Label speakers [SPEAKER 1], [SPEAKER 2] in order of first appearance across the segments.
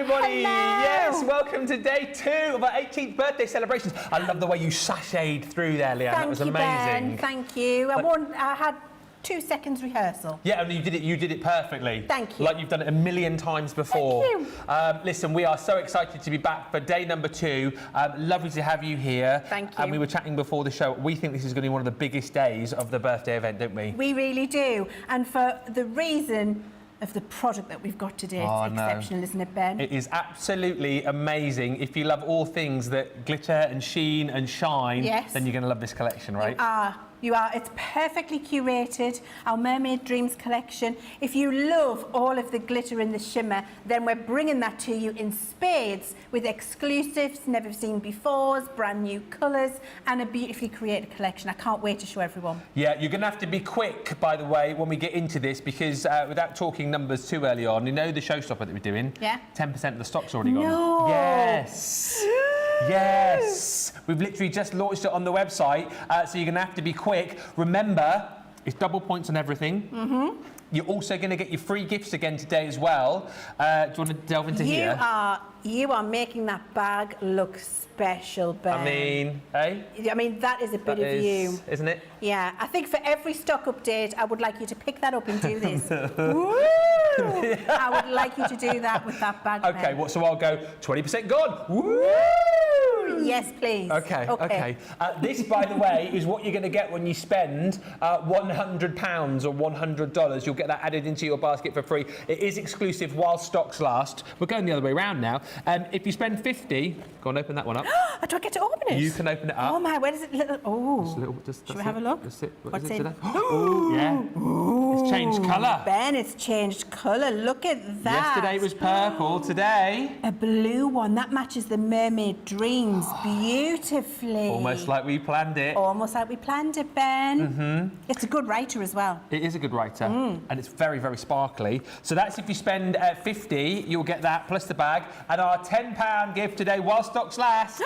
[SPEAKER 1] everybody.
[SPEAKER 2] Hello.
[SPEAKER 1] Yes, welcome to day 2 of our 18th birthday celebrations. I love the way you sashayed through there, Leanne. That was amazing.
[SPEAKER 2] Ben. Thank you. I had 2 seconds rehearsal.
[SPEAKER 1] Yeah, and you did it perfectly.
[SPEAKER 2] Thank you.
[SPEAKER 1] Like you've done it a million times before.
[SPEAKER 2] Thank you.
[SPEAKER 1] Listen, we are so excited to be back for day number 2. Lovely to have you here.
[SPEAKER 2] Thank you.
[SPEAKER 1] And we were chatting before the show. We think this is going to be one of the biggest days of the birthday event, don't we?
[SPEAKER 2] We really do. And for the reason of the product that we've got today, it's exceptional, isn't it, Ben?
[SPEAKER 1] It is absolutely amazing. If you love all things that glitter and sheen and shine, then you're going to love this collection, right?
[SPEAKER 2] You are. It's perfectly curated, our Mermaid Dreams collection. If you love all of the glitter and the shimmer, then we're bringing that to you in spades with exclusives, never seen before, brand new colours, and a beautifully created collection. I can't wait to show everyone. Yeah,
[SPEAKER 1] you're going to have to be quick, by the way, when we get into this, because without talking numbers too early on, you know the showstopper that we're doing?
[SPEAKER 2] Yeah.
[SPEAKER 1] 10% of the stock's already gone.
[SPEAKER 2] No!
[SPEAKER 1] Yes! Yes! We've literally just launched it on the website, so you're going to have to be quick. Remember, it's double points on everything. Mm-hmm. You're also going to get your free gifts again today as well. Do you want to delve into here?
[SPEAKER 2] You are making that bag look special, Ben.
[SPEAKER 1] I mean, hey?
[SPEAKER 2] I mean, that is a bit of you.
[SPEAKER 1] Isn't it?
[SPEAKER 2] Yeah. I think for every stock update, I would like you to pick that up and do this. Woo! I would like you to do that with that bag.
[SPEAKER 1] Okay, well, so I'll go 20% gone. Woo!
[SPEAKER 2] Yes, please.
[SPEAKER 1] Okay. This, by the way, is what you're going to get when you spend £100 or $100. You'll get that added into your basket for free. It is exclusive while stocks last. We're going the other way around now. If you spend 50, go and open that one up.
[SPEAKER 2] Do I get to open it?
[SPEAKER 1] You can open it up.
[SPEAKER 2] Oh my, where does it look? Oh. Should we have a look?
[SPEAKER 1] What's it today? Oh, yeah. It's changed colour.
[SPEAKER 2] Ben, it's changed colour. Look at that.
[SPEAKER 1] Yesterday was purple. Today,
[SPEAKER 2] a blue one. That matches the Mermaid Dreams beautifully.
[SPEAKER 1] Almost like we planned it.
[SPEAKER 2] Almost like we planned it, Ben. Mm-hmm. It's a good writer as well.
[SPEAKER 1] It is a good writer, and it's very, very sparkly. So that's if you spend 50, you'll get that plus the bag. And our £10 gift today, while stocks last,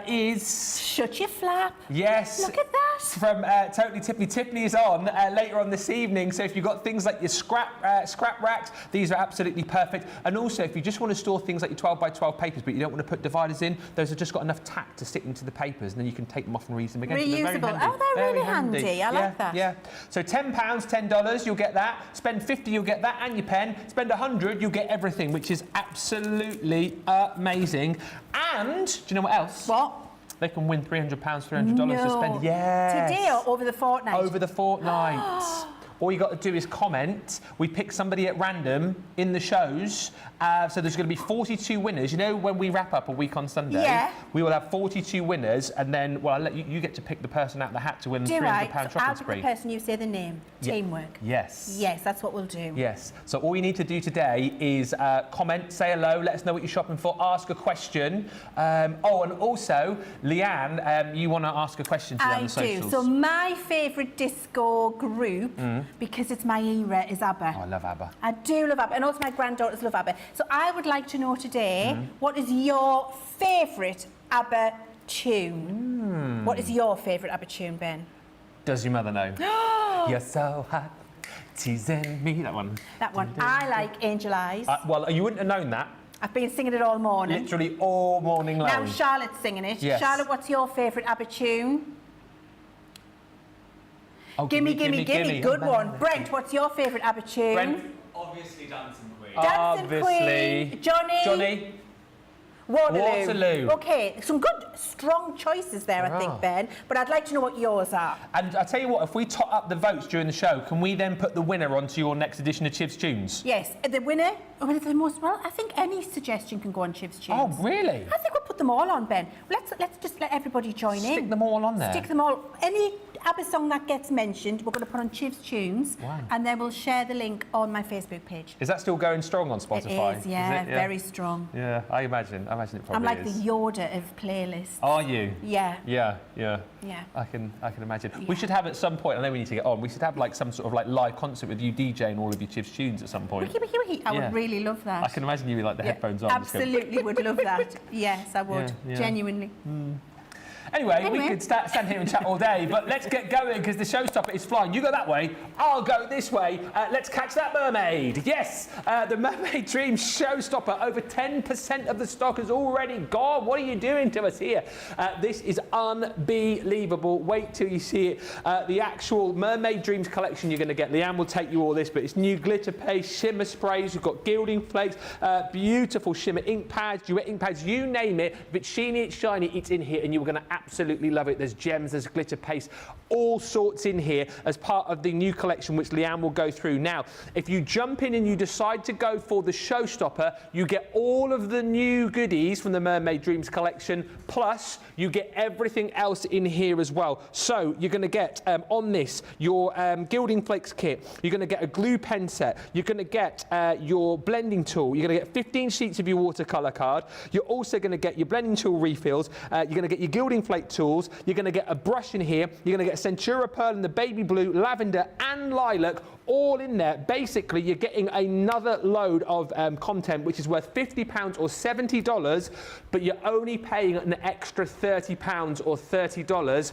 [SPEAKER 1] is...
[SPEAKER 2] Shut your flap.
[SPEAKER 1] Yes.
[SPEAKER 2] Look at that.
[SPEAKER 1] From Totally Tiffany. Tiffany is on later on this evening. So if you've got things like your scrap racks, these are absolutely perfect. And also, if you just want to store things like your 12 by 12 papers, but you don't want to put dividers in, those have just got enough tack to stick into the papers, and then you can take them off and reuse them again.
[SPEAKER 2] Reusable. Oh, they're really handy. I like that.
[SPEAKER 1] Yeah. So £10, $10, you'll get that. Spend 50, you'll get that and your pen. Spend 100, you'll get everything, which is absolutely amazing. And do you know what else?
[SPEAKER 2] What?
[SPEAKER 1] They can win £300, $300 to spend. Yes.
[SPEAKER 2] Today or over the fortnight?
[SPEAKER 1] Over the fortnight. All you got to do is comment. We pick somebody at random in the shows. So there's going to be 42 winners. You know, when we wrap up a week on Sunday, we will have 42 winners, and then, well, I'll let you get to pick the person out of the hat to win the £300 shopping
[SPEAKER 2] I'll
[SPEAKER 1] spree.
[SPEAKER 2] pick the person, you say the name. Teamwork.
[SPEAKER 1] Yes.
[SPEAKER 2] Yes, that's what we'll do.
[SPEAKER 1] Yes. So all you need to do today is comment, say hello, let us know what you're shopping for, ask a question. Oh, and also, Leanne, you want to ask a question today on the socials.
[SPEAKER 2] I do. So my favourite disco group, because it's my era, is ABBA.
[SPEAKER 1] Oh, I love ABBA.
[SPEAKER 2] I do love ABBA, and also my granddaughters love ABBA. So I would like to know today, what is your favourite ABBA tune? What is your favourite ABBA tune, Ben?
[SPEAKER 1] Does your mother know? You're so hot, teasing me. That one.
[SPEAKER 2] That one. I like Angel Eyes.
[SPEAKER 1] Well, you wouldn't have known that.
[SPEAKER 2] I've been singing it all morning.
[SPEAKER 1] Literally all morning long.
[SPEAKER 2] Now Charlotte's singing it.
[SPEAKER 1] Yes.
[SPEAKER 2] Charlotte, what's your favourite ABBA tune?
[SPEAKER 1] Oh,
[SPEAKER 2] gimme. Good one. Brent, what's your favourite ABBA tune?
[SPEAKER 3] Brent, obviously Dancing Queen.
[SPEAKER 2] Dancing Queen. Johnny. Waterloo. Okay, some good, strong choices there, I think, Ben. But I'd like to know what yours are.
[SPEAKER 1] And I tell you what, if we tot up the votes during the show, can we then put the winner onto your next edition of Chivs Tunes?
[SPEAKER 2] Yes, the winner. Well, I think any suggestion can go on Chivs Tunes.
[SPEAKER 1] Oh, really?
[SPEAKER 2] I think we'll put them all on, Ben. Let's just let everybody join in.
[SPEAKER 1] Stick them all on there.
[SPEAKER 2] Stick them all. Any ABBA song that gets mentioned, we're going to put on Chivs Tunes, and then we'll share the link on my Facebook page.
[SPEAKER 1] Is that still going strong on Spotify?
[SPEAKER 2] It is, yeah, very strong.
[SPEAKER 1] Yeah, I imagine it probably is.
[SPEAKER 2] I'm like the Yoda of playlists.
[SPEAKER 1] Are you?
[SPEAKER 2] Yeah.
[SPEAKER 1] Yeah. I can imagine. Yeah. We should have at some point, I know we need to get on, we should have like some sort of like live concert with you DJing all of your Chivs Tunes at some point.
[SPEAKER 2] I would really love that.
[SPEAKER 1] I can imagine you with like the headphones on.
[SPEAKER 2] Absolutely would love that. Yes, I would. Genuinely.
[SPEAKER 1] Anyway, we could stand here and chat all day, but let's get going because the showstopper is flying. You go that way, I'll go this way. Let's catch that mermaid. Yes, the Mermaid Dreams showstopper. Over 10% of the stock has already gone. What are you doing to us here? This is unbelievable. Wait till you see it. The actual Mermaid Dreams collection you're going to get. Leanne will take you all this, but it's new glitter paste, shimmer sprays. We've got gilding flakes, beautiful shimmer ink pads, duet ink pads, you name it. If it's sheeny, it's shiny, it's in here, and you're going to absolutely love it. There's gems, there's glitter paste, all sorts in here as part of the new collection, which Leanne will go through. Now, if you jump in and you decide to go for the showstopper, you get all of the new goodies from the Mermaid Dreams collection, plus you get everything else in here as well. So you're going to get on this your gilding flakes kit, you're going to get a glue pen set, you're going to get your blending tool, you're going to get 15 sheets of your watercolour card, you're also going to get your blending tool refills, you're going to get your gilding flake tools, you're going to get a brush in here, you're going to get Centura Pearl in the baby blue, lavender and lilac, all in there. Basically, you're getting another load of content, which is worth £50 or $70, but you're only paying an extra £30 or $30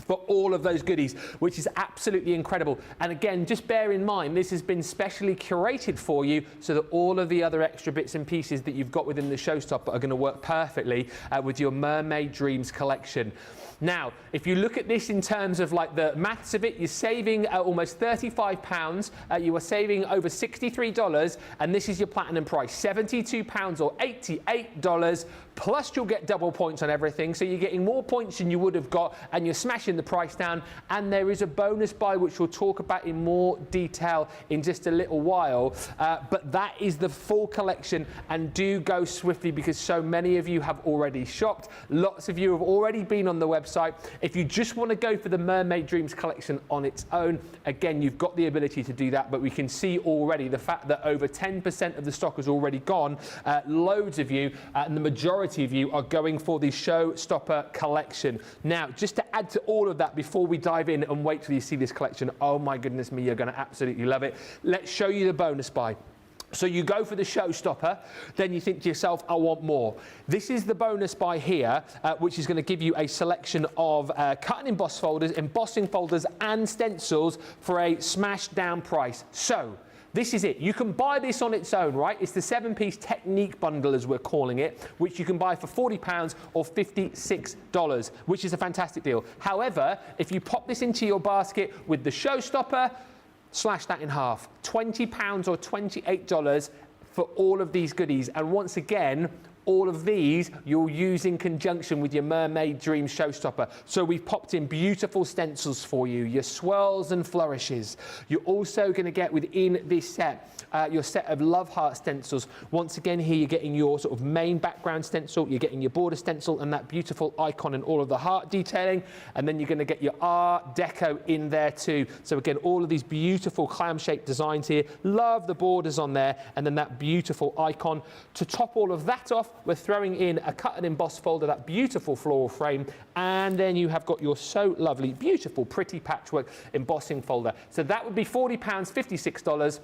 [SPEAKER 1] for all of those goodies, which is absolutely incredible. And again, just bear in mind, this has been specially curated for you so that all of the other extra bits and pieces that you've got within the showstopper are going to work perfectly with your Mermaid Dreams collection. Now, if you look at this in terms of like the maths of it, you're saving almost £35. You are saving over $63, and this is your platinum price, £72 or $88. Plus, you'll get double points on everything, so you're getting more points than you would have got, and you're smashing the price down. And there is a bonus buy, which we'll talk about in more detail in just a little while. But that is the full collection, and do go swiftly because so many of you have already shopped. Lots of you have already been on the website. If you just want to go for the Mermaid Dreams collection on its own, again, you've got the ability to do that, but we can see already the fact that over 10% of the stock has already gone. Loads of you, and the majority of you are going for the showstopper collection. Now, just to add to all of that before we dive in and wait till you see this collection, oh my goodness me, you're going to absolutely love it. Let's show you the bonus buy. So you go for the showstopper, then you think to yourself, I want more. This is the bonus buy here, which is going to give you a selection of cut and emboss folders, embossing folders and stencils for a smashed down price. So this is it. You can buy this on its own, right? It's the 7-piece technique bundle, as we're calling it, which you can buy for £40 or $56, which is a fantastic deal. However, if you pop this into your basket with the showstopper, slash that in half, £20 or $28 for all of these goodies. And once again, all of these you'll use in conjunction with your Mermaid Dreams showstopper. So we've popped in beautiful stencils for you, your swirls and flourishes. You're also going to get within this set your set of love heart stencils. Once again, here you're getting your sort of main background stencil, you're getting your border stencil and that beautiful icon and all of the heart detailing, and then you're going to get your Art Deco in there too. So again, all of these beautiful clam-shaped designs here. Love the borders on there, and then that beautiful icon. To top all of that off, we're throwing in a cut and emboss folder, that beautiful floral frame, and then you have got your so lovely, beautiful, pretty patchwork embossing folder. So that would be £40, $56.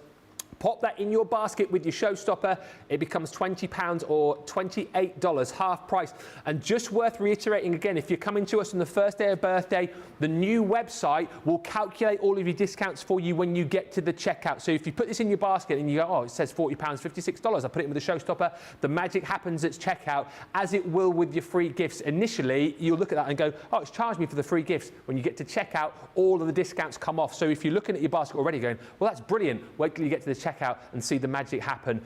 [SPEAKER 1] Pop that in your basket with your showstopper. It becomes £20 or $28, half price. And just worth reiterating again, if you're coming to us on the first day of birthday, the new website will calculate all of your discounts for you when you get to the checkout. So if you put this in your basket and you go, oh, it says £40, $56, I put it in with the showstopper, the magic happens at checkout, as it will with your free gifts. Initially, you'll look at that and go, oh, it's charged me for the free gifts. When you get to checkout, all of the discounts come off. So if you're looking at your basket already going, well, that's brilliant, wait till you get to the checkout and see the magic happen.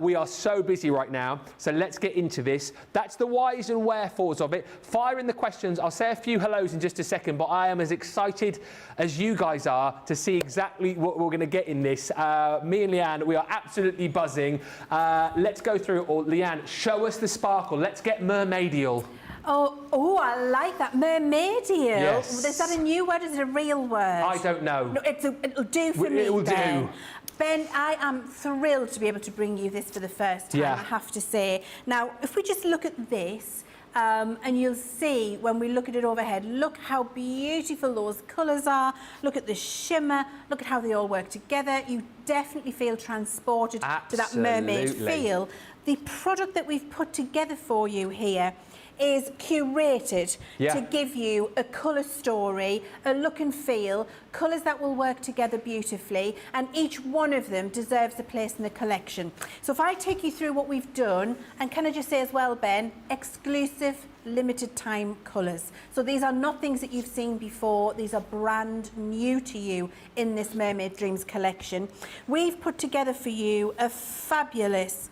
[SPEAKER 1] We are so busy right now, so let's get into this. That's the whys and wherefores of it. Fire in the questions. I'll say a few hellos in just a second, but I am as excited as you guys are to see exactly what we're going to get in this. Me and Leanne, we are absolutely buzzing. Let's go through it all. Leanne, show us the sparkle. Let's get mermaidial.
[SPEAKER 2] Oh, I like that. Mermaidial.
[SPEAKER 1] Yes.
[SPEAKER 2] Is that a new word or is it a real word?
[SPEAKER 1] I don't know.
[SPEAKER 2] No, it'll do for me,
[SPEAKER 1] It will
[SPEAKER 2] Ben.
[SPEAKER 1] do.
[SPEAKER 2] Ben, I am thrilled to be able to bring you this for the first time,
[SPEAKER 1] Yeah.
[SPEAKER 2] I have to say. Now, if we just look at this, and you'll see when we look at it overhead, look how beautiful those colours are. Look at the shimmer. Look at how they all work together. You definitely feel transported to that mermaid feel. The product that we've put together for you here is curated
[SPEAKER 1] Yeah.
[SPEAKER 2] to give you a colour story, a look and feel, colours that will work together beautifully, and each one of them deserves a place in the collection. So if I take you through what we've done, and can I just say as well, Ben, exclusive limited time colours. So these are not things that you've seen before, these are brand new to you in this Mermaid Dreams collection. We've put together for you a fabulous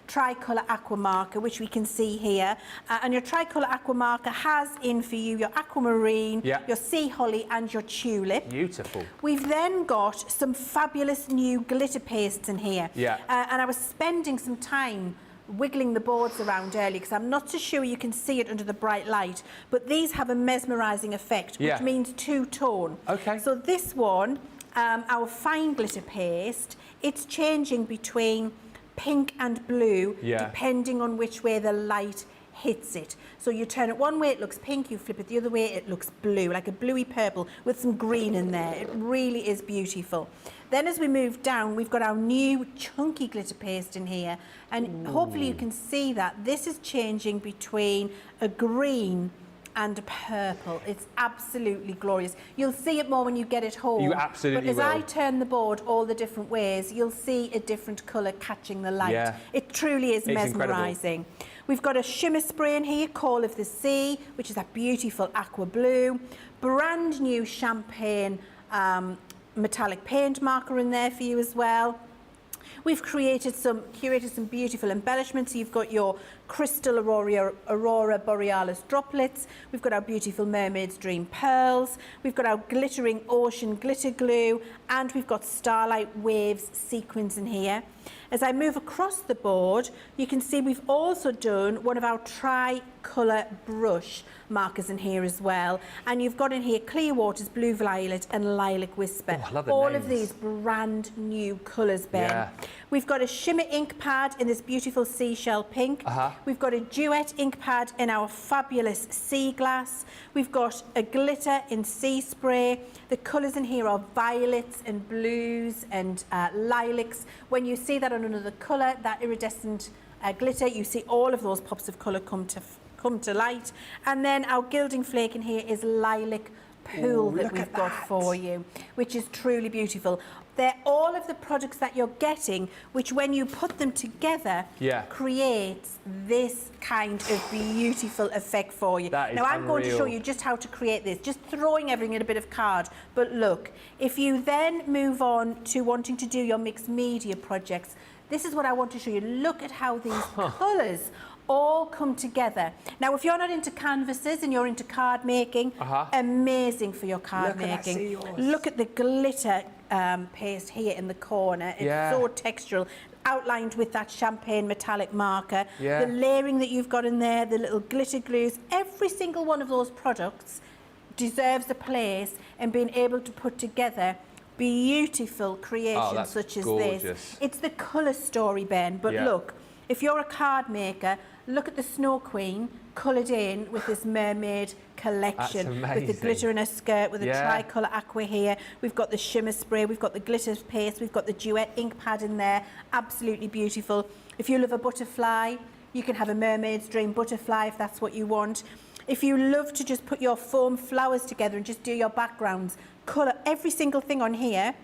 [SPEAKER 2] tricolour aqua marker, which we can see here, and your tricolour aqua marker has in for you your aquamarine, your sea holly and your tulip.
[SPEAKER 1] Beautiful.
[SPEAKER 2] We've then got some fabulous new glitter pastes in here, and I was spending some time wiggling the boards around earlier because I'm not so sure you can see it under the bright light, but these have a mesmerising effect, which means two-tone.
[SPEAKER 1] Okay.
[SPEAKER 2] So this one, our fine glitter paste, it's changing between pink and blue depending on which way the light hits it. So you turn it one way, it looks pink, you flip it the other way, it looks blue, like a bluey purple with some green in there. It really is beautiful. Then as we move down, we've got our new chunky glitter paste in here, and hopefully you can see that this is changing between a green and a purple. It's absolutely glorious. You'll see it more when you get it home.
[SPEAKER 1] You absolutely
[SPEAKER 2] will. But as
[SPEAKER 1] will.
[SPEAKER 2] I turn the board all the different ways, you'll see a different colour catching the light.
[SPEAKER 1] Yeah.
[SPEAKER 2] It truly is
[SPEAKER 1] It's
[SPEAKER 2] mesmerising. We've got a shimmer spray in here, Call of the Sea, which is that beautiful aqua blue. Brand new champagne metallic paint marker in there for you as well. We've curated some beautiful embellishments. So you've got your crystal aurora borealis droplets. We've got our beautiful Mermaid's Dream pearls. We've got our glittering ocean glitter glue, and we've got starlight waves sequins in here. As I move across the board, you can see we've also done one of our tricolour brush markers in here as well. And you've got in here Clear Waters, Blue Violet and Lilac Whisper.
[SPEAKER 1] Oh, I love the
[SPEAKER 2] all
[SPEAKER 1] names.
[SPEAKER 2] of these brand new colours, Ben.
[SPEAKER 1] Yeah.
[SPEAKER 2] We've got a shimmer ink pad in this beautiful seashell pink. We've got a duet ink pad in our fabulous sea glass. We've got a glitter in sea spray. The colours in here are violets and blues and lilacs. When you see that on another colour, that iridescent glitter, you see all of those pops of colour come to light. And then our gilding flake in here is lilac pool that we've got for you, which is truly beautiful. They're all of the products that you're getting, which when you put them together, creates this kind of beautiful effect for you.
[SPEAKER 1] That is
[SPEAKER 2] now, I'm going to show
[SPEAKER 1] unreal.
[SPEAKER 2] you just how to create this, just throwing everything in a bit of card. But look, if you then move on to wanting to do your mixed media projects, this is what I want to show you. Look at how these colours all come together. Now, if you're not into canvases and you're into card making, amazing for your card making. Look at the glitter paste here in the corner. It's so textural, outlined with that champagne metallic marker. The layering that you've got in there, the little glitter glues, every single one of those products deserves a place in being able to put together beautiful creations such as this. It's the colour story, Ben, but look, if you're a card maker, look at the Snow Queen coloured in with this mermaid collection. With the glitter in her skirt, with the tricolour aqua here. We've got the shimmer spray, we've got the glitter paste, we've got the duet ink pad in there. Absolutely beautiful. If you love a butterfly, you can have a Mermaid's Dream butterfly if that's what you want. If you love to just put your foam flowers together and just do your backgrounds, colour every single thing on here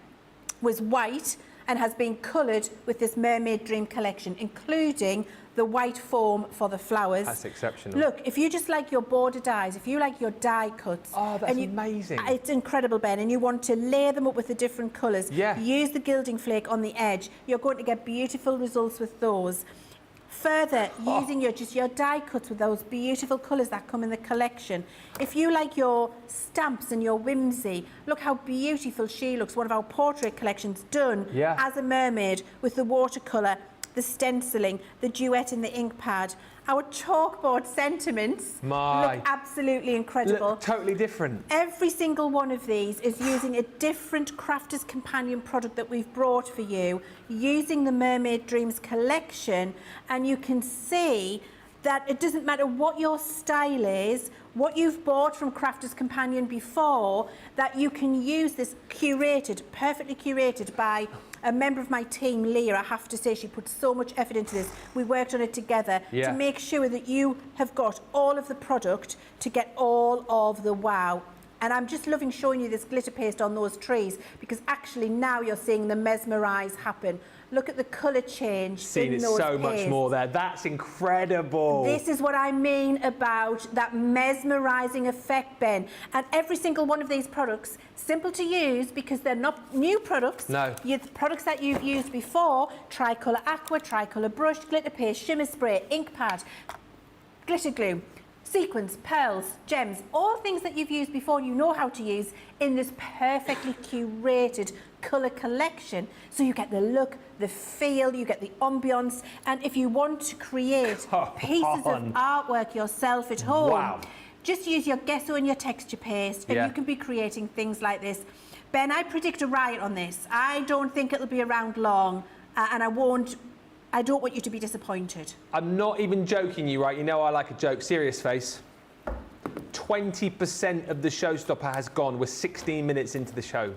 [SPEAKER 2] was white and has been coloured with this Mermaid Dream collection, including the white foam for the flowers.
[SPEAKER 1] That's exceptional.
[SPEAKER 2] Look, if you just like your border dies, if you like your die cuts...
[SPEAKER 1] Oh, that's amazing.
[SPEAKER 2] It's incredible, Ben, and you want to layer them up with the different colours. Use the gilding flake on the edge. You're going to get beautiful results with those. Further, using your die cuts with those beautiful colours that come in the collection. If you like your stamps and your whimsy, look how beautiful she looks. One of our portrait collections done as a mermaid with the watercolour, the stenciling, the duet and the ink pad. Our chalkboard sentiments look absolutely incredible.
[SPEAKER 1] Look totally different.
[SPEAKER 2] Every single one of these is using a different Crafter's Companion product that we've brought for you, using the Mermaid Dreams collection, and you can see that it doesn't matter what your style is, what you've bought from Crafter's Companion before, that you can use this curated, perfectly curated by a member of my team, Leah, I have to say, she put so much effort into this. We worked on it together to make sure that you have got all of the product to get all of the wow. And I'm just loving showing you this glitter paste on those trees, because actually now you're seeing the mesmerise happen. Look at the colour change.
[SPEAKER 1] Seen it so much more there. That's incredible.
[SPEAKER 2] This is what I mean about that mesmerising effect, Ben. And every single one of these products, simple to use because they're not new products.
[SPEAKER 1] No.
[SPEAKER 2] It's products that you've used before. Tricolour Aqua, Tricolour Brush, Glitter Paste, Shimmer Spray, Ink Pad, Glitter Glue, sequins, pearls, gems, all things that you've used before and you know how to use in this perfectly curated colour collection. So you get the look, the feel, you get the ambience, and if you want to create pieces of artwork yourself at home, just use your gesso and your texture paste and you can be creating things like this. Ben, I predict a riot on this. I don't think it'll be around long, and I don't want you to be disappointed. I'm
[SPEAKER 1] not even joking you, right? You know I like a joke. Serious face. 20% of the showstopper has gone. We're 16 minutes into the show.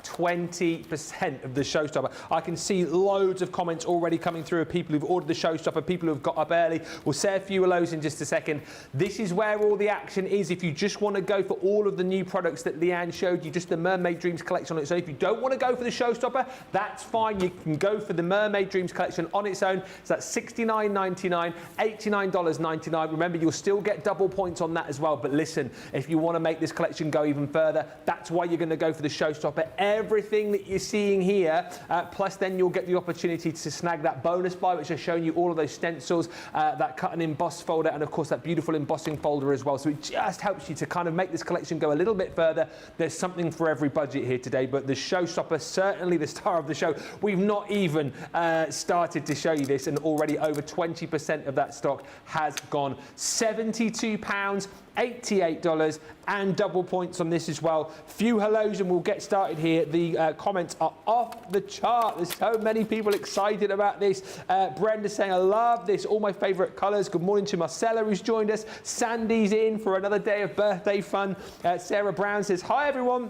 [SPEAKER 1] 20% of the showstopper. I can see loads of comments already coming through of people who've ordered the showstopper, people who've got up early. We'll say a few of those in just a second. This is where all the action is. If you just want to go for all of the new products that Leanne showed you, just the Mermaid Dreams collection on its own. If you don't want to go for the showstopper, that's fine. You can go for the Mermaid Dreams collection on its own. So that's $69.99, $89.99. Remember, you'll still get double points on that as well. But listen, if you want to make this collection go even further, that's why you're going to go for the showstopper. Everything that you're seeing here, plus then you'll get the opportunity to snag that bonus buy, which has shown you all of those stencils, that cut and emboss folder, and of course that beautiful embossing folder as well. So it just helps you to kind of make this collection go a little bit further. There's something for every budget here today, but the showstopper, certainly the star of the show. We've not even started to show you this, and already over 20% of that stock has gone. £72, $88, and double points on this as well. Few hellos and we'll get started here. The comments are off the chart. There's so many people excited about this. Brenda saying, I love this, all my favourite colours. Good morning to Marcella, who's joined us. Sandy's in for another day of birthday fun. Sarah Brown says, hi everyone.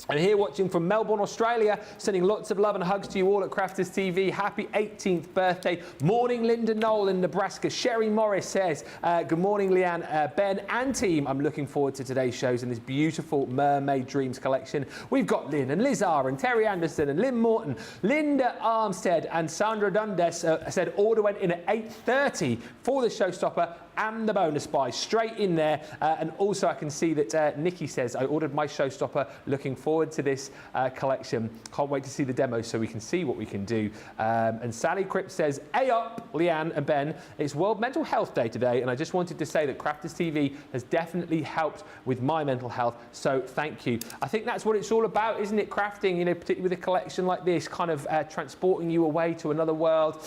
[SPEAKER 1] And here watching from Melbourne, Australia, sending lots of love and hugs to you all at Crafters TV. Happy 18th birthday. Morning, Linda Knoll in Nebraska. Sherry Morris says, good morning, Leanne, Ben and team. I'm looking forward to today's shows and this beautiful Mermaid Dreams collection. We've got Lynn and Liz R and Terry Anderson and Lynn Morton, Linda Armstead and Sandra Dundes said order went in at 8:30 for the showstopper and the bonus buy straight in there. And also I can see that Nikki says, I ordered my showstopper, looking forward to this collection. Can't wait to see the demo so we can see what we can do. And Sally Cripps says, hey up, Leanne and Ben. It's World Mental Health Day today, and I just wanted to say that Crafters TV has definitely helped with my mental health, so thank you. I think that's what it's all about, isn't it? Crafting, you know, particularly with a collection like this, kind of transporting you away to another world,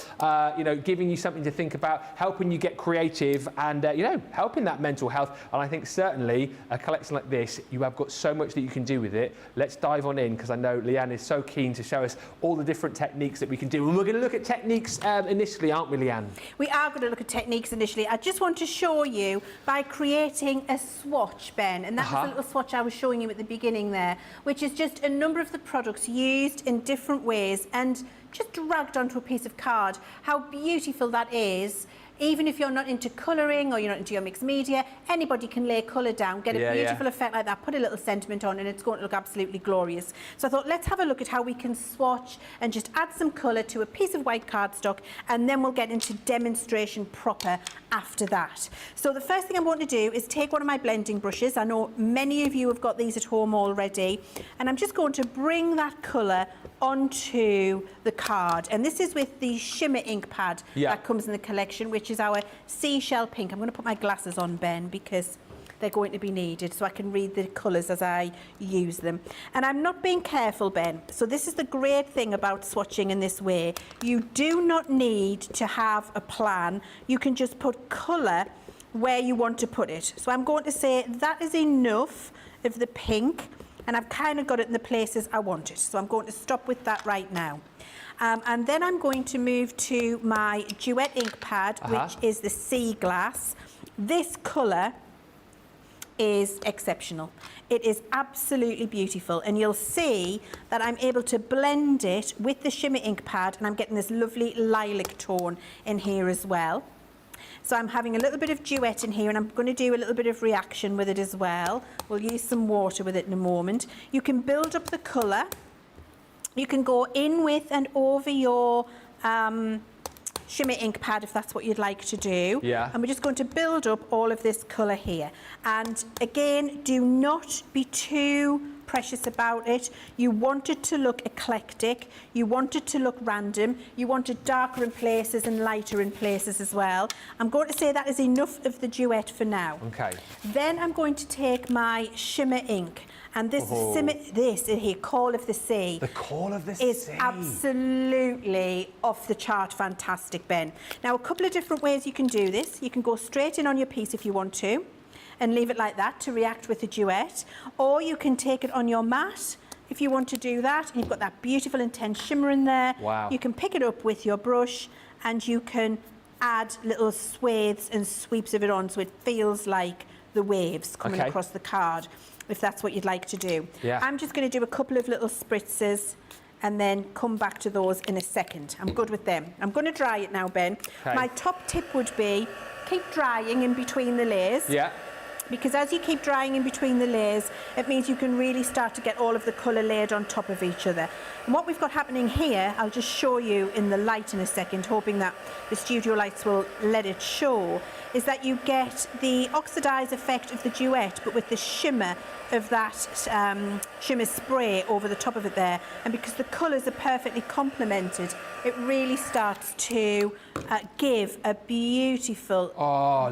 [SPEAKER 1] you know, giving you something to think about, helping you get creative, and you know, helping that mental health. And I think certainly a collection like this, you have got so much that you can do with it. Let's dive on in, because I know Leanne is so keen to show us all the different techniques that we can do. And we're going to look at techniques initially, aren't we, Leanne? We are going to look at techniques initially. I just want to show you by creating a swatch, Ben, and that was a little swatch I was showing you at the beginning there, which is just a number of the products used in different ways and just dragged onto a piece of card. How beautiful that is. Even if you're not into colouring or you're not into your mixed media, anybody can lay colour down, get a beautiful effect like that, put a little sentiment on, and it's going to look absolutely glorious. So I thought, let's have a look at how we can swatch and just add some colour to a piece of white cardstock, and then we'll get into demonstration proper after that. So the first thing I'm going to do is take one of my blending brushes. I know many of you have got these at home already, and I'm just going to bring that colour onto the card. And this is with the shimmer ink pad that comes in the collection, which is our seashell pink. I'm going to put my glasses on, Ben, because they're going to be needed so I can read the colours as I use them. And I'm not being careful, Ben. So this is the great thing about swatching in this way. You do not need to have a plan. You can just put colour where you want to put it. So I'm going to say that is enough of the pink, and I've kind of got it in the places I want it. So I'm going to stop with that right now. And then I'm going to move to my Duet ink pad, which is the sea glass. This colour
[SPEAKER 2] is exceptional. It is absolutely beautiful, and you'll see that I'm able to blend it with the shimmer ink pad, and I'm getting this lovely lilac tone in here as well. So I'm having a little bit of duet in here, and I'm going to do a little bit of reaction with it as well. We'll use some water with it in a moment. You can build up the colour. You can go in with and over your shimmer ink pad if that's what you'd like to do.
[SPEAKER 1] Yeah.
[SPEAKER 2] And we're just going to build up all of this colour here. And again, do not be too precious about it. You want it to look eclectic. You want it to look random. You want it darker in places and lighter in places as well. I'm going to say that is enough of the duet for now.
[SPEAKER 1] Okay.
[SPEAKER 2] Then I'm going to take my shimmer ink. And this this in here, Call of the Sea.
[SPEAKER 1] The Call of the Sea.
[SPEAKER 2] Is absolutely off the chart fantastic, Ben. Now, a couple of different ways you can do this. You can go straight in on your piece if you want to, and leave it like that to react with the duet. Or you can take it on your mat if you want to do that. And you've got that beautiful intense shimmer in there.
[SPEAKER 1] Wow.
[SPEAKER 2] You can pick it up with your brush, and you can add little swathes and sweeps of it on so it feels like the waves coming across the card, if that's what you'd like to do.
[SPEAKER 1] Yeah.
[SPEAKER 2] I'm just going to do a couple of little spritzes and then come back to those in a second. I'm good with them. I'm going to dry it now, Ben.
[SPEAKER 1] Okay.
[SPEAKER 2] My top tip would be keep drying in between the layers.
[SPEAKER 1] Yeah.
[SPEAKER 2] Because as you keep drying in between the layers, it means you can really start to get all of the colour layered on top of each other. And what we've got happening here, I'll just show you in the light in a second, hoping that the studio lights will let it show, is that you get the oxidised effect of the duet, but with the shimmer of that shimmer spray over the top of it there. And because the colours are perfectly complemented, it really starts to give a beautiful,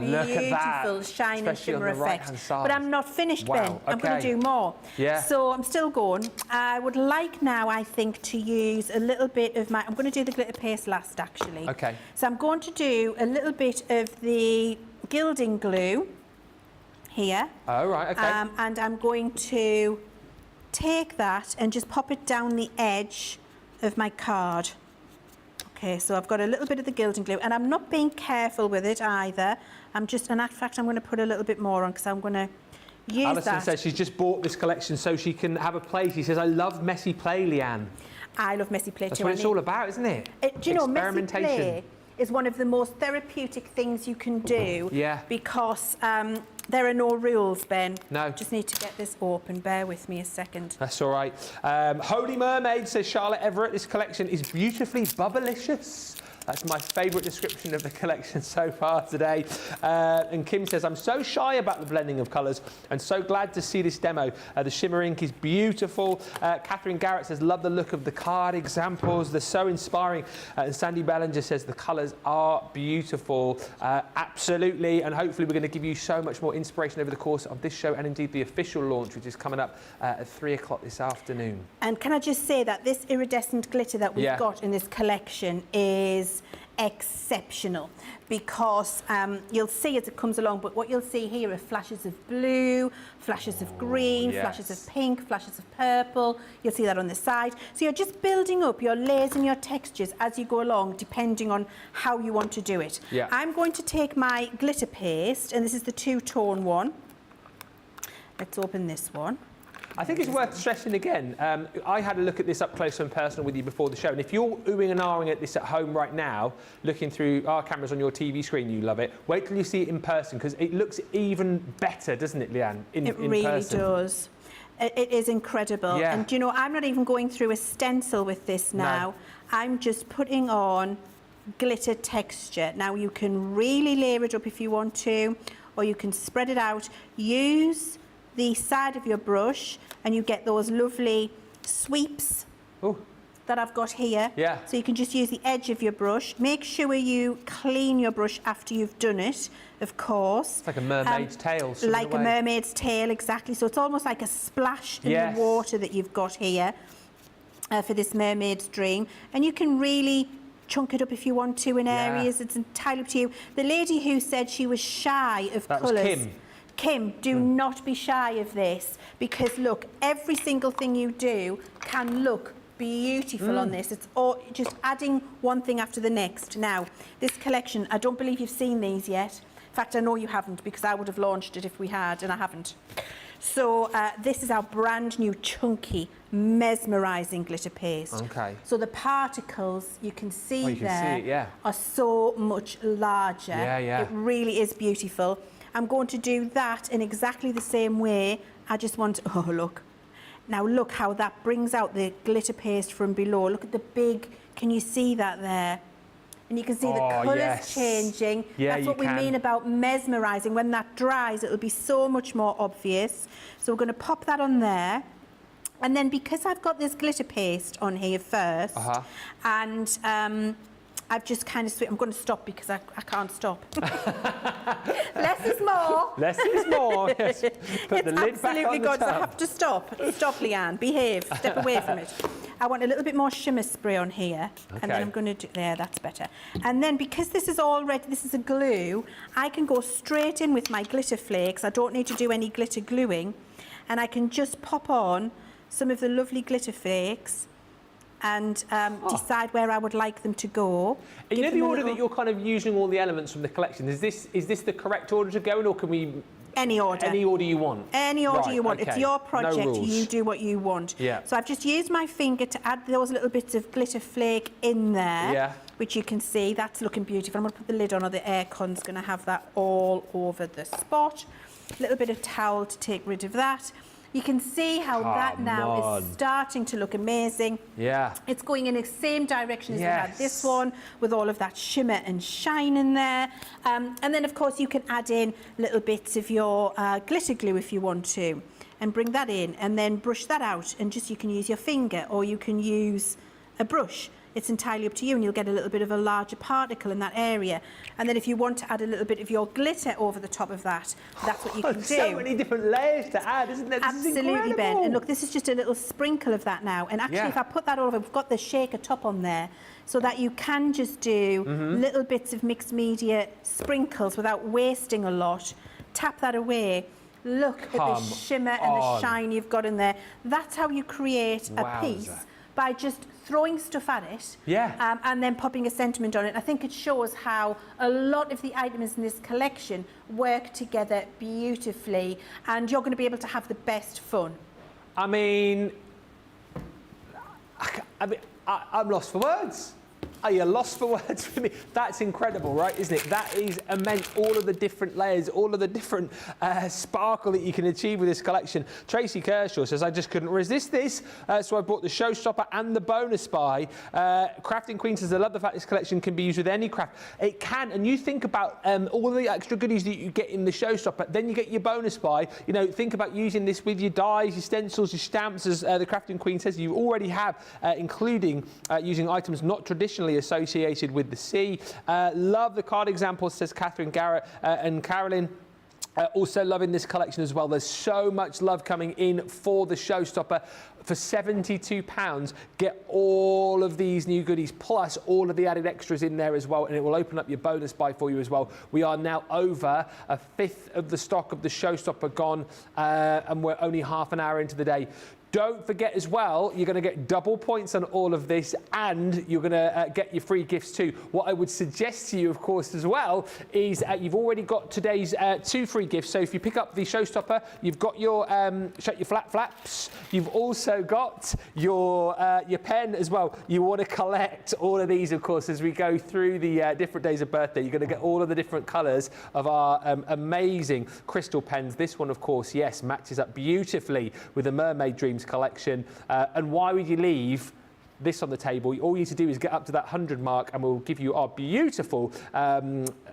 [SPEAKER 1] look at that.
[SPEAKER 2] beautiful shine and shimmer effect.
[SPEAKER 1] Right-hand side.
[SPEAKER 2] But I'm not finished,
[SPEAKER 1] Wow,
[SPEAKER 2] Ben. I'm going to
[SPEAKER 1] okay.
[SPEAKER 2] do more.
[SPEAKER 1] Yeah.
[SPEAKER 2] So I'm still going. I would like now, I think, to use a little bit of my... I'm going to do the glitter paste last, actually.
[SPEAKER 1] Okay.
[SPEAKER 2] So I'm going to do a little bit of the gilding glue here.
[SPEAKER 1] Oh, right, okay.
[SPEAKER 2] And I'm going to take that and just pop it down the edge of my card. Okay, so I've got a little bit of the gilding glue, and I'm not being careful with it either. I'm just, in fact, I'm going to put a little bit more on because I'm going to use
[SPEAKER 1] Alison
[SPEAKER 2] that.
[SPEAKER 1] says she's just bought this collection so she can have a play. She says, I love messy play, Leanne.
[SPEAKER 2] I love messy play
[SPEAKER 1] That's
[SPEAKER 2] too.
[SPEAKER 1] what it's all about, isn't it?
[SPEAKER 2] Do you know, messy play is one of the most therapeutic things you can do.
[SPEAKER 1] Yeah.
[SPEAKER 2] Because there are no rules, Ben.
[SPEAKER 1] No.
[SPEAKER 2] Just need to get this open. Bear with me a second.
[SPEAKER 1] That's all right. Holy Mermaid says, Charlotte Everett, this collection is beautifully bubblicious. That's my favourite description of the collection so far today. And Kim says, I'm so shy about the blending of colours and so glad to see this demo. The shimmer ink is beautiful. Catherine Garrett says, love the look of the card examples. They're so inspiring. And Sandy Bellinger says, the colours are beautiful. Absolutely. And hopefully we're going to give you so much more inspiration over the course of this show and indeed the official launch, which is coming up at 3 o'clock this afternoon.
[SPEAKER 2] And can I just say that this iridescent glitter that we've got in this collection is exceptional, because you'll see as it comes along, but what you'll see here are flashes of blue, flashes of green, flashes of pink, flashes of purple. You'll see that on the side. So you're just building up your layers and your textures as you go along, depending on how you want to do it.
[SPEAKER 1] Yeah.
[SPEAKER 2] I'm going to take my glitter paste, and this is the two-tone one. Let's open this one.
[SPEAKER 1] I think it's worth stressing again. I had a look at this up close and personal with you before the show, and if you're oohing and ahhing at this at home right now, looking through our cameras on your TV screen, you love it. Wait till you see it in person, because it looks even better, doesn't it, Leanne?
[SPEAKER 2] It really does. It is incredible.
[SPEAKER 1] Yeah.
[SPEAKER 2] And you know, I'm not even going through a stencil with this now.
[SPEAKER 1] No.
[SPEAKER 2] I'm just putting on glitter texture. Now you can really layer it up if you want to, or you can spread it out. Use the side of your brush and you get those lovely sweeps that I've got here.
[SPEAKER 1] Yeah.
[SPEAKER 2] So you can just use the edge of your brush. Make sure you clean your brush after you've done it, of course.
[SPEAKER 1] It's like a mermaid's tail.
[SPEAKER 2] Like a mermaid's tail, exactly. So it's almost like a splash in the water that you've got here for this mermaid's dream. And you can really chunk it up if you want to in areas. It's entirely up to you. The lady who said she was shy of colours.
[SPEAKER 1] That was Kim.
[SPEAKER 2] Kim, do not be shy of this, because look, every single thing you do can look beautiful on this. It's all just adding one thing after the next. Now, this collection, I don't believe you've seen these yet. In fact, I know you haven't, because I would have launched it if we had, and I haven't. So this is our brand new chunky, mesmerising glitter paste.
[SPEAKER 1] Okay.
[SPEAKER 2] So the particles, you can see there,
[SPEAKER 1] see it, yeah.
[SPEAKER 2] are so much larger.
[SPEAKER 1] Yeah, yeah.
[SPEAKER 2] It really is beautiful. I'm going to do that in exactly the same way. I just want, oh look. Now look how that brings out the glitter paste from below. Look at the big, can you see that there? And you can see the colours changing.
[SPEAKER 1] Yeah,
[SPEAKER 2] that's what we mean about mesmerising. When that dries, it'll be so much more obvious. So we're going to pop that on there. And then because I've got this glitter paste on here first, and I've just kind of, I'm going to stop because I can't stop. Less is more.
[SPEAKER 1] Less is more. Yes. Put the lid back on the
[SPEAKER 2] good.
[SPEAKER 1] tub.
[SPEAKER 2] I have to stop. Stop, Leanne. Behave. Step away from it. I want a little bit more shimmer spray on here.
[SPEAKER 1] Okay.
[SPEAKER 2] And then I'm going to do, there, that's better. And then because this is already, this is a glue, I can go straight in with my glitter flakes. I don't need to do any glitter gluing. And I can just pop on some of the lovely glitter flakes and decide where I would like them to go.
[SPEAKER 1] And you know the order that you're kind of using all the elements from the collection, is this the correct order to go in, or can we...
[SPEAKER 2] Any order.
[SPEAKER 1] Any order you want?
[SPEAKER 2] Any order you want.
[SPEAKER 1] Okay.
[SPEAKER 2] It's your project.
[SPEAKER 1] No rules.
[SPEAKER 2] You do what you want.
[SPEAKER 1] Yeah.
[SPEAKER 2] So I've just used my finger to add those little bits of glitter flake in there,
[SPEAKER 1] yeah,
[SPEAKER 2] which you can see. That's looking beautiful. I'm going to put the lid on, or the aircon's going to have that all over the spot. A little bit of towel to take rid of that. You can see how that now is starting to look amazing.
[SPEAKER 1] Yeah.
[SPEAKER 2] It's going in the same direction as we had this one, with all of that shimmer and shine in there. And then, of course, you can add in little bits of your glitter glue if you want to, and bring that in, and then brush that out. And just, you can use your finger, or you can use a brush. It's entirely up to you, and you'll get a little bit of a larger particle in that area. And then if you want to add a little bit of your glitter over the top of that, that's what you can do.
[SPEAKER 1] So many different layers to add, isn't there? This
[SPEAKER 2] Absolutely,
[SPEAKER 1] is
[SPEAKER 2] Ben. And look, this is just a little sprinkle of that now. And actually,
[SPEAKER 1] Yeah.
[SPEAKER 2] if I put that over, we've got the shaker top on there, so that you can just do little bits of mixed media sprinkles without wasting a lot. Tap that away. Look at the shimmer and the shine you've got in there. That's how you create a piece, by just throwing stuff at it, and then popping a sentiment on it. I think it shows how a lot of the items in this collection work together beautifully, and you're going to be able to have the best fun.
[SPEAKER 1] I mean, I'm lost for words. Are you lost for words for me? That's incredible, right, isn't it? That is immense. All of the different layers, all of the different sparkle that you can achieve with this collection. Tracy Kershaw says, I just couldn't resist this, so I bought the Showstopper and the Bonus Buy. Crafting Queen says, I love the fact this collection can be used with any craft. It can, and you think about all the extra goodies that you get in the Showstopper, then you get your Bonus Buy. You know, think about using this with your dies, your stencils, your stamps, as the Crafting Queen says. You already have, including using items not traditionally associated with the sea. Love the card example, says Catherine Garrett and Carolyn. Also loving this collection as well. There's so much love coming in for the Showstopper. For £72, get all of these new goodies, plus all of the added extras in there as well, and it will open up your bonus buy for you as well. We are now over a fifth of the stock of the Showstopper gone, and we're only half an hour into the day. Don't forget as well, you're going to get double points on all of this, and you're going to get your free gifts too. What I would suggest to you, of course, as well, is you've already got today's 2 free gifts. So if you pick up the Showstopper, you've got your Shut Your Flat Flaps. You've also got your pen as well. You want to collect all of these, of course, as we go through the different days of birthday. You're going to get all of the different colours of our amazing crystal pens. This one, of course, yes, matches up beautifully with the Mermaid Dreams collection. And why would you leave this on the table? All you need to do is get up to that 100 mark, and we'll give you our beautiful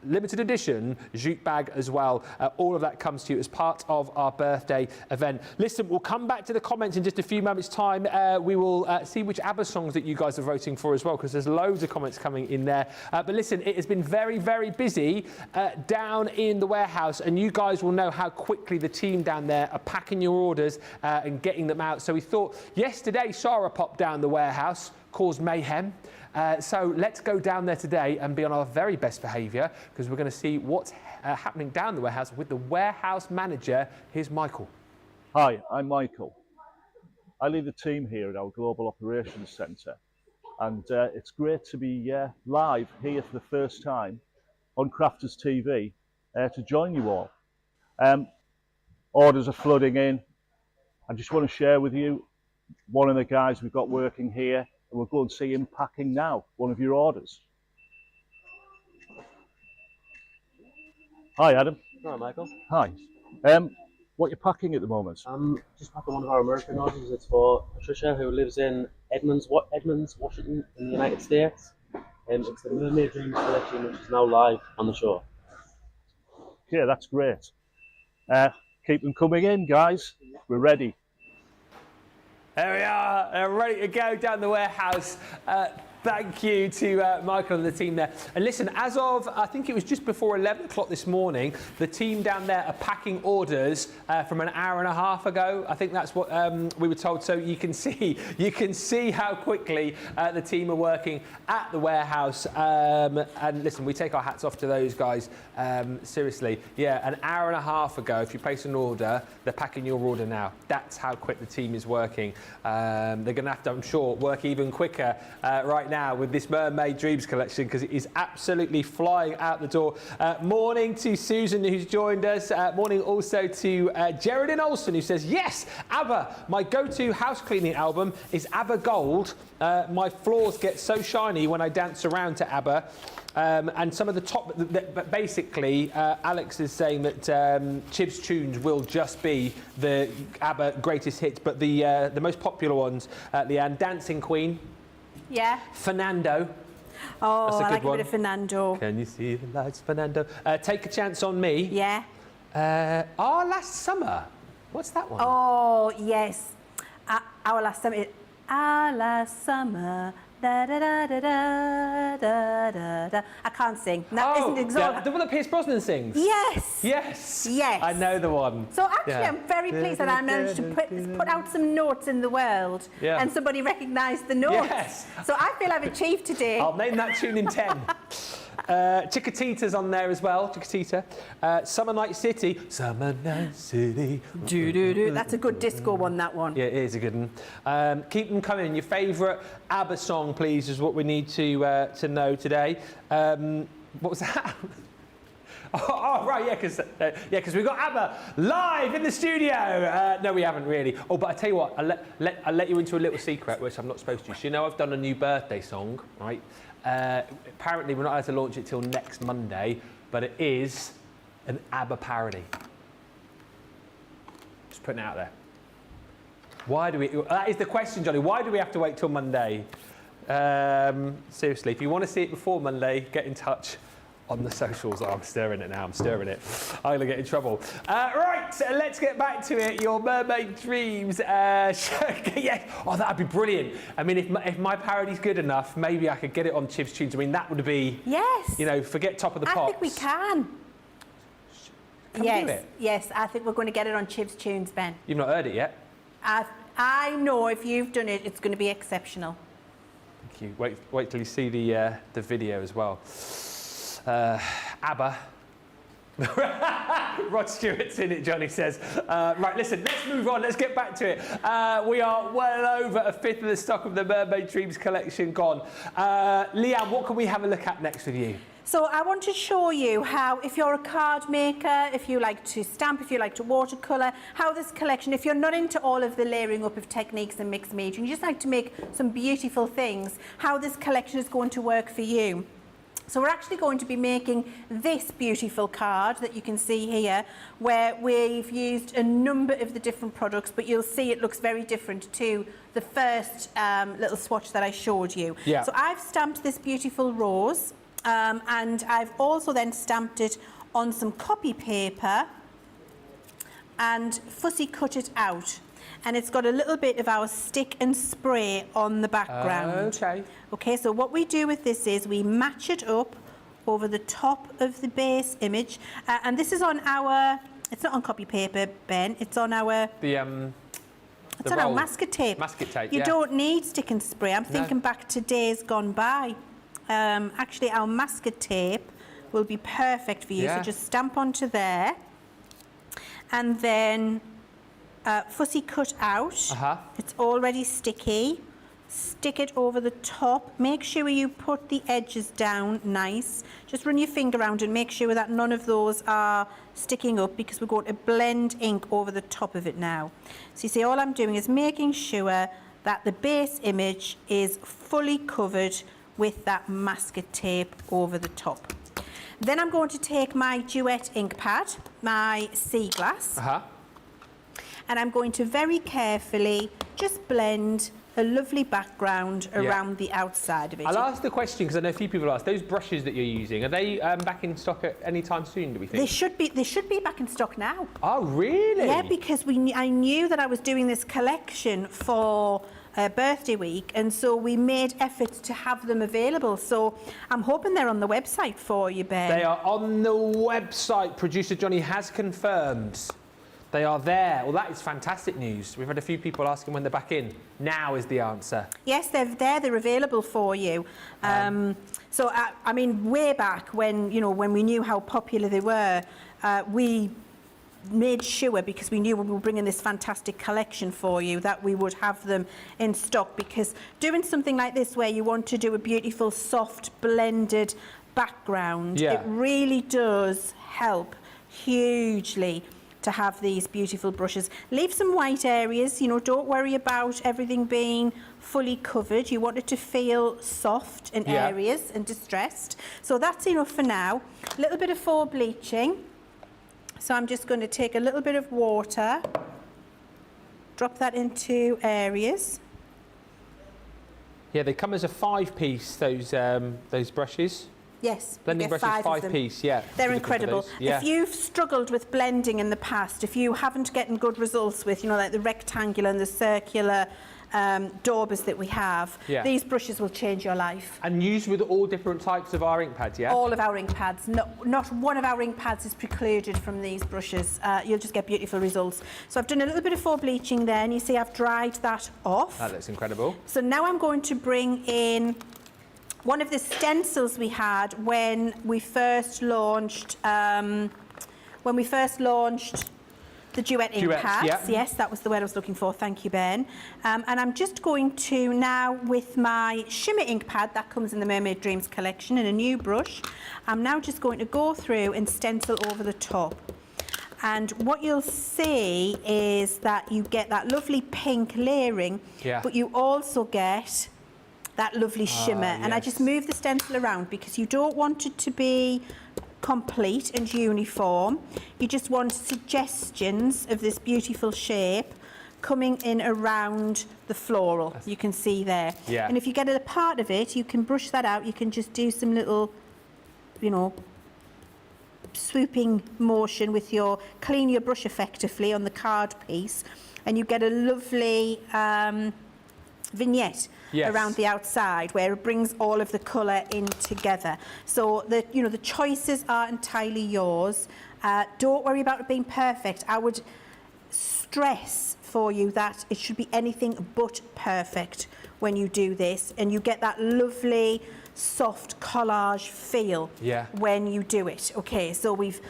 [SPEAKER 1] limited edition jute bag as well. All of that comes to you as part of our birthday event. Listen, we'll come back to the comments in just a few moments' time. We will see which ABBA songs that you guys are voting for as well, because there's loads of comments coming in there. But listen, it has been very, very busy down in the warehouse, and you guys will know how quickly the team down there are packing your orders and getting them out. So we thought yesterday Sarah popped down the warehouse, caused mayhem. So let's go down there today and be on our very best behaviour, because we're going to see what's happening down the warehouse with the warehouse manager. Here's Michael.
[SPEAKER 4] Hi, I'm Michael. I lead the team here at our Global Operations Centre, and it's great to be live here for the first time on Crafters TV to join you all. Orders are flooding in. I just want to share with you one of the guys we've got working here, and we'll go and see him packing now, one of your orders. Hi, Adam.
[SPEAKER 5] Hi, Michael.
[SPEAKER 4] Hi. What are you packing at the moment?
[SPEAKER 5] I'm just packing one of our American orders. It's for Patricia, who lives in Edmonds, Washington, in the United States. It's the Mermaid Dreams collection, which is now live on the show.
[SPEAKER 4] Yeah, that's great. Keep them coming in, guys. We're ready.
[SPEAKER 1] There we are, ready to go down the warehouse. Thank you to Michael and the team there. And listen, as of, I think it was just before 11 o'clock this morning, the team down there are packing orders from an hour and a half ago. I think that's what we were told. So you can see how quickly the team are working at the warehouse. And listen, we take our hats off to those guys. Seriously, yeah, an hour and a half ago, if you place an order, they're packing your order now. That's how quick the team is working. They're going to have to, I'm sure, work even quicker right now with this Mermaid Dreams collection, because it is absolutely flying out the door. Morning to Susan, who's joined us. Morning also to Geraldine Olsen, who says, yes, ABBA, my go-to house cleaning album is ABBA Gold. My floors get so shiny when I dance around to ABBA. And some of the top, but basically, Alex is saying that Chivs tunes will just be the ABBA greatest hits, but the most popular ones, Leanne, Dancing Queen. Yeah. Fernando.
[SPEAKER 2] Oh,
[SPEAKER 1] that's a
[SPEAKER 2] I
[SPEAKER 1] good
[SPEAKER 2] like
[SPEAKER 1] one.
[SPEAKER 2] a bit of Fernando.
[SPEAKER 1] Can you see the lights, Fernando? Take a Chance on Me.
[SPEAKER 2] Yeah.
[SPEAKER 1] Our Last Summer. What's that one?
[SPEAKER 2] Oh, yes. Our Last Summer. Our Last Summer. Da, da, da, da, da, da, da, da. I can't sing. That isn't exhausting.
[SPEAKER 1] The one that Pierce Brosnan sings?
[SPEAKER 2] Yes.
[SPEAKER 1] Yes.
[SPEAKER 2] Yes.
[SPEAKER 1] I know the one.
[SPEAKER 2] So actually, I'm very pleased that I managed to put out some notes in the world, and somebody recognised the notes.
[SPEAKER 1] Yes.
[SPEAKER 2] So I feel I've achieved today.
[SPEAKER 1] I'll name that tune in 10. Chiquitita's on there as well. Chiquitita. Summer Night City. Summer Night City.
[SPEAKER 2] Do-do-do. That's a good disco one, that one.
[SPEAKER 1] Yeah, it is a good one. Keep them coming. Your favourite ABBA song, please, is what we need to know today. What was that? Oh, right, yeah, because we've got ABBA live in the studio. No, we haven't really. Oh, but I tell you what, I'll let you into a little secret, which I'm not supposed to. So you know I've done a new birthday song, right? Apparently we're not allowed to launch it till next Monday, but it is an ABBA parody. Just putting it out there. Why do we? That is the question, Johnny. Why do we have to wait till Monday? Seriously, if you want to see it before Monday, get in touch on the socials. Oh, I'm stirring it now. I'm stirring it. I'm going to get in trouble. Right, so let's get back to it. Your Mermaid Dreams. Yes. Oh, that'd be brilliant. I mean, if my parody's good enough, maybe I could get it on Chivs Tunes. I mean, that would be...
[SPEAKER 2] Yes.
[SPEAKER 1] You know, forget Top of the Pops.
[SPEAKER 2] I think we can.
[SPEAKER 1] Can we do it?
[SPEAKER 2] Yes, I think we're going to get it on Chivs Tunes, Ben.
[SPEAKER 1] You've not heard it yet?
[SPEAKER 2] I know if you've done it, it's going to be exceptional.
[SPEAKER 1] Thank you. Wait till you see the video as well. ABBA. Rod Stewart's in it, Johnny says. Right, listen, let's move on. Let's get back to it. We are well over a fifth of the stock of the Mermaid Dreams collection gone. Leanne, what can we have a look at next with you?
[SPEAKER 2] So I want to show you how, if you're a card maker, if you like to stamp, if you like to watercolour, how this collection, if you're not into all of the layering up of techniques and mixed media, and you just like to make some beautiful things, how this collection is going to work for you. So we're actually going to be making this beautiful card that you can see here, where we've used a number of the different products, but you'll see it looks very different to the first little swatch that I showed you. Yeah. So I've stamped this beautiful rose, and I've also then stamped it on some copy paper and fussy cut it out. And it's got a little bit of our stick and spray on the background.
[SPEAKER 1] Okay.
[SPEAKER 2] Okay, so what we do with this is we match it up over the top of the base image. And this is on our, it's not on copy paper, Ben, it's on our... It's on our masking tape.
[SPEAKER 1] Masking tape,
[SPEAKER 2] You don't need stick and spray. I'm thinking back to days gone by. Actually, our masking tape will be perfect for you. So just stamp onto there. And then... fussy cut out. It's already sticky. stick it over the top. Make sure you put the edges down nice. Just run your finger around and make sure that none of those are sticking up, because we're going to blend ink over the top of it now. So you see, all I'm doing is making sure that the base image is fully covered with that masking tape over the top. Then I'm going to take my Duet ink pad, my sea glass, and I'm going to very carefully just blend a lovely background around the outside of it.
[SPEAKER 1] I'll ask the question because I know a few people ask. Those brushes that you're using, are they back in stock at any time soon, do we think?
[SPEAKER 2] They should be back in stock now.
[SPEAKER 1] Oh, really?
[SPEAKER 2] Yeah, because I knew that I was doing this collection for birthday week, and so we made efforts to have them available. So I'm hoping they're on the website for you, Ben.
[SPEAKER 1] They are on the website. Producer Johnny has confirmed. They are there. Well, that is fantastic news. We've had a few people asking when they're back in. Now is the answer.
[SPEAKER 2] Yes, they're there. They're available for you. So, I mean, way back when, when we knew how popular they were, we made sure, because we knew when we were bringing this fantastic collection for you, that we would have them in stock, because doing something like this where you want to do a beautiful, soft, blended background, it really does help hugely to have these beautiful brushes. Leave some white areas, don't worry about everything being fully covered. You want it to feel soft in areas and distressed. So that's enough for now. A little bit of faux bleaching. So I'm just going to take a little bit of water, drop that into areas.
[SPEAKER 1] Yeah, they come as a 5-piece, those brushes.
[SPEAKER 2] Yes,
[SPEAKER 1] blending brushes, 5-piece, yeah.
[SPEAKER 2] They're incredible. If you've struggled with blending in the past, if you haven't gotten good results with, like the rectangular and the circular daubers that we have, these brushes will change your life.
[SPEAKER 1] And used with all different types of our ink pads, yeah?
[SPEAKER 2] All of our ink pads. Not one of our ink pads is precluded from these brushes. You'll just get beautiful results. So I've done a little bit of faux bleaching there, and you see I've dried that off.
[SPEAKER 1] That looks incredible.
[SPEAKER 2] So now I'm going to bring in one of the stencils we had when we first launched the Duet ink pads. Yes, that was the word I was looking for. Thank you, Ben. And I'm just going to now, with my shimmer ink pad that comes in the Mermaid Dreams collection in a new brush, I'm now just going to go through and stencil over the top. And what you'll see is that you get that lovely pink layering, but you also get that lovely shimmer. And I just move the stencil around because you don't want it to be complete and uniform. You just want suggestions of this beautiful shape coming in around the floral. You can see there. And if you get a part of it, you can brush that out. You can just do some little, swooping motion with clean your brush effectively on the card piece, and you get a lovely vignette around the outside where it brings all of the colour in together. So the choices are entirely yours. Don't worry about it being perfect. I would stress for you that it should be anything but perfect when you do this, and you get that lovely soft collage feel when you do it. Okay, so we've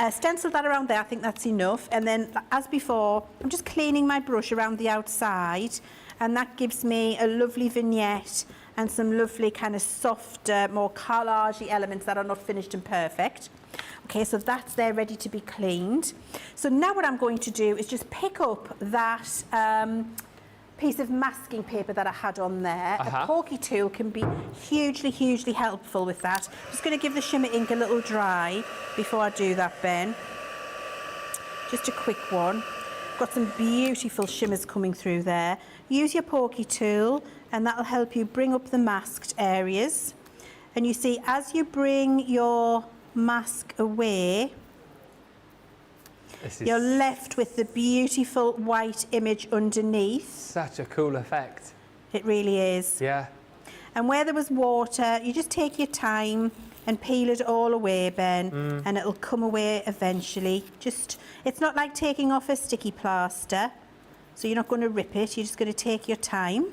[SPEAKER 2] stenciled that around there. I think that's enough. And then, as before, I'm just cleaning my brush around the outside, and that gives me a lovely vignette and some lovely kind of softer, more collagey elements that are not finished and perfect. Okay, so that's there ready to be cleaned. So now what I'm going to do is just pick up that piece of masking paper that I had on there. A pokey tool can be hugely, hugely helpful with that. I'm just going to give the shimmer ink a little dry before I do that, Ben. Just a quick one. Got some beautiful shimmers coming through there. Use your pokey tool, and that'll help you bring up the masked areas. And you see, as you bring your mask away, you're left with the beautiful white image underneath.
[SPEAKER 1] Such a cool effect.
[SPEAKER 2] It really is.
[SPEAKER 1] Yeah.
[SPEAKER 2] And where there was water, you just take your time and peel it all away, Ben, and it'll come away eventually. It's not like taking off a sticky plaster, so you're not going to rip it, you're just going to take your time.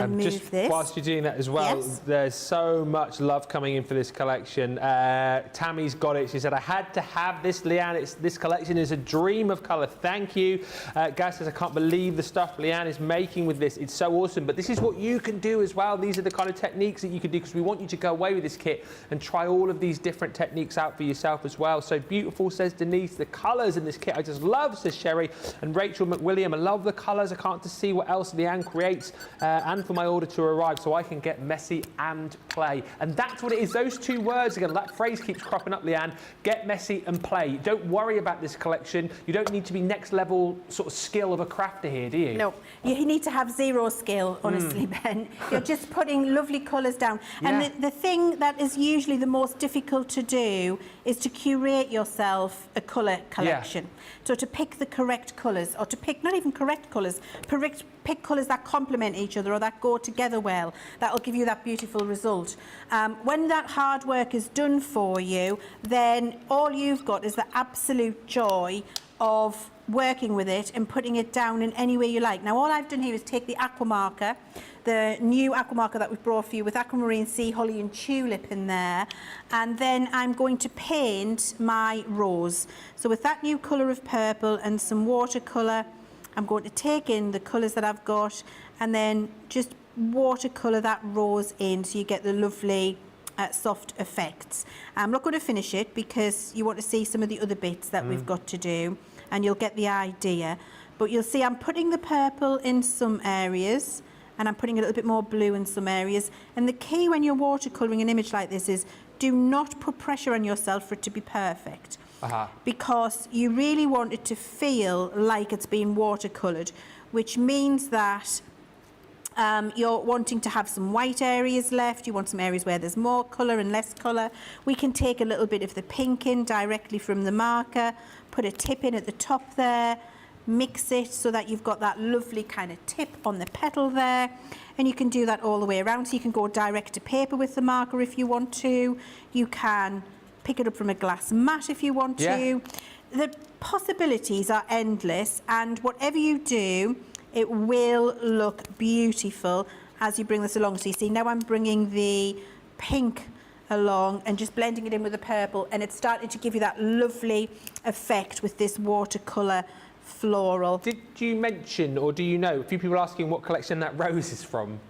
[SPEAKER 2] and move
[SPEAKER 1] just
[SPEAKER 2] this.
[SPEAKER 1] whilst you're doing that as well,
[SPEAKER 2] Yes.
[SPEAKER 1] there's so much love coming in for this collection. Tammy's got it. She said, I had to have this, Leanne. This collection is a dream of colour. Thank you. Gaz says, I can't believe the stuff Leanne is making with this. It's so awesome. But this is what you can do as well. These are the kind of techniques that you can do, because we want you to go away with this kit and try all of these different techniques out for yourself as well. So beautiful, says Denise. The colours in this kit I just love, says Sherry. And Rachel McWilliam, I love the colours. I can't to see what else Leanne creates, and for my order to arrive so I can get messy and play. And that's what it is. Those two words again, that phrase keeps cropping up, Leanne. Get messy and play. Don't worry about this collection. You don't need to be next level sort of skill of a crafter here, do you?
[SPEAKER 2] No, you need to have zero skill, honestly, Ben. You're just putting lovely colours down.
[SPEAKER 1] Yeah.
[SPEAKER 2] And the thing that is usually the most difficult to do is to curate yourself a colour collection. So to pick the correct colours, or to pick not even correct colours, pick colours that complement each other or that go together well. That'll give you that beautiful result. When that hard work is done for you, then all you've got is the absolute joy of working with it and putting it down in any way you like. Now, all I've done here is take the aqua marker, the new aqua marker that we've brought for you with aquamarine, sea holly and tulip in there, and then I'm going to paint my rose. So with that new colour of purple and some watercolour, I'm going to take in the colours that I've got and then just watercolour that rose in so you get the lovely soft effects. I'm not going to finish it because you want to see some of the other bits that we've got to do, and you'll get the idea. But you'll see I'm putting the purple in some areas and I'm putting a little bit more blue in some areas. And the key when you're watercolouring an image like this is do not put pressure on yourself for it to be perfect. Because you really want it to feel like it's been watercoloured, which means that you're wanting to have some white areas left. You want some areas where there's more colour and less colour. We can take a little bit of the pink in directly from the marker, put a tip in at the top there, mix it so that you've got that lovely kind of tip on the petal there. And you can do that all the way around. So you can go direct to paper with the marker if you want to. You can pick it up from a glass mat if you want to. The possibilities are endless, and whatever you do, it will look beautiful as you bring this along. So you see now I'm bringing the pink along and just blending it in with the purple, and it's starting to give you that lovely effect with this watercolour floral.
[SPEAKER 1] Did you mention, or do you know, a few people asking what collection that rose is from?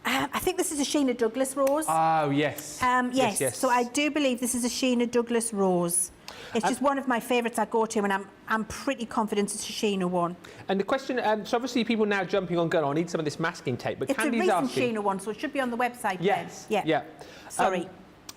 [SPEAKER 2] I think this is a Sheena Douglas rose.
[SPEAKER 1] Oh, yes.
[SPEAKER 2] Yes. So I do believe this is a Sheena Douglas rose. It's just one of my favourites I go to, and I'm pretty confident it's a Sheena one.
[SPEAKER 1] And the question, so obviously people now jumping on going, I need some of this masking tape, but
[SPEAKER 2] it's
[SPEAKER 1] Candy's
[SPEAKER 2] a recent
[SPEAKER 1] asking...
[SPEAKER 2] Sheena one, so it should be on the website.
[SPEAKER 1] Yes.
[SPEAKER 2] Then. Yeah. Sorry.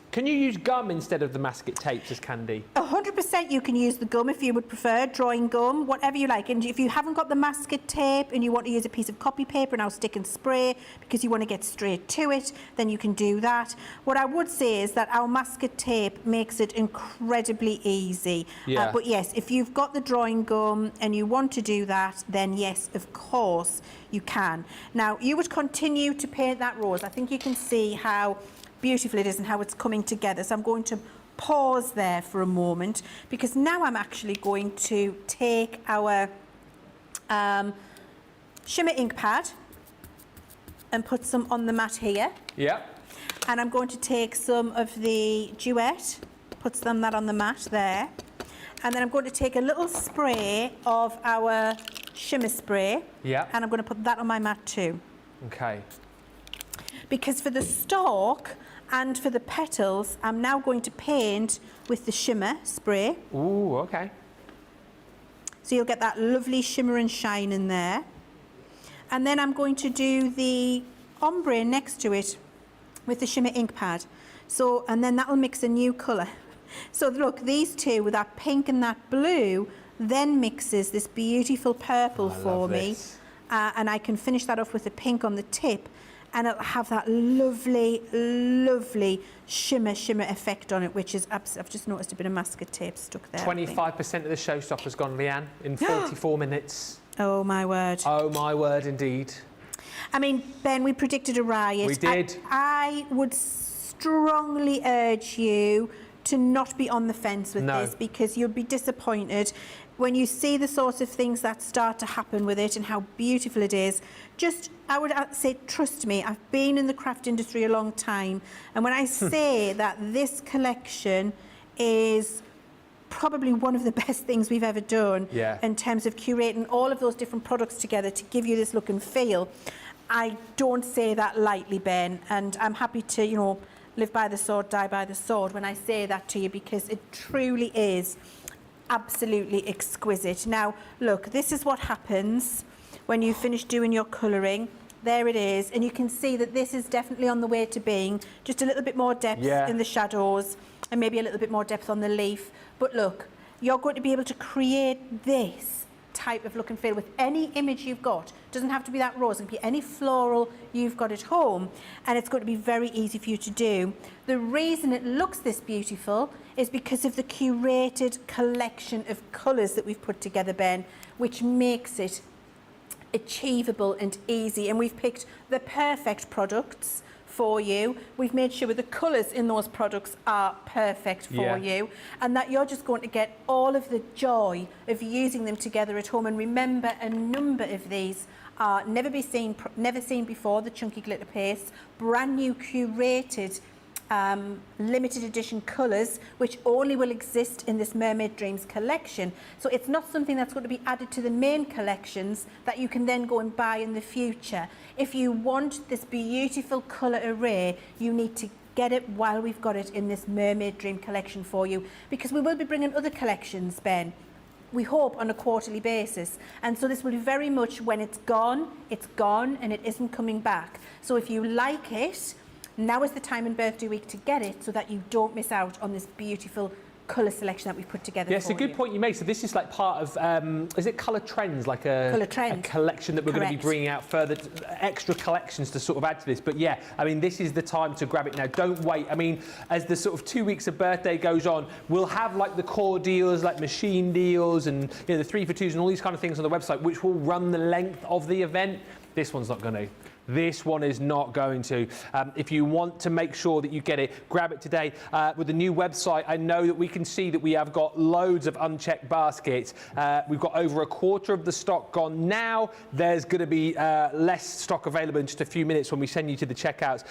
[SPEAKER 1] Can you use gum instead of the masking tape, says Candy?
[SPEAKER 2] 100% you can use the gum if you would prefer, drawing gum, whatever you like. And if you haven't got the masking tape and you want to use a piece of copy paper and now stick and spray because you want to get straight to it, then you can do that. What I would say is that our masking tape makes it incredibly easy. But yes, if you've got the drawing gum and you want to do that, then yes, of course you can. Now, you would continue to paint that rose. I think you can see how beautiful it is and how it's coming together. So I'm going to pause there for a moment because now I'm actually going to take our shimmer ink pad and put some on the mat here.
[SPEAKER 1] Yeah.
[SPEAKER 2] And I'm going to take some of the Duet, put some of that on the mat there. And then I'm going to take a little spray of our shimmer spray.
[SPEAKER 1] Yeah.
[SPEAKER 2] And I'm going to put that on my mat too.
[SPEAKER 1] Okay.
[SPEAKER 2] Because for the stalk and for the petals, I'm now going to paint with the shimmer spray.
[SPEAKER 1] Ooh, okay.
[SPEAKER 2] So you'll get that lovely shimmer and shine in there. And then I'm going to do the ombre next to it with the shimmer ink pad. So, and then that will mix a new colour. So look, these two with that pink and that blue then mixes this beautiful purple for me. And I can finish that off with the pink on the tip. And it'll have that lovely, lovely shimmer effect on it, which is, I've just noticed a bit of masking tape stuck there.
[SPEAKER 1] 25% of the showstopper's gone, Leanne, in 44 minutes.
[SPEAKER 2] Oh, my word.
[SPEAKER 1] Oh, my word, indeed.
[SPEAKER 2] I mean, Ben, we predicted a riot.
[SPEAKER 1] We did.
[SPEAKER 2] I would strongly urge you to not be on the fence with this, because you'll be disappointed when you see the sorts of things that start to happen with it and how beautiful it is. Just, I would say, trust me, I've been in the craft industry a long time, and when I say that this collection is probably one of the best things we've ever done in terms of curating all of those different products together to give you this look and feel, I don't say that lightly, Ben, and I'm happy to, you know, live by the sword, die by the sword when I say that to you, because it truly is absolutely exquisite. Now, look, this is what happens when you finish doing your colouring. There it is, and you can see that this is definitely on the way to being just a little bit more depth in the shadows and maybe a little bit more depth on the leaf. But look, you're going to be able to create this type of look and feel with any image you've got. It doesn't have to be that rose, it can be any floral you've got at home, and it's going to be very easy for you to do. The reason it looks this beautiful is because of the curated collection of colours that we've put together, Ben, which makes it achievable and easy. And we've picked the perfect products for you. We've made sure the colours in those products are perfect for you, and that you're just going to get all of the joy of using them together at home. And remember, a number of these are never seen before, the chunky glitter paste, brand new curated limited edition colours, which only will exist in this Mermaid Dreams collection. So it's not something that's going to be added to the main collections that you can then go and buy in the future. If you want this beautiful colour array, you need to get it while we've got it in this Mermaid Dream collection for you, because we will be bringing other collections, Ben, we hope on a quarterly basis, and so this will be very much when it's gone and it isn't coming back. So if you like it, now is the time in birthday week to get it, so that you don't miss out on this beautiful colour selection that we've put together.
[SPEAKER 1] Yes, a good point you make. So this is like part of, is it Colour Trends, like a collection that we're going to be bringing out further, extra collections to sort of add to this. But yeah, I mean, this is the time to grab it now. Don't wait. I mean, as the sort of 2 weeks of birthday goes on, we'll have like the core deals, like machine deals, and you know, the 3 for 2s and all these kind of things on the website, which will run the length of the event. This one's not going to. This one is not going to. If you want to make sure that you get it, grab it today. With the new website, I know that we can see that we have got loads of unchecked baskets. We've got over a quarter of the stock gone now. There's going to be less stock available in just a few minutes when we send you to the checkouts.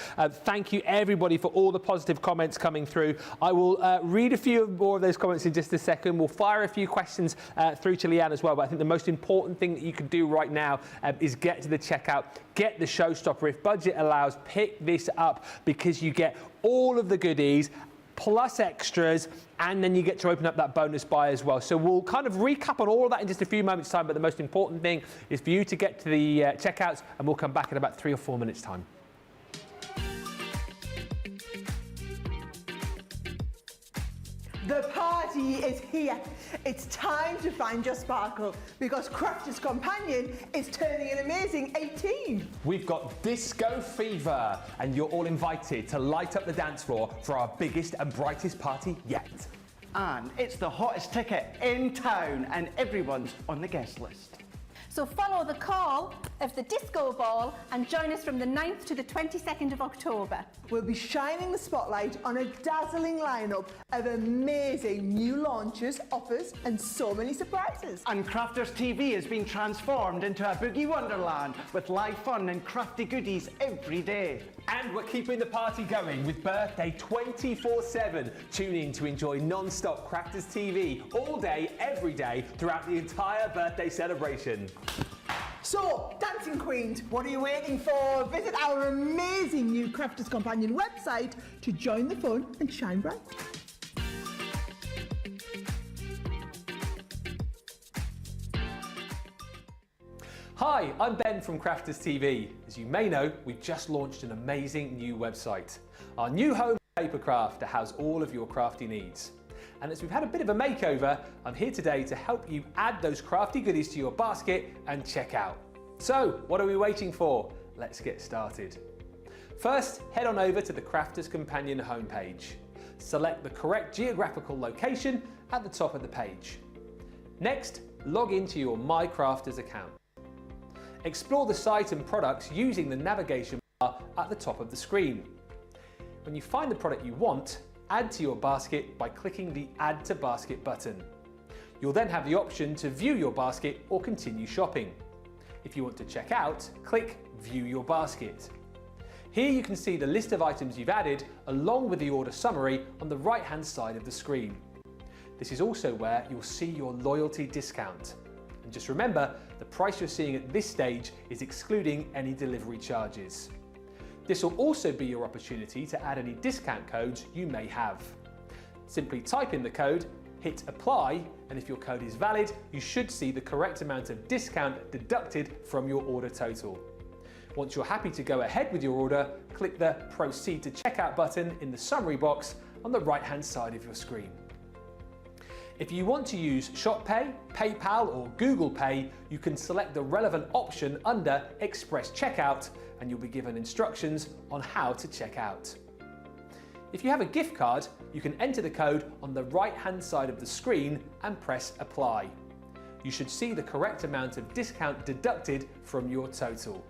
[SPEAKER 1] Thank you, everybody, for all the positive comments coming through. I will read a few more of those comments in just a second. We'll fire a few questions through to Leann as well. But I think the most important thing that you can do right now is get to the checkout, get the showstopper. If budget allows, pick this up, because you get all of the goodies plus extras, and then you get to open up that bonus buy as well. So we'll kind of recap on all of that in just a few moments' time, but the most important thing is for you to get to the checkouts, and we'll come back in about 3 or 4 minutes' time.
[SPEAKER 6] The party is here. It's time to find your sparkle, because Crafters Companion is turning an amazing 18.
[SPEAKER 1] We've got Disco Fever, and you're all invited to light up the dance floor for our biggest and brightest party yet.
[SPEAKER 7] And it's the hottest ticket in town, and everyone's on the guest list.
[SPEAKER 2] So follow the call of the Disco Ball and join us from the 9th to the 22nd of October.
[SPEAKER 6] We'll be shining the spotlight on a dazzling lineup of amazing new launches, offers, and so many surprises.
[SPEAKER 7] And Crafters TV is being transformed into a boogie wonderland with live fun and crafty goodies every day.
[SPEAKER 1] And we're keeping the party going with Birthday 24/7. Tune in to enjoy non-stop Crafters TV all day, every day, throughout the entire birthday celebration.
[SPEAKER 6] So, Dancing Queens, what are you waiting for? Visit our amazing new Crafters Companion website to join the fun and shine bright.
[SPEAKER 1] Hi, I'm Ben from Crafters TV. As you may know, we've just launched an amazing new website. Our new home papercraft to house all of your crafty needs. And as we've had a bit of a makeover, I'm here today to help you add those crafty goodies to your basket and check out. So, what are we waiting for? Let's get started. First, head on over to the Crafters Companion homepage. Select the correct geographical location at the top of the page. Next, log into your My Crafters account. Explore the site and products using the navigation bar at the top of the screen. When you find the product you want, Add to your basket by clicking the Add to Basket button. You'll then have the option to view your basket or continue shopping. If you want to check out, click View Your Basket. Here you can see the list of items you've added along with the order summary on the right-hand side of the screen. This is also where you'll see your loyalty discount. And just remember, the price you're seeing at this stage is excluding any delivery charges. This will also be your opportunity to add any discount codes you may have. Simply type in the code, hit apply, and if your code is valid, you should see the correct amount of discount deducted from your order total. Once you're happy to go ahead with your order, click the Proceed to Checkout button in the summary box on the right-hand side of your screen. If you want to use ShopPay, PayPal or Google Pay, you can select the relevant option under Express Checkout and you'll be given instructions on how to check out. If you have a gift card, you can enter the code on the right-hand side of the screen and press Apply. You should see the correct amount of discount deducted from your total.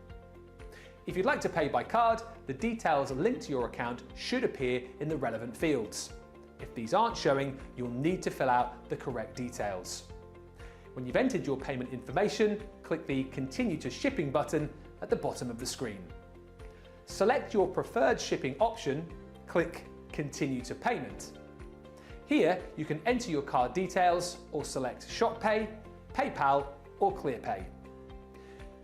[SPEAKER 1] If you'd like to pay by card, the details linked to your account should appear in the relevant fields. If these aren't showing, you'll need to fill out the correct details. When you've entered your payment information, click the Continue to Shipping button at the bottom of the screen. Select your preferred shipping option, click Continue to Payment. Here you can enter your card details or select ShopPay, PayPal or ClearPay.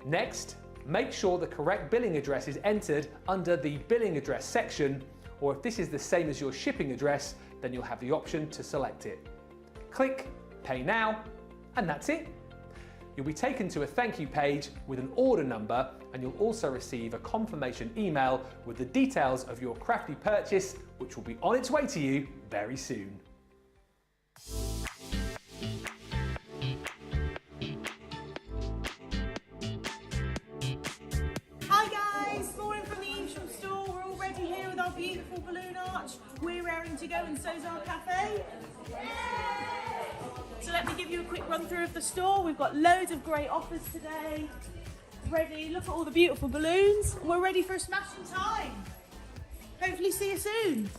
[SPEAKER 1] Next, make sure the correct billing address is entered under the billing address section, or if this is the same as your shipping address, then you'll have the option to select it. Click Pay Now, and that's it. You'll be taken to a thank you page with an order number, and you'll also receive a confirmation email with the details of your crafty purchase, which will be on its way to you very soon.
[SPEAKER 8] Beautiful balloon arch. We're raring to go and so's our cafe. So let me give you a quick run through of the store. We've got loads of great offers today. Ready, look at all the beautiful balloons. We're ready for a smashing time. Hopefully see you soon.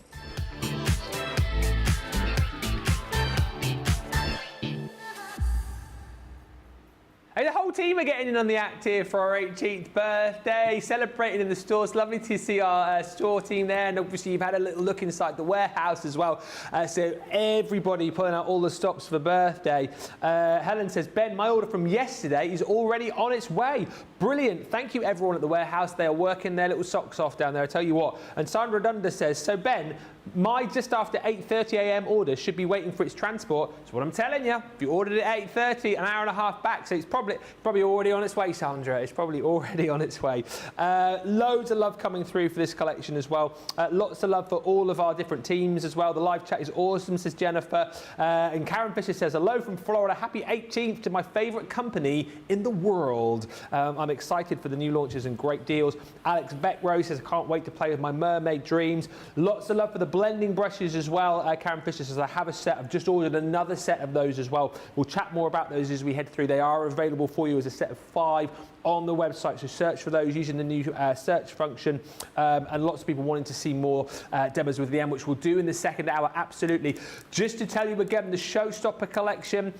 [SPEAKER 1] Hey, the whole team are getting in on the act here for our 18th birthday, celebrating in the store. It's lovely to see our store team there, and obviously you've had a little look inside the warehouse as well. So everybody pulling out all the stops for birthday. Helen says, Ben, my order from yesterday is already on its way. Brilliant. Thank you everyone at the warehouse. They are working their little socks off down there, I tell you what. And Sandra Dunda says, so Ben, my just after 8:30 a.m. order should be waiting for its transport. That's what I'm telling you. If you ordered it at 8:30, an hour and a half back, so it's probably already on its way, Sandra. It's probably already on its way. Loads of love coming through for this collection as well. Lots of love for all of our different teams as well. The live chat is awesome, says Jennifer. And Karen Fisher says, hello from Florida. Happy 18th to my favourite company in the world. I'm excited for the new launches and great deals. Alex Beckrow says, I can't wait to play with my mermaid dreams. Lots of love for the blending brushes as well. Karen Fisher says, I have a set. I've just ordered another set of those as well. We'll chat more about those as we head through. They are available for you as a set of 5 on the website, so search for those using the new search function, and lots of people wanting to see more demos with Leann, which we'll do in the second hour, absolutely. Just to tell you again, the Showstopper collection,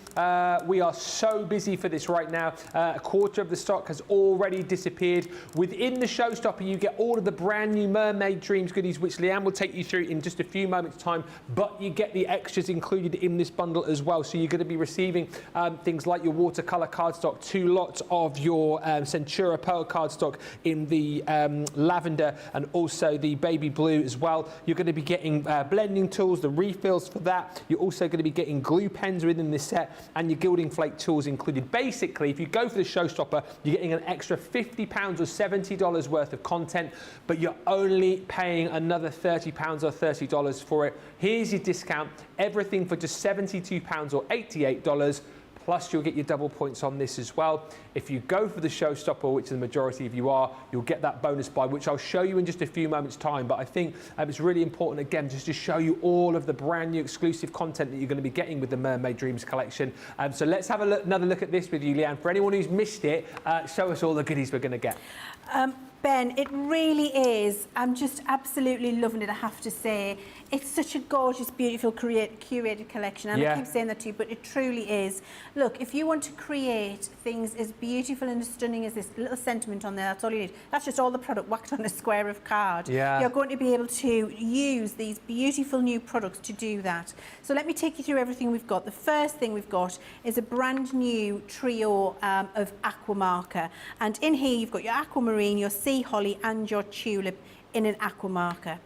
[SPEAKER 1] we are so busy for this right now. A quarter of the stock has already disappeared. Within the Showstopper, you get all of the brand new Mermaid Dreams goodies, which Leann will take you through in just a few moments' time, but you get the extras included in this bundle as well. So you're going to be receiving things like your watercolour cardstock, 2 lots of your Centura Pearl cardstock in the lavender and also the baby blue as well. You're going to be getting blending tools, the refills for that. You're also going to be getting glue pens within this set and your gilding flake tools included. Basically, if you go for the Showstopper, you're getting an extra £50 or $70 worth of content, but you're only paying another £30 or $30 for it. Here's your discount, everything for just £72 or $88. Plus, you'll get your double points on this as well. If you go for the Showstopper, which the majority of you are, you'll get that bonus buy, which I'll show you in just a few moments' time. But I think it's really important, again, just to show you all of the brand new exclusive content that you're going to be getting with the Mermaid Dreams collection. So let's have another look at this with you, Leann. For anyone who's missed it, show us all the goodies we're going to get.
[SPEAKER 2] Ben, it really is. I'm just absolutely loving it, I have to say. It's such a gorgeous, beautiful, curated collection. And I keep saying that to you, but it truly is. Look, if you want to create things as beautiful and as stunning as this little sentiment on there, that's all you need. That's just all the product whacked on a square of card.
[SPEAKER 1] Yeah.
[SPEAKER 2] You're going to be able to use these beautiful new products to do that. So let me take you through everything we've got. The first thing we've got is a brand new trio of aqua marker. And in here, you've got your aquamarine, your sea holly, and your tulip in an aqua marker.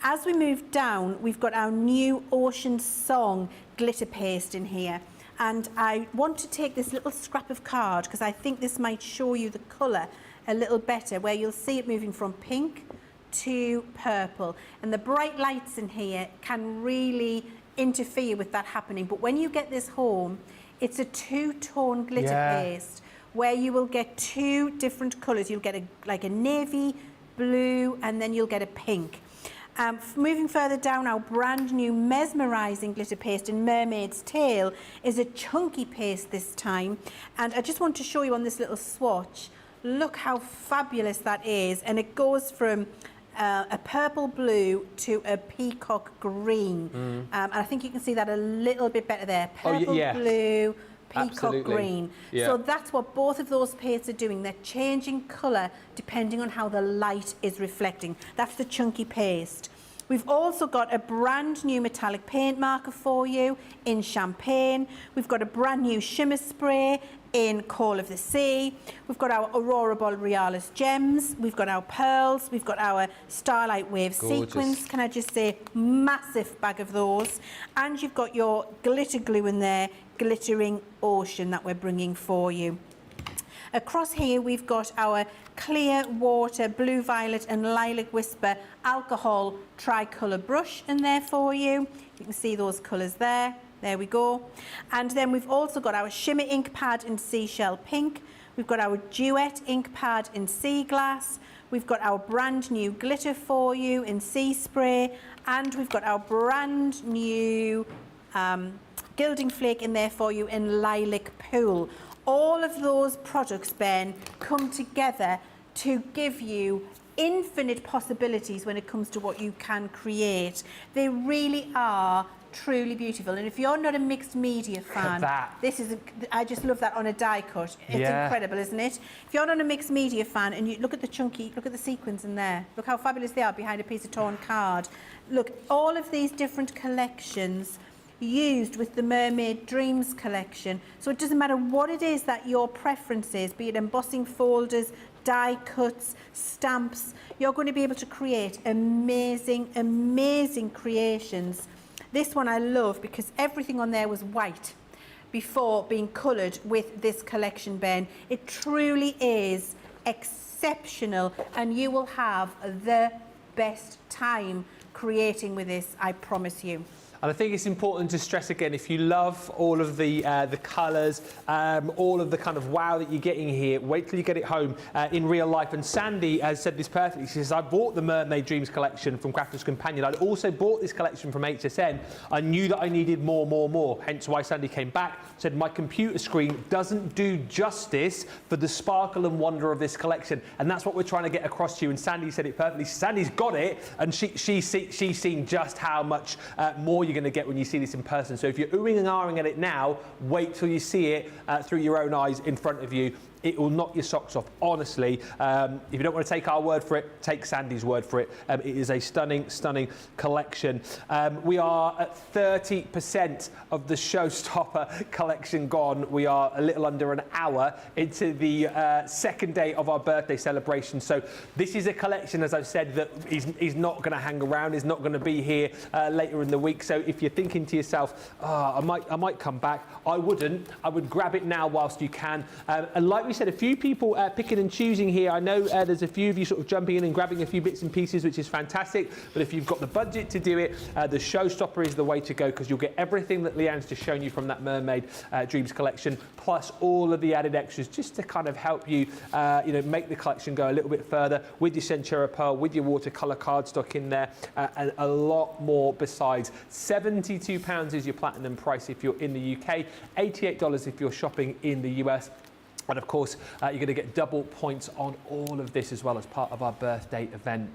[SPEAKER 2] As we move down, we've got our new Ocean Song glitter paste in here. And I want to take this little scrap of card because I think this might show you the colour a little better, where you'll see it moving from pink to purple. And the bright lights in here can really interfere with that happening. But when you get this home, it's a two-tone glitter paste where you will get two different colours. You'll get like a navy blue, and then you'll get a pink. Moving further down, our brand new mesmerising glitter paste in Mermaid's Tail is a chunky paste this time. And I just want to show you on this little swatch, look how fabulous that is. And it goes from a purple blue to a peacock green. And I think you can see that a little bit better there. Purple blue, peacock green. So that's what both of those paints are doing. They're changing colour depending on how the light is reflecting. That's the chunky paste. We've also got a brand new metallic paint marker for you in Champagne. We've got a brand new shimmer spray in Call of the Sea. We've got our Aurora Borealis gems. We've got our pearls. We've got our Starlight Wave sequins. Can I just say, massive bag of those. And you've got your glitter glue in there, glittering ocean that we're bringing for you. Across here, we've got our clear water, blue violet and lilac whisper alcohol tricolour brush in there for you. You can see those colours there. There we go. And then we've also got our shimmer ink pad in seashell pink. We've got our duet ink pad in sea glass. We've got our brand new glitter for you in sea spray. And we've got our brand new gilding flake in there for you in lilac pool. All of those products, Ben, come together to give you infinite possibilities when it comes to what you can create. They really are truly beautiful. And if you're not a mixed media fan, this is I just love that on a die cut. It's incredible, isn't it? If you're not a mixed media fan and you look at the chunky, look at the sequins in there. Look how fabulous they are behind a piece of torn card. Look, all of these different collections used with the Mermaid Dreams collection. So it doesn't matter what it is that your preference is, be it embossing folders, die cuts, stamps, you're going to be able to create amazing, amazing creations. This one I love because everything on there was white before being coloured with this collection, Ben. It truly is exceptional, and you will have the best time creating with this, I promise you.
[SPEAKER 1] And I think it's important to stress again, if you love all of the colours, all of the kind of wow that you're getting here, wait till you get it home in real life. And Sandy has said this perfectly. She says, I bought the Mermaid Dreams collection from Crafter's Companion. I'd also bought this collection from HSN. I knew that I needed more. Hence why Sandy came back, said my computer screen doesn't do justice for the sparkle and wonder of this collection. And that's what we're trying to get across to you. And Sandy said it perfectly. Sandy's got it, and she's seen just how much more you're going to get when you see this in person. So if you're oohing and ahhing at it now, wait till you see it through your own eyes in front of you. It will knock your socks off, honestly. If you don't want to take our word for it, take Sandy's word for it. It is a stunning, stunning collection. We are at 30% of the Showstopper collection gone. We are a little under an hour into the second day of our birthday celebration. So this is a collection, as I've said, that is not going to hang around, is not going to be here later in the week. So if you're thinking to yourself, I might come back, I wouldn't. I would grab it now whilst you can. And like we said, a few people picking and choosing here. I know there's a few of you sort of jumping in and grabbing a few bits and pieces, which is fantastic. But if you've got the budget to do it, the Showstopper is the way to go, because you'll get everything that Leann's just shown you from that Mermaid Dreams collection, plus all of the added extras, just to kind of help you, make the collection go a little bit further with your Centura Pearl, with your watercolour cardstock in there, and a lot more besides. £72 is your platinum price if you're in the UK, $88 if you're shopping in the US. And of course, you're going to get double points on all of this as well as part of our birthday event.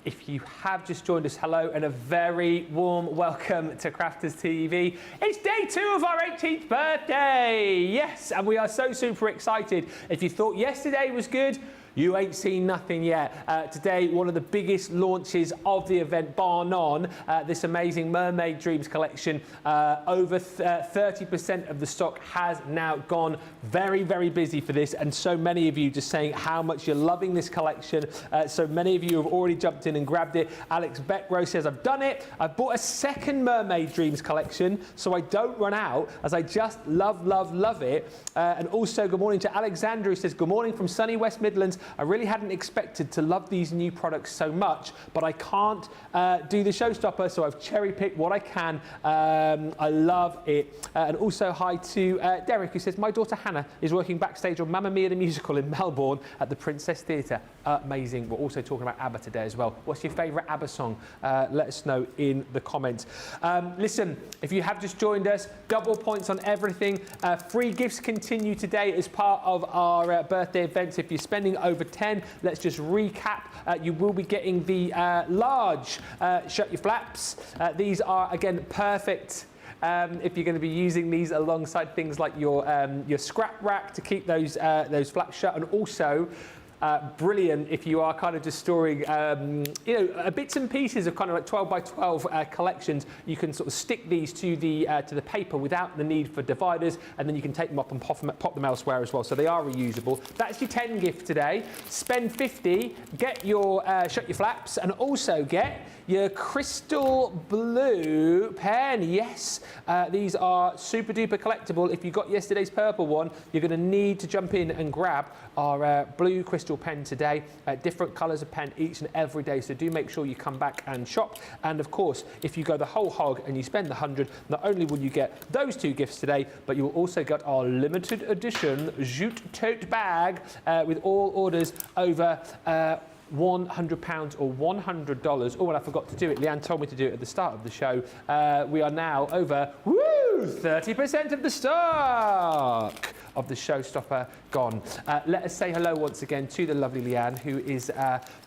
[SPEAKER 1] If you have just joined us, hello and a very warm welcome to Crafters TV. It's day 2 of our 18th birthday. Yes, and we are so super excited. If you thought yesterday was good, you ain't seen nothing yet. Today, one of the biggest launches of the event, bar none, this amazing Mermaid Dreams collection. Over 30% of the stock has now gone. Very, very busy for this, and so many of you just saying how much you're loving this collection. So many of you have already jumped in and grabbed it. Alex Beckrow says, I've done it. I've bought a second Mermaid Dreams collection, so I don't run out, as I just love, love, love it. And also, good morning to Alexandra, who says, good morning from sunny West Midlands. I really hadn't expected to love these new products so much, but I can't do the showstopper, so I've cherry-picked what I can. I love it. And also hi to Derek, who says, my daughter Hannah is working backstage on Mamma Mia the musical in Melbourne at the Princess Theatre. Amazing. We're also talking about ABBA today as well. What's your favourite ABBA song? Let us know in the comments. Listen, if you have just joined us, double points on everything. Free gifts continue today as part of our birthday events. If you're spending over 10, let's just recap. You will be getting the large Shut Your Flaps. These are, again, perfect if you're going to be using these alongside things like your scrap rack to keep those flaps shut, and also brilliant if you are kind of just storing, bits and pieces of kind of like 12 by 12 collections. You can sort of stick these to the paper without the need for dividers, and then you can take them up and pop them elsewhere as well. So they are reusable. That's your 10 gift today. Spend 50, get your Shut Your Flaps, and also get your crystal blue pen. Yes, these are super duper collectible. If you got yesterday's purple one, you're going to need to jump in and grab our blue crystal pen today. Different colours of pen each and every day, so do make sure you come back and shop. And of course, if you go the whole hog and you spend the 100, not only will you get those 2 gifts today, but you will also get our limited edition jute tote bag with all orders over £100 or $100. Oh, well, I forgot to do it. Leanne told me to do it at the start of the show. We are now over 30% of the stock of the showstopper gone. Let us say hello once again to the lovely Leanne, who is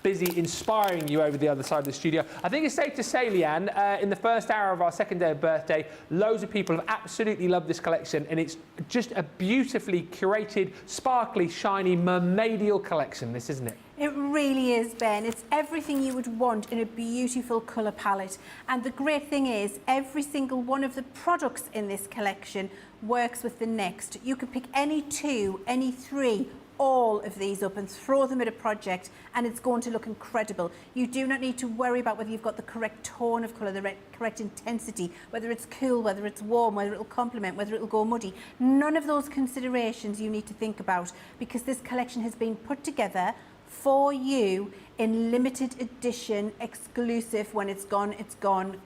[SPEAKER 1] busy inspiring you over the other side of the studio. I think it's safe to say, Leanne, in the first hour of our second day of birthday, loads of people have absolutely loved this collection, and it's just a beautifully curated, sparkly, shiny, mermaidial collection, this, isn't it?
[SPEAKER 2] It really is, Ben. It's everything you would want in a beautiful colour palette. And the great thing is, every single one of the products in this collection works with the next. You could pick any 2, any 3, all of these up and throw them at a project, and it's going to look incredible. You do not need to worry about whether you've got the correct tone of colour, the correct intensity, whether it's cool, whether it's warm, whether it'll complement, whether it'll go muddy. None of those considerations you need to think about, because this collection has been put together for you in limited edition, exclusive, when it's gone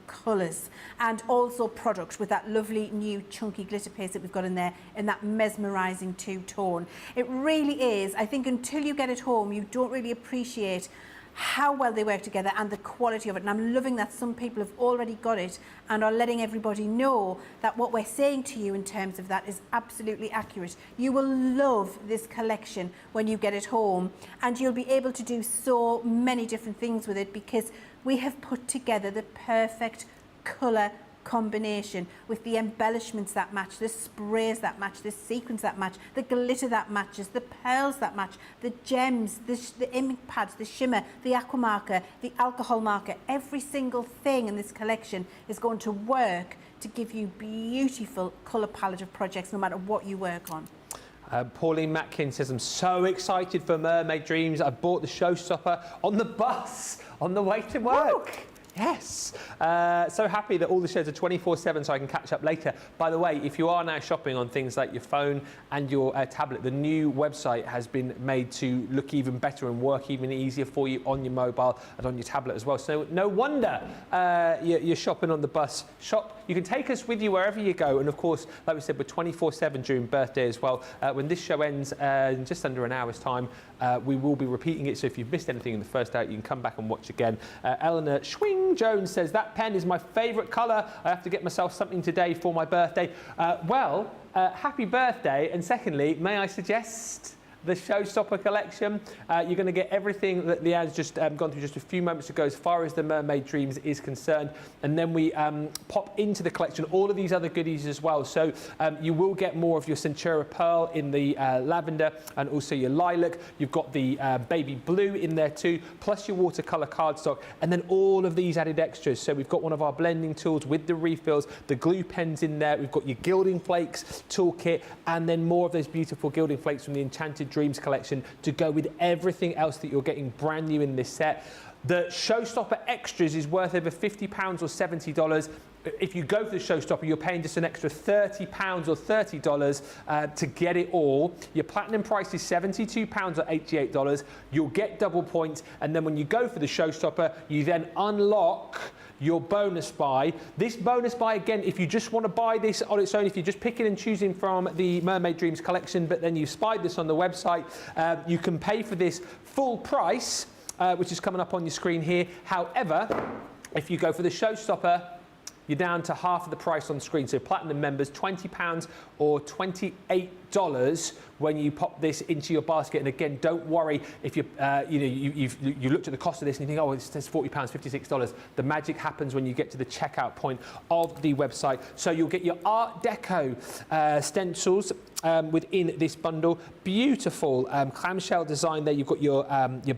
[SPEAKER 2] colours, and also product with that lovely new chunky glitter paste that we've got in there in that mesmerising 2-tone. It really is. I think until you get it home, you don't really appreciate how well they work together and the quality of it. And I'm loving that some people have already got it and are letting everybody know that what we're saying to you in terms of that is absolutely accurate. You will love this collection when you get it home, and you'll be able to do so many different things with it, because we have put together the perfect colour combination with the embellishments that match, the sprays that match, the sequins that match, the glitter that matches, the pearls that match, the gems, the ink pads, the shimmer, the aqua marker, the alcohol marker. Every single thing in this collection is going to work to give you beautiful colour palette of projects no matter what you work on.
[SPEAKER 1] Pauline Matkin says, I'm so excited for Mermaid Dreams. I bought the showstopper on the bus on the way to work. Woo! Yes. So happy that all the shows are 24/7, so I can catch up later. By the way, if you are now shopping on things like your phone and your tablet, the new website has been made to look even better and work even easier for you on your mobile and on your tablet as well. So no wonder you're shopping on the bus. Shop. You can take us with you wherever you go. And of course, like we said, we're 24/7 during birthday as well. When this show ends in just under an hour's time, we will be repeating it. So if you've missed anything in the first hour, you can come back and watch again. Eleanor Schwing Jones says, that pen is my favourite colour. I have to get myself something today for my birthday. Happy birthday. And secondly, may I suggest the Showstopper collection. You're going to get everything that Leanne's just gone through just a few moments ago as far as the Mermaid Dreams is concerned. And then we pop into the collection all of these other goodies as well. So you will get more of your Centura Pearl in the lavender and also your lilac. You've got the baby blue in there too, plus your watercolour cardstock, and then all of these added extras. So we've got one of our blending tools with the refills, the glue pens in there. We've got your gilding flakes toolkit, and then more of those beautiful gilding flakes from the Enchanted Dreams collection to go with everything else that you're getting brand new in this set. The Showstopper Extras is worth over £50 or $70. If you go for the Showstopper, you're paying just an extra £30 or $30 to get it all. Your platinum price is £72 or $88. You'll get double points, and then when you go for the Showstopper, you then unlock your bonus buy. This bonus buy, again, if you just want to buy this on its own, if you're just picking and choosing from the Mermaid Dreams collection, but then you spied this on the website, you can pay for this full price, which is coming up on your screen here. However, if you go for the Showstopper, you're down to half of the price on the screen. So platinum members, £20 or $28 when you pop this into your basket. And again, don't worry if you you looked at the cost of this and you think, oh, it says £40, $56. The magic happens when you get to the checkout point of the website. So you'll get your Art Deco stencils within this bundle. Beautiful clamshell design there. You've got your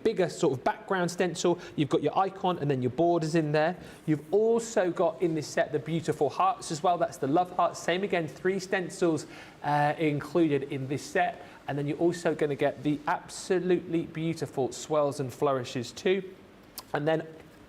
[SPEAKER 1] bigger sort of background stencil. You've got your icon and then your borders in there. You've also got in this set the beautiful hearts as well. That's the love hearts. Same again, 3 stencils included in this set. And then you're also going to get the absolutely beautiful swirls and flourishes too. And then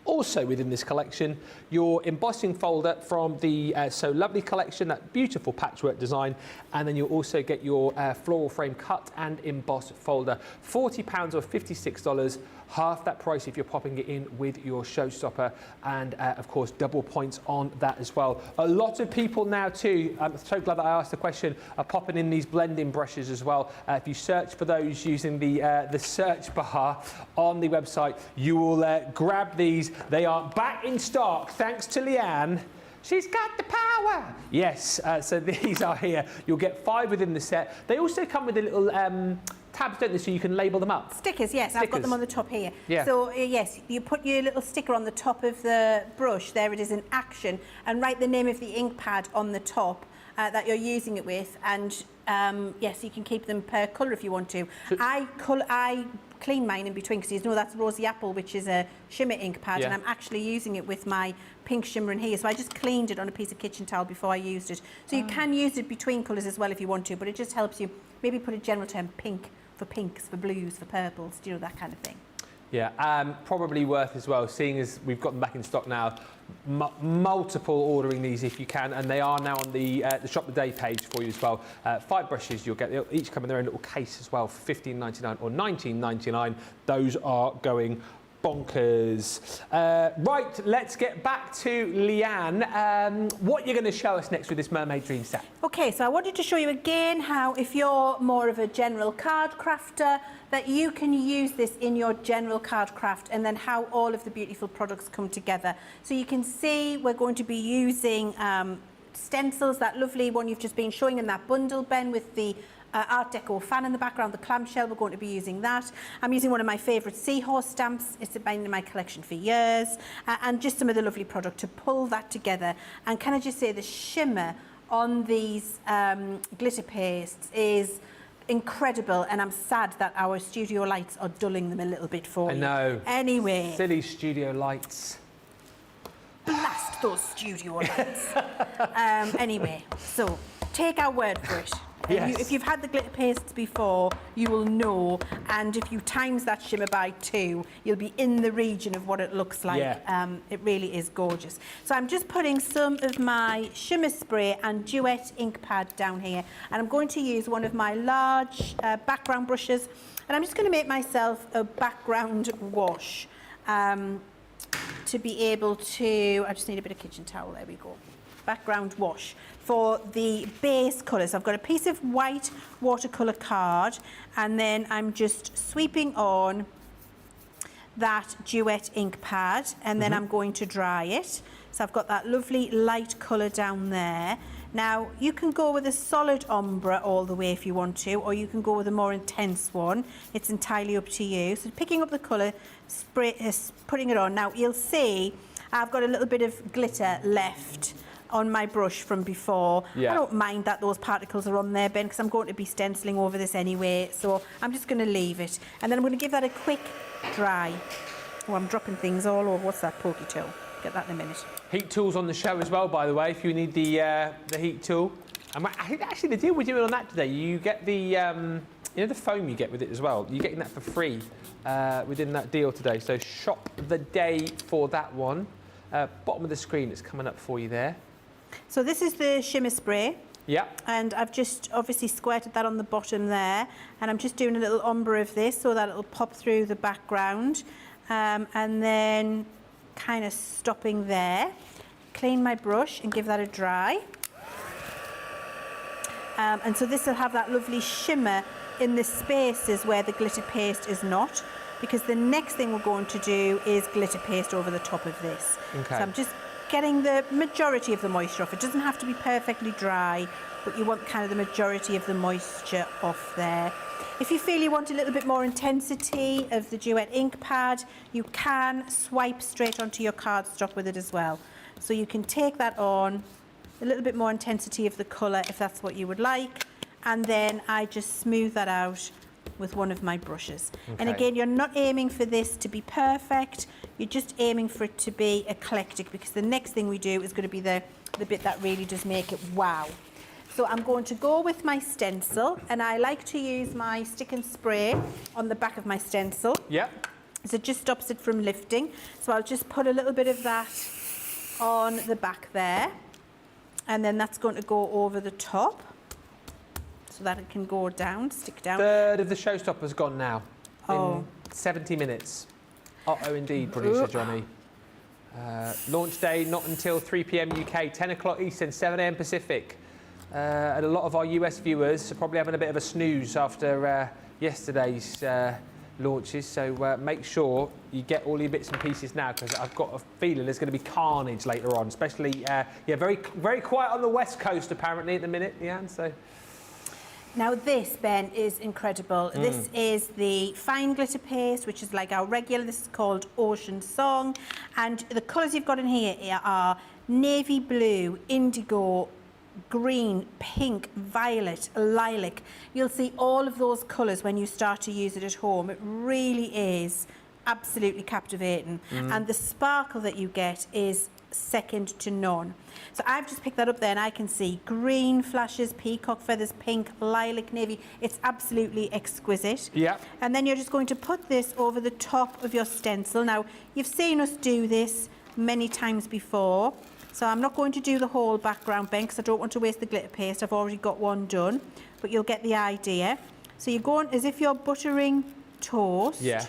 [SPEAKER 1] also within this collection, your embossing folder from the So Lovely collection, that beautiful patchwork design, and then you'll also get your floral frame cut and emboss folder. £40 or $56, half that price if you're popping it in with your Showstopper, and of course double points on that as well. A lot of people now too, I'm so glad that I asked the question, are popping in these blending brushes as well. If you search for those using the search bar on the website, you will grab these. They are back in stock thanks to Leanne. She's got the power. Yes, so these are here. You'll get 5 within the set. They also come with a little tabs, don't they, so you can label them up?
[SPEAKER 2] Stickers, yes. Stickers. I've got them on the top here.
[SPEAKER 1] Yeah.
[SPEAKER 2] So, yes, you put your little sticker on the top of the brush. There it is in action. And write the name of the ink pad on the top that you're using it with. And, yes, you can keep them per colour if you want to. So I clean mine in between because you know that's Rosy Apple, which is a shimmer ink pad, and I'm actually using it with my pink shimmer in here. So I just cleaned it on a piece of kitchen towel before I used it. So you can use it between colours as well if you want to, but it just helps you maybe put a general term, pink for pinks, for blues, for purples, you know, that kind of thing.
[SPEAKER 1] Yeah, probably worth as well, seeing as we've got them back in stock now. Multiple ordering these if you can, and they are now on the Shop the Day page for you as well. 5 brushes you'll get, they'll each come in their own little case as well, $15.99 or $19.99. Those are going bonkers. Right, let's get back to Leanne. What you're going to show us next with this Mermaid Dream set? Okay,
[SPEAKER 2] so I wanted to show you again how, if you're more of a general card crafter, that you can use this in your general card craft, and then how all of the beautiful products come together. So you can see we're going to be using stencils, that lovely one you've just been showing in that bundle, Ben, with the Art Deco fan in the background, the clamshell, we're going to be using that. I'm using one of my favourite seahorse stamps. It's been in my collection for years. And just some of the lovely product to pull that together. And can I just say the shimmer on these glitter pastes is incredible, and I'm sad that our studio lights are dulling them a little bit for you.
[SPEAKER 1] I know.
[SPEAKER 2] Anyway.
[SPEAKER 1] Silly studio lights.
[SPEAKER 2] Blast those studio lights. Anyway, so take our word for it.
[SPEAKER 1] Yes.
[SPEAKER 2] If you've had the glitter pastes before, you will know, and if you times that shimmer by 2, you'll be in the region of what it looks like. Yeah. It really is gorgeous. So I'm just putting some of my shimmer spray and Duet ink pad down here, and I'm going to use one of my large background brushes, and I'm just going to make myself a background wash to be able to, I just need a bit of kitchen towel, there we go. Background wash for the base colours. I've got a piece of white watercolour card, and then I'm just sweeping on that Duet ink pad, and then I'm going to dry it. So I've got that lovely light colour down there. Now, you can go with a solid ombre all the way if you want to, or you can go with a more intense one. It's entirely up to you. So picking up the colour, putting it on. Now, you'll see I've got a little bit of glitter left on my brush from before.
[SPEAKER 1] Yeah.
[SPEAKER 2] I don't mind that those particles are on there, Ben, because I'm going to be stenciling over this anyway. So I'm just going to leave it. And then I'm going to give that a quick dry. Oh, I'm dropping things all over. What's that, pokey tool? Get that in a minute.
[SPEAKER 1] Heat tools on the show as well, by the way, if you need the heat tool. And I think actually the deal we're doing on that today, you get the, you know the foam you get with it as well? You're getting that for free within that deal today. So shop the day for that one. Bottom of the screen, it's coming up for you there.
[SPEAKER 2] So this is the shimmer spray.
[SPEAKER 1] Yeah.
[SPEAKER 2] And I've just obviously squirted that on the bottom there. And I'm just doing a little ombre of this so that it'll pop through the background. And then kind of stopping there. Clean my brush and give that a dry. And so this will have that lovely shimmer in the spaces where the glitter paste is not, because the next thing we're going to do is glitter paste over the top of this.
[SPEAKER 1] Okay.
[SPEAKER 2] So I'm just getting the majority of the moisture off. It doesn't have to be perfectly dry, but you want kind of the majority of the moisture off there. If you feel you want a little bit more intensity of the Duet ink pad, you can swipe straight onto your cardstock with it as well. So you can take that on, a little bit more intensity of the colour if that's what you would like, and then I just smooth that out with one of my brushes.
[SPEAKER 1] Okay.
[SPEAKER 2] And again, you're not aiming for this to be perfect, you're just aiming for it to be eclectic, because the next thing we do is going to be the bit that really does make it wow. So I'm going to go with my stencil, and I like to use my stick and spray on the back of my stencil.
[SPEAKER 1] Yep.
[SPEAKER 2] So it just stops it from lifting. So I'll just put a little bit of that on the back there, and then that's going to go over the top so that it can go down, stick down.
[SPEAKER 1] Third of the showstopper's gone now.
[SPEAKER 2] Oh.
[SPEAKER 1] In 70 minutes. Uh-oh indeed, producer Johnny. Launch day not until 3 p.m. UK, 10 o'clock Eastern, 7 a.m. Pacific. And a lot of our US viewers are probably having a bit of a snooze after yesterday's launches, so make sure you get all your bits and pieces now, because I've got a feeling there's going to be carnage later on, especially, yeah, very quiet on the West Coast apparently at the minute, Leanne, so...
[SPEAKER 2] Now this, Ben, is incredible. This is the fine glitter paste, which is like our regular. This is called Ocean Song. And the colours you've got in here are navy blue, indigo, green, pink, violet, lilac. You'll see all of those colours when you start to use it at home. It really is absolutely captivating. And the sparkle that you get is second to none. So I've just picked that up there, and I can see green flashes, peacock feathers, pink, lilac, navy. It's absolutely exquisite.
[SPEAKER 1] Yeah.
[SPEAKER 2] And then you're just going to put this over the top of your stencil. Now, you've seen us do this many times before, so I'm not going to do the whole background, Ben, because I don't want to waste the glitter paste. I've already got one done, but you'll get the idea. So you're going as if you're buttering toast.
[SPEAKER 1] Yeah.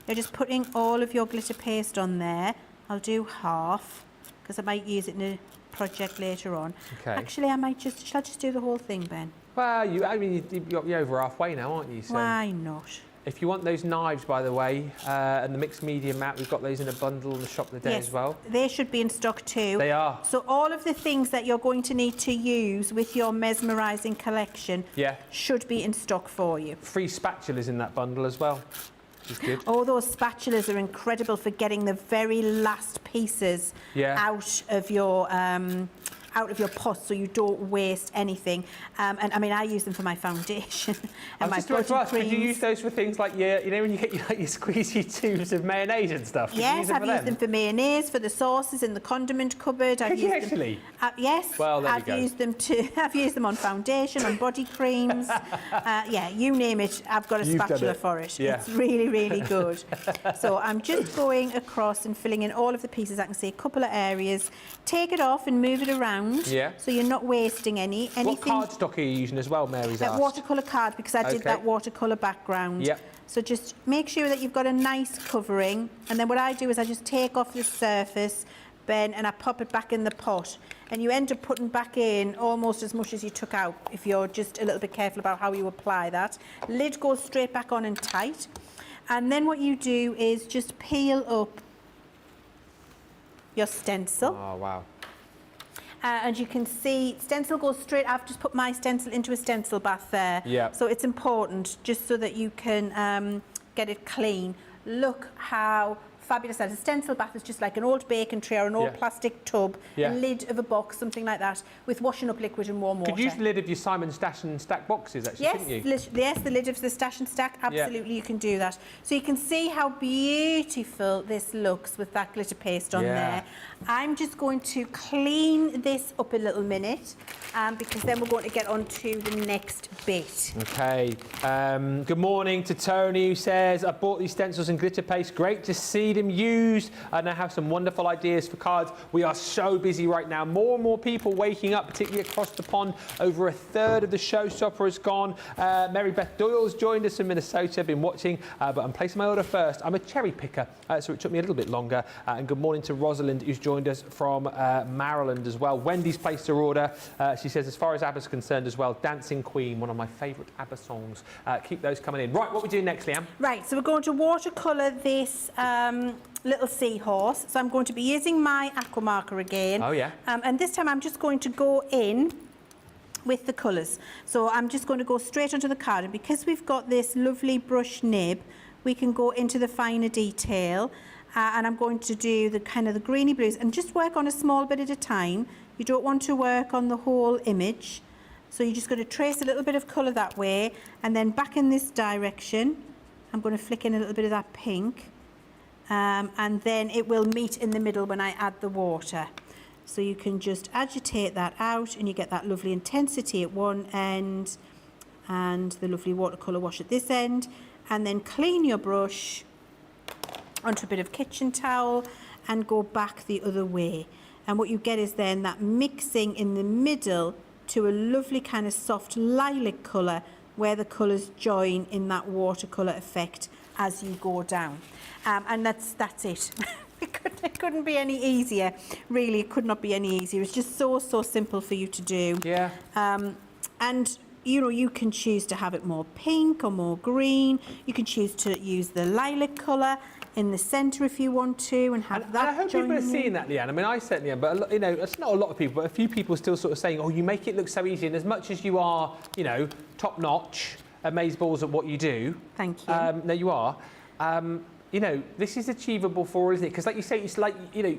[SPEAKER 2] You're just putting all of your glitter paste on there. I'll do half, because I might use it in a project later on.
[SPEAKER 1] Okay.
[SPEAKER 2] Actually, shall I just do the whole thing, Ben?
[SPEAKER 1] Well, you're over halfway now, aren't you? So
[SPEAKER 2] Why not?
[SPEAKER 1] if you want those knives, by the way, and the mixed media mat, we've got those in a bundle in the shop today as well.
[SPEAKER 2] They should be in stock too.
[SPEAKER 1] They are.
[SPEAKER 2] So all of the things that you're going to need to use with your mesmerising collection should be in stock for you.
[SPEAKER 1] Free spatulas in that bundle as well. Is good.
[SPEAKER 2] Oh, those spatulas are incredible for getting the very last pieces out of your pot, so you don't waste anything. And I mean, I use them for my foundation and my body creams.
[SPEAKER 1] Could you use those for things like you know, when you get your squeezy tubes of mayonnaise and stuff?
[SPEAKER 2] Yes, I've used them for mayonnaise, for the sauces in the condiment cupboard.
[SPEAKER 1] Could you actually?
[SPEAKER 2] Yes.
[SPEAKER 1] Well, there we go.
[SPEAKER 2] I've used them on foundation, on body creams. Yeah, you name it, I've got a spatula for it.
[SPEAKER 1] Yeah.
[SPEAKER 2] It's really, really good. So I'm just going across and filling in all of the pieces. I can see a couple of areas. Take it off and move it around.
[SPEAKER 1] Yeah.
[SPEAKER 2] So you're not wasting anything.
[SPEAKER 1] What cardstock are you using as well, Mary's asked?
[SPEAKER 2] Watercolour card, because I did that watercolour background.
[SPEAKER 1] Yep.
[SPEAKER 2] So just make sure that you've got a nice covering, and then what I do is I just take off the surface, Ben, and I pop it back in the pot, and you end up putting back in almost as much as you took out if you're just a little bit careful about how you apply that. Lid goes straight back on and tight, and then what you do is just peel up your stencil.
[SPEAKER 1] Oh, wow.
[SPEAKER 2] and you can see stencil goes straight. I've just put my stencil into a stencil bath there.
[SPEAKER 1] Yeah.
[SPEAKER 2] So it's important just so that you can get it clean. Look how fabulous that is. A stencil bath is just like an old bacon tray or an old plastic tub, a lid of a box, something like that, with washing up liquid and warm water.
[SPEAKER 1] Could you use the lid of your Simon Stash and Stack boxes, actually, couldn't you?
[SPEAKER 2] Yes, the lid of the Stash and Stack, absolutely you can do that. So you can see how beautiful this looks with that glitter paste on there. I'm just going to clean this up a little minute because then we're going to get on to the next bit.
[SPEAKER 1] Okay. Good morning to Tony, who says, I bought these stencils and glitter paste. Great to see them used. I now have some wonderful ideas for cards. We are so busy right now. More and more people waking up, particularly across the pond. Over a third of the showstopper has gone. Mary Beth Doyle's joined us in Minnesota. Been watching, but I'm placing my order first. I'm a cherry picker, so it took me a little bit longer. And good morning to Rosalind, who's joined us from Maryland as well. Wendy's placed her order. She says, as far as ABBA's concerned as well, Dancing Queen, one of my favourite ABBA songs. Keep those coming in. Right, what we do next, Leanne?
[SPEAKER 2] Right, so we're going to watercolour this little seahorse. So I'm going to be using my aqua marker again.
[SPEAKER 1] Oh, yeah.
[SPEAKER 2] And this time I'm just going to go in with the colours. So I'm just going to go straight onto the card. And because we've got this lovely brush nib, we can go into the finer detail. And I'm going to do the kind of the greeny blues and just work on a small bit at a time. You don't want to work on the whole image. So you're just going to trace a little bit of colour that way, and then back in this direction, I'm going to flick in a little bit of that pink, and then it will meet in the middle when I add the water. So you can just agitate that out and you get that lovely intensity at one end and the lovely watercolour wash at this end, and then clean your brush onto a bit of kitchen towel and go back the other way. And what you get is then that mixing in the middle to a lovely kind of soft lilac colour where the colours join in that watercolour effect as you go down. And that's it. It couldn't be any easier. Really, it could not be any easier. It's just so simple for you to do.
[SPEAKER 1] Yeah.
[SPEAKER 2] And you know, you can choose to have it more pink or more green. You can choose to use the lilac colour in the centre if you want to, and have that.
[SPEAKER 1] And I hope people are seeing that, Leanne. I mean, I certainly am, but you know, it's not a lot of people, but a few people still sort of saying, "Oh, you make it look so easy." And as much as you are, you know, top notch, amazeballs at what you do.
[SPEAKER 2] Thank you.
[SPEAKER 1] No, you are. You know, this is achievable for all, isn't it? Because, like you say, it's like, you know,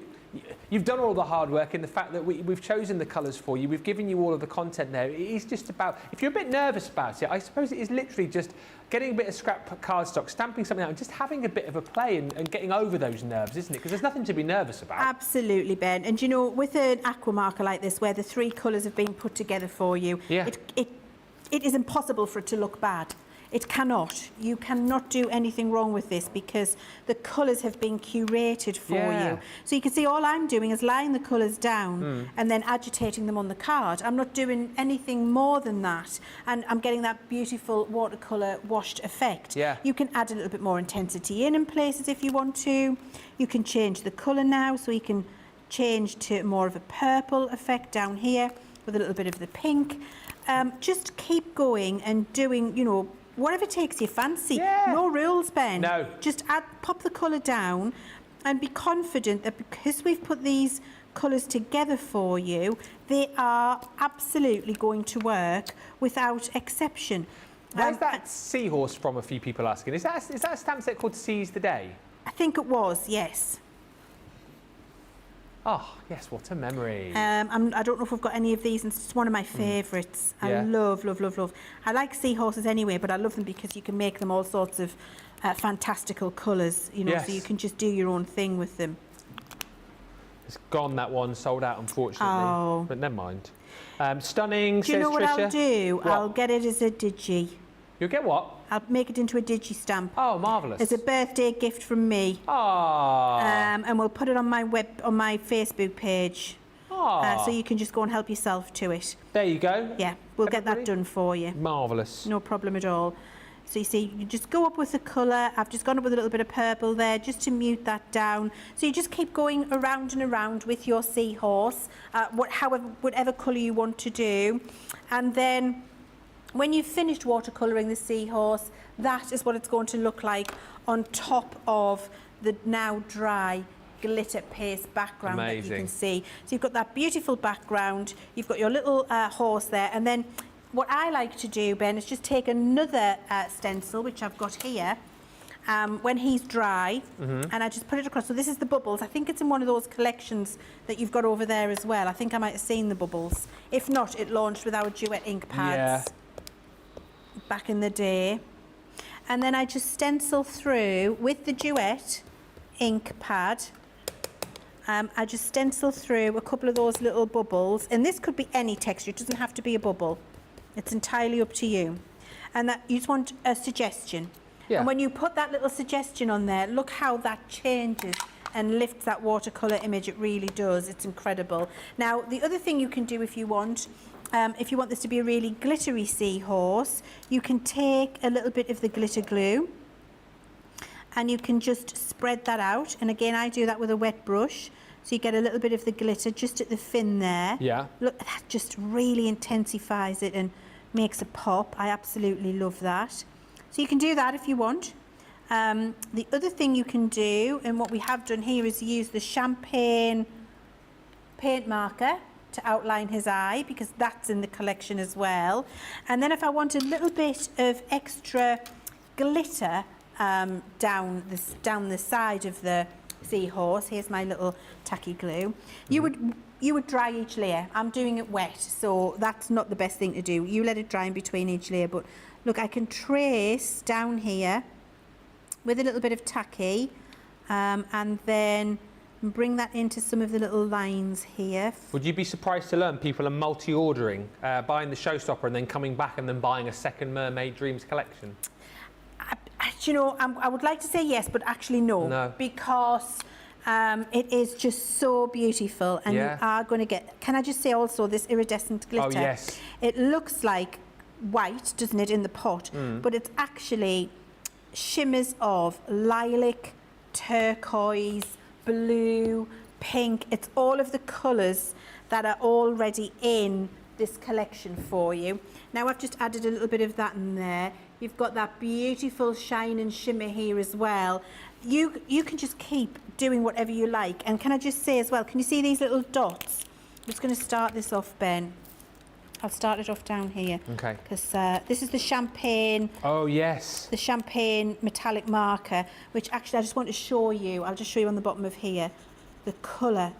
[SPEAKER 1] you've done all the hard work in the fact that we've chosen the colours for you. We've given you all of the content there. It is just about, if you're a bit nervous about it, I suppose it is literally just getting a bit of scrap cardstock, stamping something out and just having a bit of a play and getting over those nerves, isn't it? Because there's nothing to be nervous about.
[SPEAKER 2] Absolutely, Ben. And you know, with an aqua marker like this, where the three colours have been put together for you, it is impossible for it to look bad. It cannot. You cannot do anything wrong with this because the colours have been curated for you. So you can see all I'm doing is laying the colours down and then agitating them on the card. I'm not doing anything more than that. And I'm getting that beautiful watercolour washed effect.
[SPEAKER 1] Yeah.
[SPEAKER 2] You can add a little bit more intensity in places if you want to. You can change the colour now, so you can change to more of a purple effect down here with a little bit of the pink. Just keep going and doing, you know, whatever takes your fancy. No rules, Ben.
[SPEAKER 1] No.
[SPEAKER 2] Just pop the colour down and be confident that because we've put these colours together for you, they are absolutely going to work without exception.
[SPEAKER 1] Where's that seahorse from, a few people asking? Is that a stamp set called Seize the Day?
[SPEAKER 2] I think it was, yes.
[SPEAKER 1] Oh, yes, what a memory.
[SPEAKER 2] I don't know if we've got any of these, and it's one of my favourites. I love. I like seahorses anyway, but I love them because you can make them all sorts of fantastical colours, you know, so you can just do your own thing with them.
[SPEAKER 1] It's gone, that one, sold out, unfortunately.
[SPEAKER 2] Oh.
[SPEAKER 1] But never mind. Stunning,
[SPEAKER 2] do you know what
[SPEAKER 1] Tricia.
[SPEAKER 2] I'll do?
[SPEAKER 1] What?
[SPEAKER 2] I'll get it as a digi.
[SPEAKER 1] You'll get what?
[SPEAKER 2] I'll make it into a digi stamp.
[SPEAKER 1] Oh, marvellous.
[SPEAKER 2] As a birthday gift from me.
[SPEAKER 1] Oh.
[SPEAKER 2] And we'll put it on my Facebook page.
[SPEAKER 1] Oh.
[SPEAKER 2] So you can just go and help yourself to it.
[SPEAKER 1] There you go.
[SPEAKER 2] Yeah, we'll get that done for you.
[SPEAKER 1] Marvellous.
[SPEAKER 2] No problem at all. So you see, you just go up with the colour. I've just gone up with a little bit of purple there just to mute that down. So you just keep going around and around with your seahorse, whatever colour you want to do. And then when you've finished watercolouring the seahorse, that is what it's going to look like on top of the now dry glitter paste background that you
[SPEAKER 1] Amazing.
[SPEAKER 2] can see. So you've got that beautiful background, you've got your little horse there, and then what I like to do, Ben, is just take another stencil, which I've got here, when he's dry, and I just put it across. So this is the bubbles. I think it's in one of those collections that you've got over there as well. I think I might have seen the bubbles. If not, it launched with our Duet ink pads back in the day. And then I just stencil through with the Duet ink pad. I just stencil through a couple of those little bubbles, and this could be any texture. It doesn't have to be a bubble. It's entirely up to you. And that you just want a suggestion.
[SPEAKER 1] Yeah.
[SPEAKER 2] And when you put that little suggestion on there, look how that changes and lifts that watercolour image. It really does. It's incredible. Now, the other thing you can do if you want this to be a really glittery seahorse, you can take a little bit of the glitter glue and you can just spread that out. And again, I do that with a wet brush. So you get a little bit of the glitter just at the fin there.
[SPEAKER 1] Yeah.
[SPEAKER 2] Look, that just really intensifies it and makes a pop. I absolutely love that. So you can do that if you want. The other thing you can do, and what we have done here, is use the champagne paint marker to outline his eye, because that's in the collection as well. And then if I want a little bit of extra glitter down the side of the seahorse, here's my little tacky glue. You would dry each layer. I'm doing it wet, so that's not the best thing to do. You let it dry in between each layer. But look, I can trace down here with a little bit of tacky, and then bring that into some of the little lines here.
[SPEAKER 1] Would you be surprised to learn people are multi-ordering, buying the Showstopper and then coming back and then buying a second Mermaid Dreams collection?
[SPEAKER 2] You know, I would like to say yes, but actually no. Because it is just so beautiful, and you are going to get... Can I just say also this iridescent glitter?
[SPEAKER 1] Oh, yes.
[SPEAKER 2] It looks like white, doesn't it, in the pot, but it's actually shimmers of lilac, turquoise, blue, pink. It's all of the colours that are already in this collection for you. Now I've just added a little bit of that in there. You've got that beautiful shine and shimmer here as well. You can just keep doing whatever you like. And can I just say as well, can you see these little dots? I'm just going to start this off, Ben. I'll start it off down here.
[SPEAKER 1] Okay.
[SPEAKER 2] Because this is the champagne.
[SPEAKER 1] Oh, yes.
[SPEAKER 2] The champagne metallic marker, which actually I just want to show you. I'll just show you on the bottom of here. The colour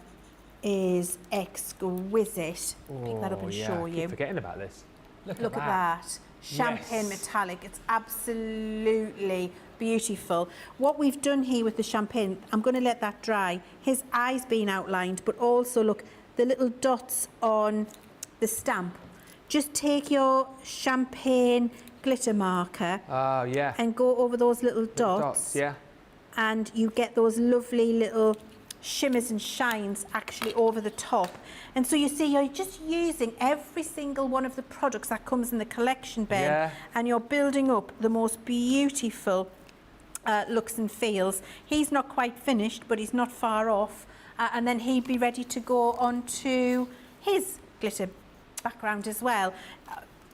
[SPEAKER 2] is exquisite. Pick that up and show you.
[SPEAKER 1] I keep forgetting about this.
[SPEAKER 2] Look at that. Champagne metallic. It's absolutely beautiful. What we've done here with the champagne, I'm going to let that dry. His eye's been outlined, but also look, the little dots on the stamp. Just take your champagne glitter marker and go over those little dots, and you get those lovely little shimmers and shines actually over the top. And so you see, you're just using every single one of the products that comes in the collection, Ben, and you're building up the most beautiful looks and feels. He's not quite finished, but he's not far off, and then he'd be ready to go on to his glitter background as well.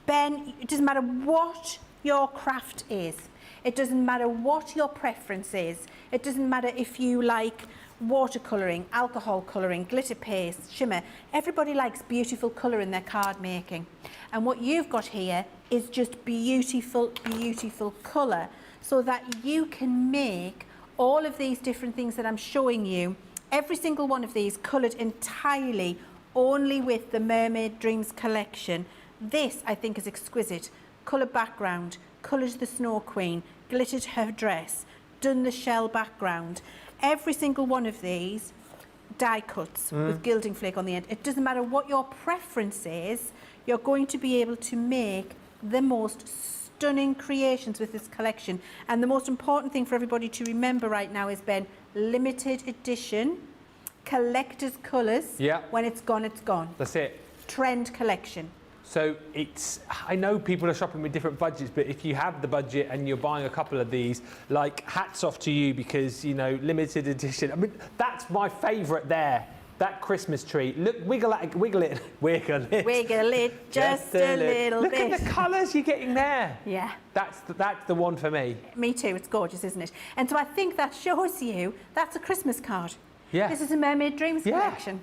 [SPEAKER 2] Ben, it doesn't matter what your craft is, it doesn't matter what your preference is, it doesn't matter if you like watercolouring, alcohol colouring, glitter paste, shimmer. Everybody likes beautiful colour in their card making, and what you've got here is just beautiful, beautiful colour, so that you can make all of these different things that I'm showing you, every single one of these coloured entirely only with the Mermaid Dreams collection. This, I think, is exquisite. Colour background, coloured the Snow Queen, glittered her dress, done the shell background. Every single one of these die cuts with gilding flake on the end. It doesn't matter what your preference is, you're going to be able to make the most stunning creations with this collection. And the most important thing for everybody to remember right now is, Ben, limited edition, collector's colours. When it's gone, it's gone.
[SPEAKER 1] That's it.
[SPEAKER 2] Trend collection.
[SPEAKER 1] So it's, I know people are shopping with different budgets, but if you have the budget and you're buying a couple of these, like, hats off to you, because, you know, limited edition. I mean, that's my favourite there. That Christmas tree. Look, wiggle it, wiggle it, wiggle it.
[SPEAKER 2] Wiggle it just a little bit.
[SPEAKER 1] Look at the colours you're getting there.
[SPEAKER 2] Yeah.
[SPEAKER 1] That's the one for me.
[SPEAKER 2] Me too. It's gorgeous, isn't it? And so I think that shows you that's a Christmas card.
[SPEAKER 1] Yeah.
[SPEAKER 2] This is a Mermaid Dreams
[SPEAKER 1] Yeah.
[SPEAKER 2] collection.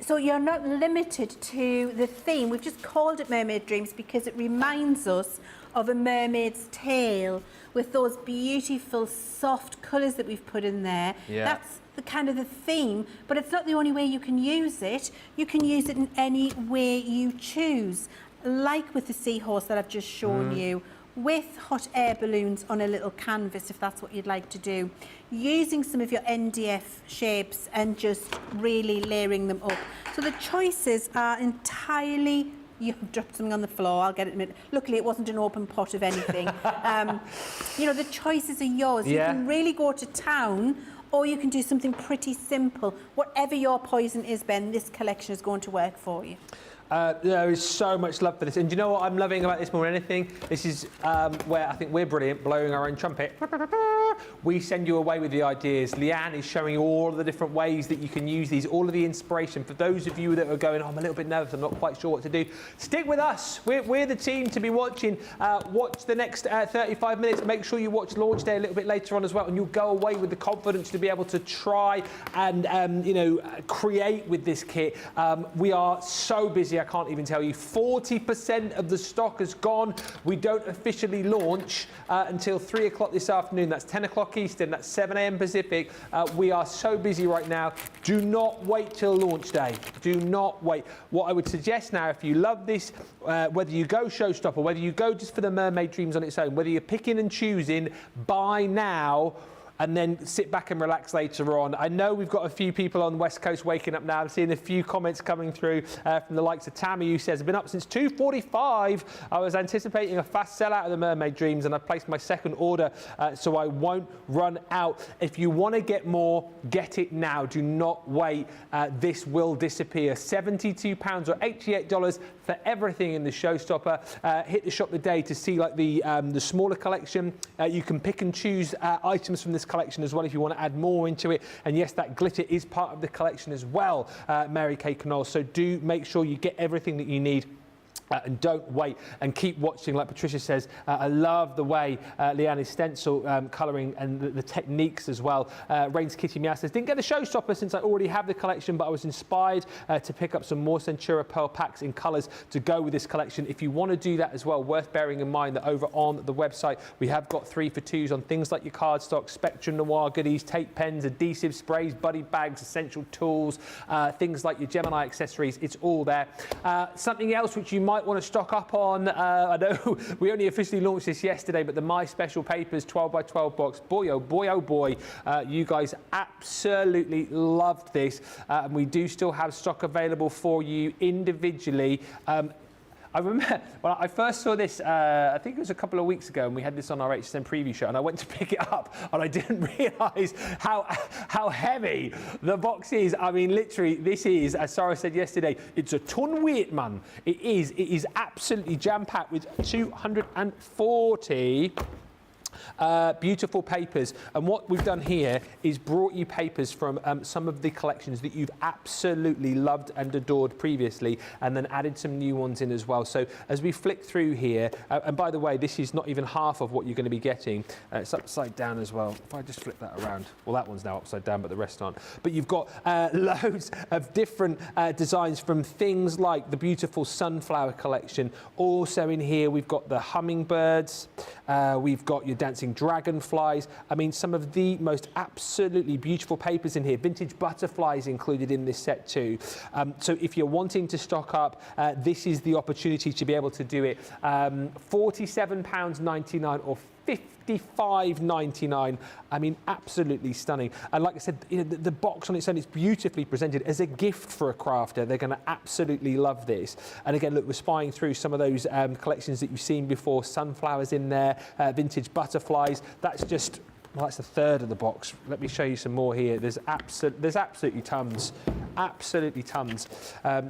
[SPEAKER 2] So you're not limited to the theme. We've just called it Mermaid Dreams because it reminds us of a mermaid's tail with those beautiful soft colours that we've put in there.
[SPEAKER 1] Yeah.
[SPEAKER 2] That's the kind of the theme, but it's not the only way you can use it. You can use it in any way you choose, like with the seahorse that I've just shown you, with hot air balloons on a little canvas, if that's what you'd like to do, using some of your NDF shapes and just really layering them up. So the choices are entirely... You've dropped something on the floor, I'll get it in a minute. Luckily, it wasn't an open pot of anything. You know, the choices are yours.
[SPEAKER 1] Yeah.
[SPEAKER 2] You can really go to town, or you can do something pretty simple. Whatever your poison is, Ben, this collection is going to work for you.
[SPEAKER 1] There is so much love for this. And do you know what I'm loving about this more than anything? This is where I think we're brilliant, blowing our own trumpet. We send you away with the ideas. Leann is showing you all of the different ways that you can use these, all of the inspiration. For those of you that are going, oh, I'm a little bit nervous, I'm not quite sure what to do, stick with us. We're the team to be watching. Watch the next 35 minutes. Make sure you watch launch day a little bit later on as well, and you'll go away with the confidence to be able to try and, you know, create with this kit. We are so busy, I can't even tell you. 40% of the stock has gone. We don't officially launch until 3 o'clock this afternoon. That's 10 o'clock Eastern, that's 7 a.m. Pacific. We are so busy right now. Do not wait till launch day. Do not wait. What I would suggest now, if you love this, whether you go showstopper, whether you go just for the Mermaid Dreams on its own, whether you're picking and choosing, buy now and then sit back and relax later on. I know we've got a few people on the West Coast waking up now. I'm seeing a few comments coming through from the likes of Tammy, who says, I've been up since 2:45. I was anticipating a fast sellout of the Mermaid Dreams, and I placed my second order so I won't run out. If you want to get more, get it now. Do not wait. This will disappear. £72 or $88 for everything in the showstopper. Hit the shop today to see like the smaller collection. You can pick and choose items from this collection as well if you want to add more into it. And yes, that glitter is part of the collection as well, Mary Kay Knoll. So do make sure you get everything that you need. And don't wait, and keep watching. Like Patricia says, I love the way Leann is stencil colouring and the techniques as well. Rain's Kitty Meow says, didn't get a showstopper since I already have the collection, but I was inspired to pick up some more Centura Pearl packs in colours to go with this collection. If you want to do that as well, worth bearing in mind that over on the website, we have got 3 for 2s on things like your cardstock, Spectrum Noir goodies, tape pens, adhesive sprays, buddy bags, essential tools, things like your Gemini accessories. It's all there. Something else which you might want to stock up on, I know we only officially launched this yesterday, but the My Special Papers 12x12 box, boy oh boy oh boy, you guys absolutely loved this, and we do still have stock available for you individually. I remember when I first saw this, I think it was a couple of weeks ago, and we had this on our HSN preview show, and I went to pick it up, and I didn't realise how heavy the box is. I mean, literally, this is, as Sarah said yesterday, it's a ton weight, man. It is absolutely jam-packed with 240 beautiful papers, and what we've done here is brought you papers from some of the collections that you've absolutely loved and adored previously, and then added some new ones in as well. So as we flick through here, and by the way, this is not even half of what you're going to be getting. It's upside down as well. If I just flip that around, well, that one's now upside down, but the rest aren't. But you've got loads of different designs from things like the beautiful sunflower collection. Also in here, we've got the hummingbirds, we've got your dancing dragonflies. I mean, some of the most absolutely beautiful papers in here. Vintage butterflies included in this set too. So if you're wanting to stock up, this is the opportunity to be able to do it. £47.99 or $55.99. I mean, absolutely stunning. And like I said, you know, the box on its own is beautifully presented as a gift for a crafter. They're going to absolutely love this. And again, look, we're spying through some of those collections that you've seen before. Sunflowers in there, vintage butterflies. That's just, well, that's a third of the box. Let me show you some more here. There's absolutely tons. Absolutely tons.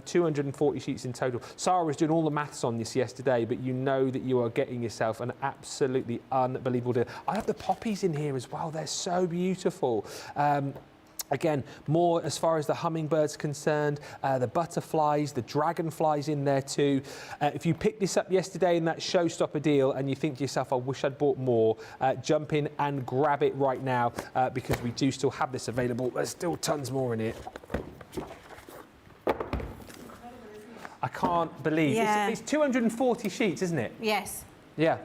[SPEAKER 1] 240 sheets in total. Sarah was doing all the maths on this yesterday, but you know that you are getting yourself an absolutely unbelievable deal. I have the poppies in here as well. They're so beautiful. Again, more as far as the hummingbirds concerned, the butterflies, the dragonflies in there too. If you picked this up yesterday in that showstopper deal and you think to yourself, I wish I'd bought more, jump in and grab it right now because we do still have this available. There's still tons more in it. I can't believe it's 240 sheets, isn't it?
[SPEAKER 2] Yes.
[SPEAKER 1] Yeah.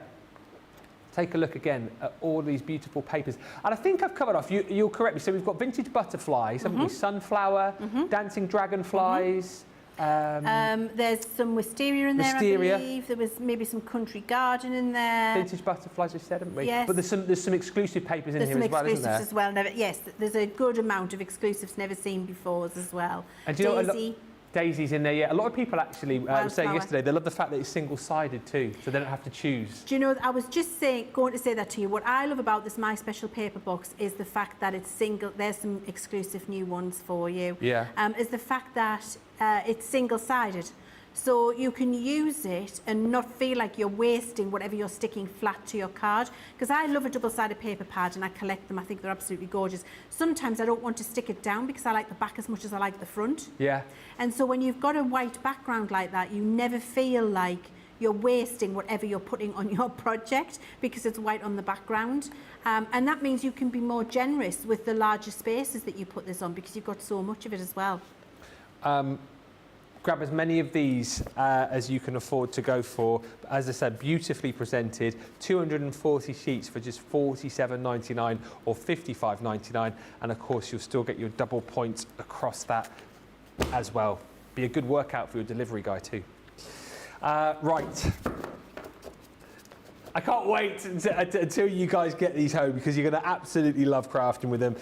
[SPEAKER 1] Take a look again at all these beautiful papers. And I think I've covered off, you'll correct me, so we've got vintage butterflies, haven't we? Sunflower, dancing dragonflies.
[SPEAKER 2] There's some wisteria in there, I believe. There was maybe some country garden in there.
[SPEAKER 1] Vintage butterflies, we said, haven't we?
[SPEAKER 2] Yes.
[SPEAKER 1] But there's some exclusive papers in here as well, isn't there?
[SPEAKER 2] There's some exclusives as well. Yes, there's a good amount of exclusives never seen before as well.
[SPEAKER 1] And do you know
[SPEAKER 2] Daisy.
[SPEAKER 1] Daisies in there, yeah. A lot of people actually were saying yesterday they love the fact that it's single-sided too, so they don't have to choose.
[SPEAKER 2] Do you know, I was just going to say that to you. What I love about this My Special Paper box is the fact that it's single. There's some exclusive new ones for you.
[SPEAKER 1] Yeah.
[SPEAKER 2] Is the fact that it's single-sided. So you can use it and not feel like you're wasting whatever you're sticking flat to your card. Because I love a double-sided paper pad and I collect them. I think they're absolutely gorgeous. Sometimes I don't want to stick it down because I like the back as much as I like the front.
[SPEAKER 1] Yeah.
[SPEAKER 2] And so when you've got a white background like that, you never feel like you're wasting whatever you're putting on your project because it's white on the background. And that means you can be more generous with the larger spaces that you put this on because you've got so much of it as well.
[SPEAKER 1] Grab as many of these as you can afford to go for. As I said, beautifully presented, 240 sheets for just $47.99 or $55.99, and of course you'll still get your double points across that as well. Be a good workout for your delivery guy too. Right. I can't wait until you guys get these home because you're going to absolutely love crafting with them.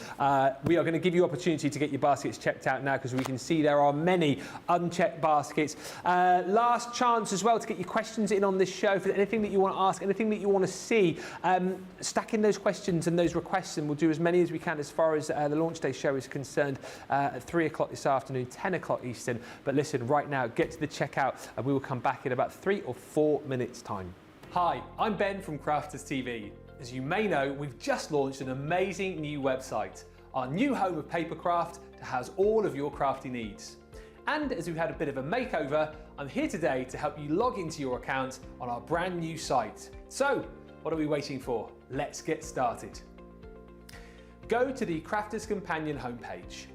[SPEAKER 1] We are going to give you opportunity to get your baskets checked out now because we can see there are many unchecked baskets. Last chance as well to get your questions in on this show for anything that you want to ask, anything that you want to see. Stack in those questions and those requests and we'll do as many as we can as far as the launch day show is concerned at 3 o'clock this afternoon, 10 o'clock Eastern. But listen, right now, get to the checkout and we will come back in about 3 or 4 minutes' time. Hi, I'm Ben from Crafters TV. As you may know, we've just launched an amazing new website, our new home of papercraft to house all of your crafty needs. And as we've had a bit of a makeover, I'm here today to help you log into your account on our brand new site. So, what are we waiting for? Let's get started. Go to the Crafters Companion homepage.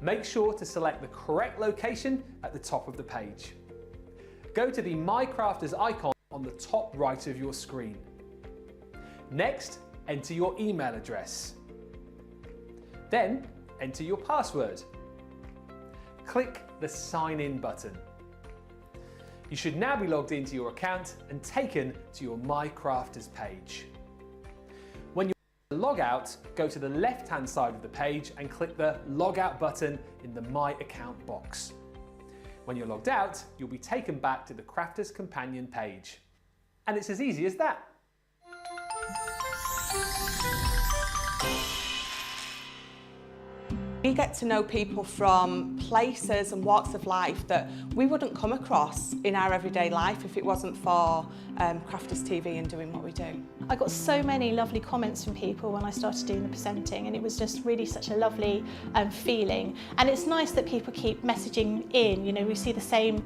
[SPEAKER 1] Make sure to select the correct location at the top of the page. Go to the My Crafters icon on the top right of your screen. Next, enter your email address. Then, enter your password. Click the Sign In button. You should now be logged into your account and taken to your My Crafters page. When you log out, go to the left-hand side of the page and click the Log Out button in the My Account box. When you're logged out, you'll be taken back to the Crafters Companion page. And it's as easy as that.
[SPEAKER 9] We get to know people from places and walks of life that we wouldn't come across in our everyday life if it wasn't for Crafters TV and doing what we do.
[SPEAKER 10] I got so many lovely comments from people when I started doing the presenting, and it was just really such a lovely feeling. And it's nice that people keep messaging in. You know, we see the same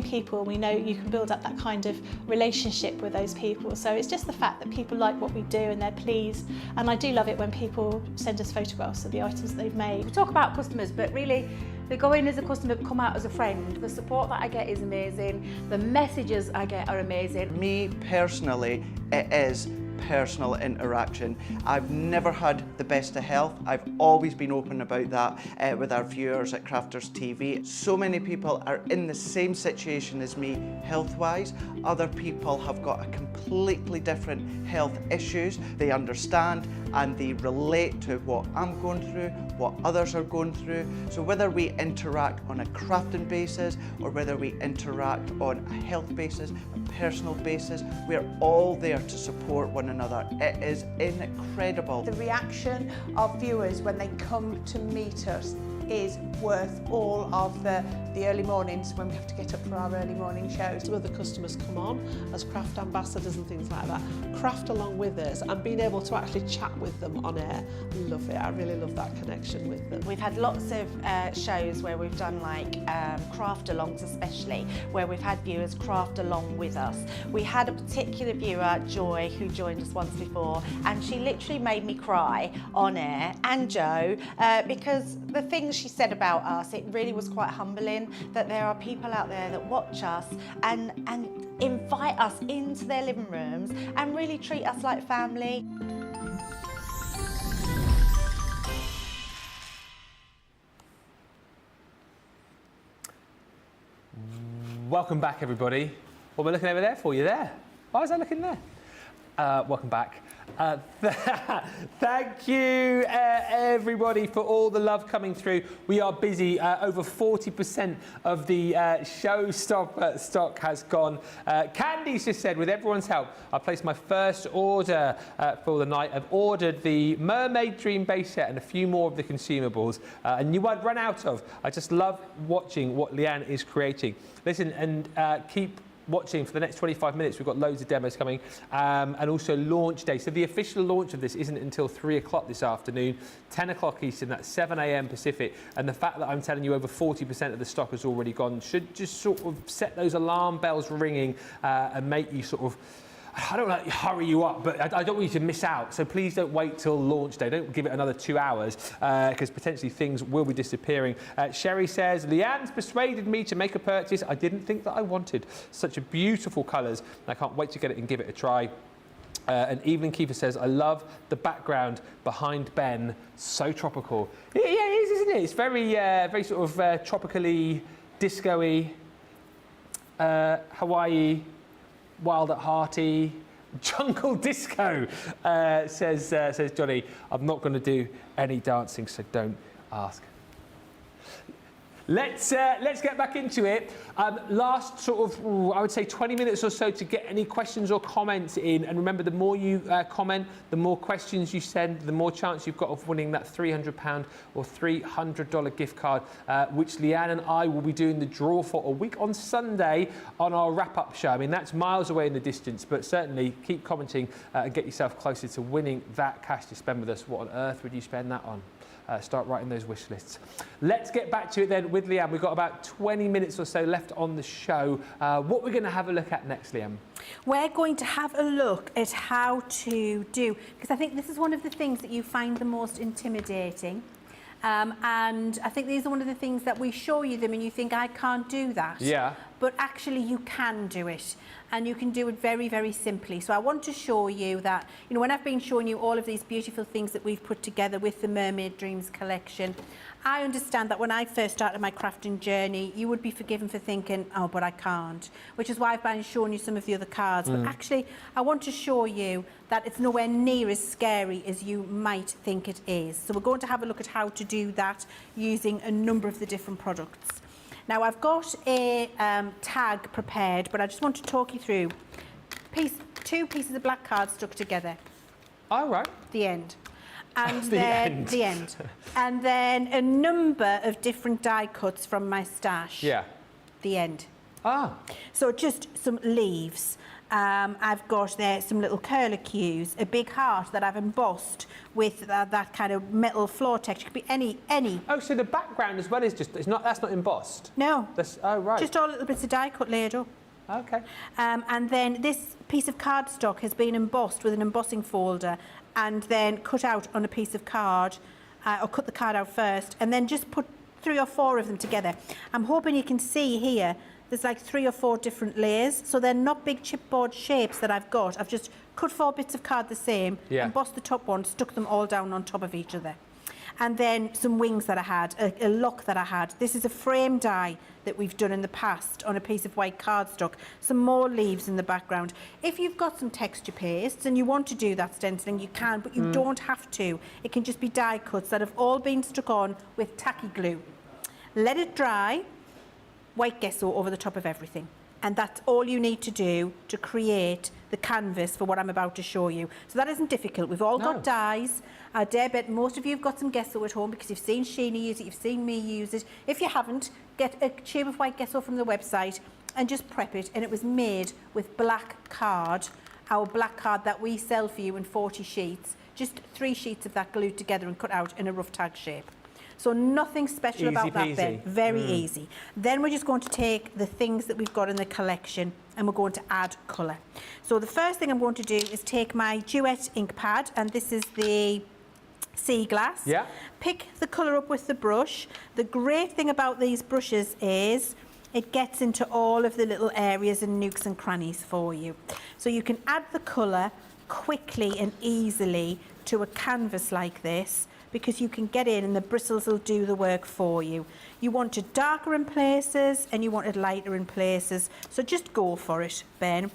[SPEAKER 10] people. We know you can build up that kind of relationship with those people. So it's just the fact that people like what we do and they're pleased. And I do love it when people send us photographs of the items that they've made.
[SPEAKER 11] We talk about customers, but really they go in as a customer, come out as a friend. The support that I get is amazing. The messages I get are amazing.
[SPEAKER 7] Me personally, it is personal interaction. I've never had the best of health. I've always been open about that with our viewers at Crafters TV. So many people are in the same situation as me health-wise. Other people have got a completely different health issues. They understand and they relate to what I'm going through, what others are going through. So whether we interact on a crafting basis or whether we interact on a health basis, a personal basis, we're all there to support one another. It is incredible.
[SPEAKER 12] The reaction of viewers when they come to meet us
[SPEAKER 9] is worth all of the early mornings when we have to get up for our early morning shows.
[SPEAKER 12] Some of the customers come on as craft ambassadors and things like that, craft along with us, and being able to actually chat with them on air. I love it. I really love that connection with them.
[SPEAKER 13] We've had lots of shows where we've done like craft alongs, especially where we've had viewers craft along with us. We had a particular viewer, Joy, who joined us once before, and she literally made me cry on air, and Joe, because the things she said about us, it really was quite humbling that there are people out there that watch us and invite us into their living rooms and really treat us like family.
[SPEAKER 1] Welcome back, everybody. What we're looking over there for, you there? Why was I looking there? Welcome back. Thank you, everybody, for all the love coming through. We are busy. Over 40% of the show stock has gone. Candy's just said, with everyone's help, I placed my first order for the night. I've ordered the Mermaid Dream base set and a few more of the consumables. I knew I'd run out of. I just love watching what Leann is creating. Listen, and keep watching for the next 25 minutes. We've got loads of demos coming, and also launch day. So the official launch of this isn't until 3 o'clock this afternoon, 10 o'clock Eastern, that's 7 a.m. Pacific. And the fact that I'm telling you over 40% of the stock has already gone should just sort of set those alarm bells ringing and make you sort of, I don't like hurry you up, but I don't want you to miss out. So please don't wait till launch day. Don't give it another 2 hours because potentially things will be disappearing. Sherry says, Leann's persuaded me to make a purchase I didn't think that I wanted. Such a beautiful colours. I can't wait to get it and give it a try. And Evelyn Kiefer says, I love the background behind Ben. So tropical. Yeah, it is, isn't it? It's very, very sort of tropically, disco-y, Hawaii, wild at hearty, jungle disco, says Johnny. I'm not going to do any dancing, so don't ask. Let's get back into it. Last sort of, I would say 20 minutes or so to get any questions or comments in. And remember, the more you comment, the more questions you send, the more chance you've got of winning that £300 or $300 gift card, which Leann and I will be doing the draw for a week on Sunday on our wrap-up show. I mean, that's miles away in the distance, but certainly keep commenting and get yourself closer to winning that cash to spend with us. What on earth would you spend that on? Start writing those wish lists. Let's get back to it then with Leann. We've got about 20 minutes or so left on the show. What we're going to have a look at next, Leann?
[SPEAKER 2] We're going to have a look at how to do, because I think this is one of the things that you find the most intimidating. And I think these are one of the things that we show you them and you think, I can't do that.
[SPEAKER 1] Yeah.
[SPEAKER 2] But actually you can do it. And you can do it very, very simply. So I want to show you that, you know, when I've been showing you all of these beautiful things that we've put together with the Mermaid Dreams collection, I understand that when I first started my crafting journey, you would be forgiven for thinking, oh, but I can't, which is why I've been showing you some of the other cards. But actually, I want to show you that it's nowhere near as scary as you might think it is. So we're going to have a look at how to do that using a number of the different products. Now, I've got a tag prepared, but I just want to talk you through two pieces of black card stuck together.
[SPEAKER 1] All right.
[SPEAKER 2] The end. And then the end. And then a number of different die cuts from my stash.
[SPEAKER 1] Yeah.
[SPEAKER 2] The end.
[SPEAKER 1] Ah.
[SPEAKER 2] So just some leaves. I've got there some little curlicues, a big heart that I've embossed with that kind of metal floor texture. It could be any.
[SPEAKER 1] Oh, so the background as well is just, that's not embossed?
[SPEAKER 2] No.
[SPEAKER 1] Oh, right.
[SPEAKER 2] Just all little bits of die cut layered up.
[SPEAKER 1] Okay.
[SPEAKER 2] And then this piece of cardstock has been embossed with an embossing folder and then cut out on a piece of card, or cut the card out first, and then just put 3 or 4 of them together. I'm hoping you can see here, there's like 3 or 4 different layers, so they're not big chipboard shapes that I've got. I've just cut 4 bits of card the same, embossed the top one, stuck them all down on top of each other. And then some wings that I had, a lock that I had. This is a frame die that we've done in the past on a piece of white cardstock. Some more leaves in the background. If you've got some texture pastes and you want to do that stenciling, you can, but you don't have to. It can just be die cuts that have all been stuck on with tacky glue. Let it dry, white gesso over the top of everything. And that's all you need to do to create the canvas for what I'm about to show you. So that isn't difficult. We've all got dies. I dare bet most of you have got some gesso at home because you've seen Sheena use it, you've seen me use it. If you haven't, get a tube of white gesso from the website and just prep it. And it was made with black card, our black card that we sell for you in 40 sheets. Just 3 sheets of that glued together and cut out in a rough tag shape. So nothing special about that bit, very easy. Then we're just going to take the things that we've got in the collection and we're going to add colour. So the first thing I'm going to do is take my Duet ink pad, and this is the sea glass.
[SPEAKER 1] Yeah.
[SPEAKER 2] Pick the colour up with the brush. The great thing about these brushes is it gets into all of the little areas and nooks and crannies for you. So you can add the colour quickly and easily to a canvas like this, because you can get in and the bristles will do the work for you. You want it darker in places and you want it lighter in places, so just go for it, Ben.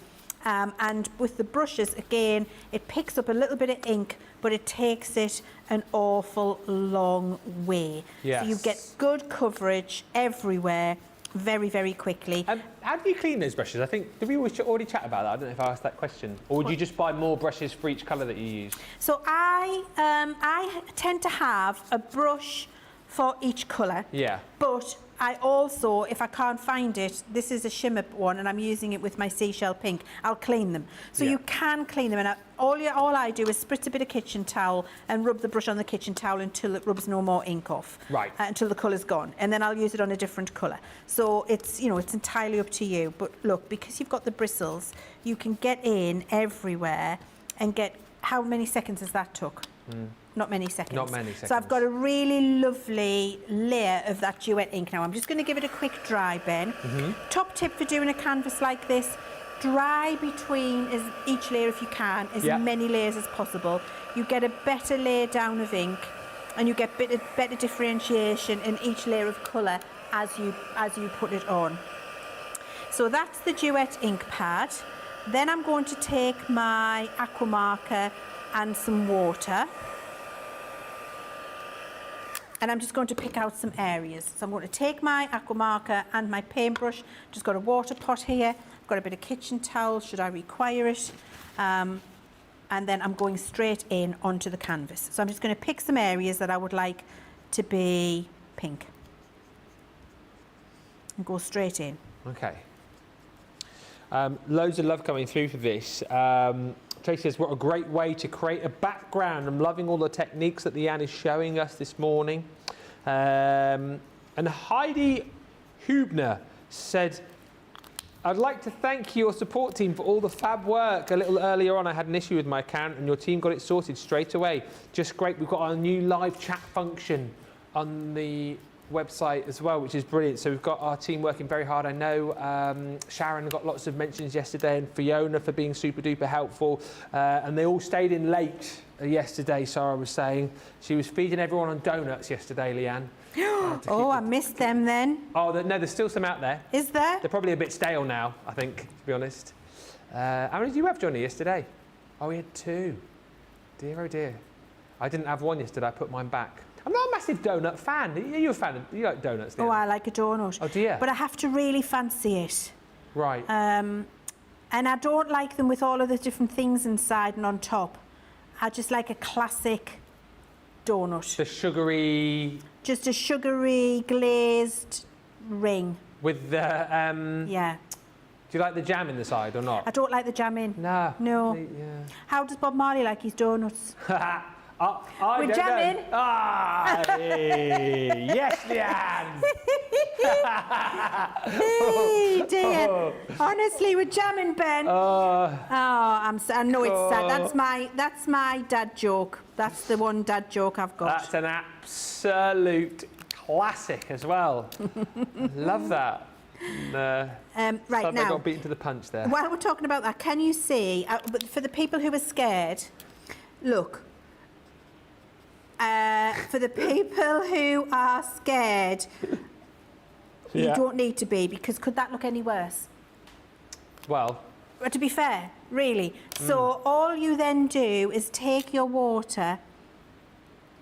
[SPEAKER 2] And with the brushes, again, it picks up a little bit of ink, but it takes it an awful long way.
[SPEAKER 1] Yes.
[SPEAKER 2] So you get good coverage everywhere very, very quickly.
[SPEAKER 1] How do you clean those brushes? I think, did we already chat about that? I don't know if I asked that question. Or would you just buy more brushes for each colour that you use?
[SPEAKER 2] So I tend to have a brush for each colour.
[SPEAKER 1] Yeah.
[SPEAKER 2] But I also, if I can't find it, this is a shimmer one and I'm using it with my seashell pink, I'll clean them. So you can clean them, and all I do is spritz a bit of kitchen towel and rub the brush on the kitchen towel until it rubs no more ink off.
[SPEAKER 1] Right.
[SPEAKER 2] Until the colour's gone, and then I'll use it on a different colour. So it's, you know, it's entirely up to you. But look, because you've got the bristles, you can get in everywhere and get, how many seconds has that took? Not many seconds.
[SPEAKER 1] Not many seconds.
[SPEAKER 2] So I've got a really lovely layer of that Duet ink now. I'm just going to give it a quick dry, Ben. Top tip for doing a canvas like this, dry between each layer if you can, as many layers as possible. You get a better layer down of ink and you get better differentiation in each layer of colour as you put it on. So that's the Duet ink pad. Then I'm going to take my aqua marker and some water. And I'm just going to pick out some areas. So I'm going to take my aqua marker and my paintbrush. Just got a water pot here. I've got a bit of kitchen towel, should I require it. And then I'm going straight in onto the canvas. So I'm just going to pick some areas that I would like to be pink. And go straight in.
[SPEAKER 1] Okay. Loads of love coming through for this. Tracy says, what a great way to create a background. I'm loving all the techniques that Leann is showing us this morning. And Heidi Hubner said, I'd like to thank your support team for all the fab work. A little earlier on, I had an issue with my account and your team got it sorted straight away. Just great. We've got our new live chat function on the website as well, which is brilliant. So we've got our team working very hard. I know Sharon got lots of mentions yesterday, and Fiona for being super duper helpful, and they all stayed in late yesterday. Sarah was saying she was feeding everyone on donuts yesterday, Leann.
[SPEAKER 2] Oh, I missed them then.
[SPEAKER 1] Oh, no, there's still some out there.
[SPEAKER 2] Is there?
[SPEAKER 1] They're probably a bit stale now, I think, to be honest. How many did you have, Johnny, yesterday? Oh, we had 2. Dear, oh dear. I didn't have one yesterday. I put mine back. I'm not a massive donut fan. Are you a fan of, you like donuts?
[SPEAKER 2] Oh, I like a donut.
[SPEAKER 1] Oh, dear.
[SPEAKER 2] But I have to really fancy it.
[SPEAKER 1] Right.
[SPEAKER 2] And I don't like them with all of the different things inside and on top. I just like a classic donut.
[SPEAKER 1] The sugary...
[SPEAKER 2] Just a sugary, glazed ring.
[SPEAKER 1] With the...
[SPEAKER 2] Yeah.
[SPEAKER 1] Do you like the jam in the side or not?
[SPEAKER 2] I don't like the jam in.
[SPEAKER 1] No.
[SPEAKER 2] No.
[SPEAKER 1] Yeah.
[SPEAKER 2] How does Bob Marley like his donuts?
[SPEAKER 1] I
[SPEAKER 2] With
[SPEAKER 1] don't
[SPEAKER 2] jam
[SPEAKER 1] know.
[SPEAKER 2] in?
[SPEAKER 1] Ah, hey, yes, Leann.
[SPEAKER 2] Hey, dear. Honestly, we're jamming, Ben. I know it's sad. That's my dad joke. That's the one dad joke I've got.
[SPEAKER 1] That's an absolute classic as well. Love that.
[SPEAKER 2] Right now,
[SPEAKER 1] I got beaten to the punch there.
[SPEAKER 2] While we're talking about that, can you see, for the people who are scared, look, for the people who are scared, you don't need to be, because could that look any worse?
[SPEAKER 1] Well,
[SPEAKER 2] But to be fair, really. So all you then do is take your water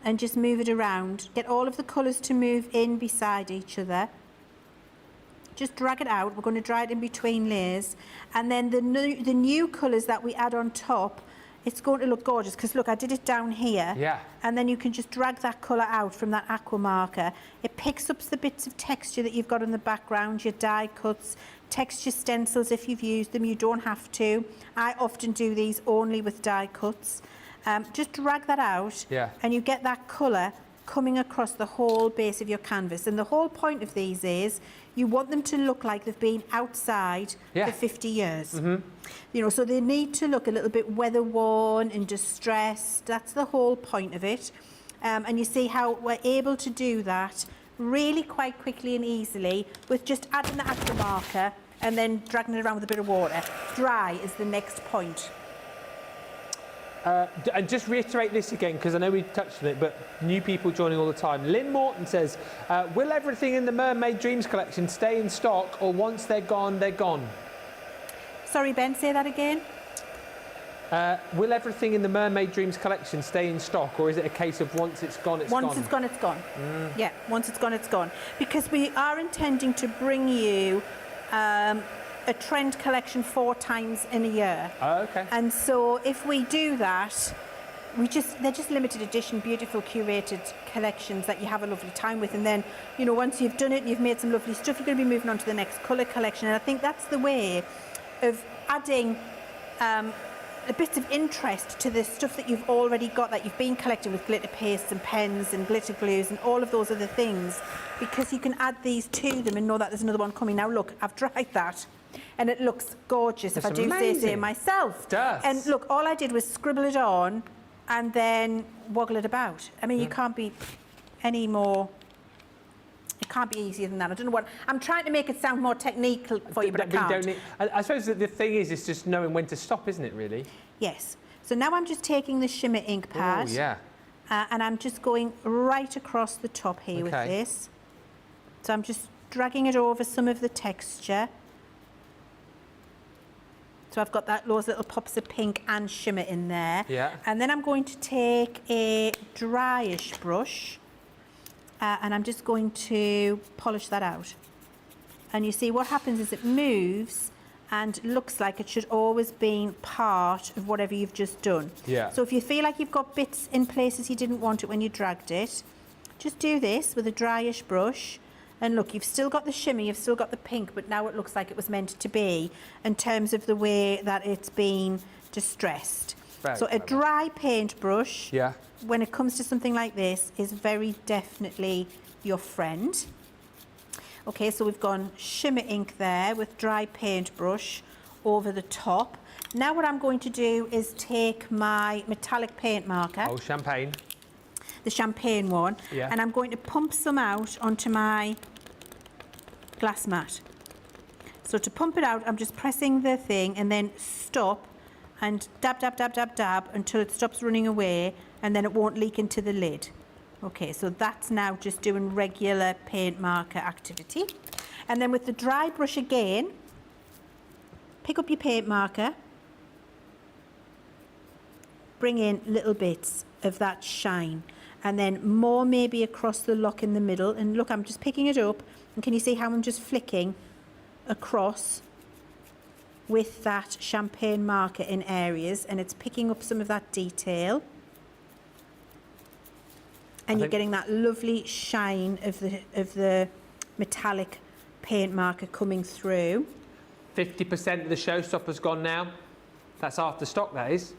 [SPEAKER 2] and just move it around. Get all of the colours to move in beside each other. just drag it out. We're going to dry it in between layers. And then the new colours that we add on top, it's going to look gorgeous because look, I did it down here.
[SPEAKER 1] Yeah.
[SPEAKER 2] And then you can just drag that colour out from that aqua marker. It picks up the bits of texture that you've got in the background, your die cuts, texture stencils if you've used them. You don't have to. I often do these only with die cuts. Just drag that out, and you get that colour coming across the whole base of your canvas. And the whole point of these is you want them to look like they've been outside for 50 years. You know, so they need to look a little bit weather worn and distressed. That's the whole point of it. And you see how we're able to do that really quite quickly and easily with just adding the aqua marker and then dragging it around with a bit of water. Dry is the next point.
[SPEAKER 1] And just reiterate this again, because I know we touched on it, but new people joining all the time. Lynn Morton says, will everything in the Mermaid Dreams collection stay in stock, or once they're gone, they're gone?
[SPEAKER 2] Sorry, Ben, say that again.
[SPEAKER 1] Will everything in the Mermaid Dreams collection stay in stock, or is it a case of once it's gone, it's gone?
[SPEAKER 2] Once it's gone, it's gone. Yeah, once it's gone, it's gone. Because we are intending to bring you a trend collection 4 times in a year.
[SPEAKER 1] Oh, okay.
[SPEAKER 2] And so if we do that, they're just limited edition, beautiful curated collections that you have a lovely time with. And then, you know, once you've done it and you've made some lovely stuff, you're going to be moving on to the next colour collection. And I think that's the way of adding a bit of interest to the stuff that you've already got, that you've been collecting with glitter pastes and pens and glitter glues and all of those other things, because you can add these to them and know that there's another one coming. Now look, I've dried that. And it looks gorgeous, if I do say so myself.
[SPEAKER 1] It does.
[SPEAKER 2] And look, all I did was scribble it on and then woggle it about. I mean, you can't be any more... It can't be easier than that. I don't know what... I'm trying to make it sound more technical for you, but I can't.
[SPEAKER 1] I suppose that the thing is just knowing when to stop, isn't it, really?
[SPEAKER 2] Yes. So now I'm just taking the shimmer ink pad.
[SPEAKER 1] Oh, yeah.
[SPEAKER 2] And I'm just going right across the top here with this. So I'm just dragging it over some of the texture. So I've got those little pops of pink and shimmer in there.
[SPEAKER 1] Yeah.
[SPEAKER 2] And then I'm going to take a dryish brush and I'm just going to polish that out. And you see what happens is it moves and looks like it should always be part of whatever you've just done.
[SPEAKER 1] Yeah.
[SPEAKER 2] So if you feel like you've got bits in places you didn't want it when you dragged it, just do this with a dryish brush. And look, you've still got the shimmer, you've still got the pink, but now it looks like it was meant to be in terms of the way that it's been distressed. So a dry paintbrush, when it comes to something like this, is very definitely your friend. Okay, so we've gone shimmer ink there with dry paintbrush over the top. Now what I'm going to do is take my metallic paint marker.
[SPEAKER 1] Oh, champagne.
[SPEAKER 2] The champagne one.
[SPEAKER 1] Yeah.
[SPEAKER 2] And I'm going to pump some out onto my glass mat. So to pump it out, I'm just pressing the thing and then stop and dab, dab, dab, dab, dab until it stops running away, and then it won't leak into the lid. Okay, so that's now just doing regular paint marker activity. And then with the dry brush again, pick up your paint marker, bring in little bits of that shine, and then more maybe across the lock in the middle. And look, I'm just picking it up, and can you see how I'm just flicking across with that champagne marker in areas, and it's picking up some of that detail. And you're getting that lovely shine of the metallic paint marker coming through.
[SPEAKER 1] 50% of the showstopper's gone now. That's after stock, that is.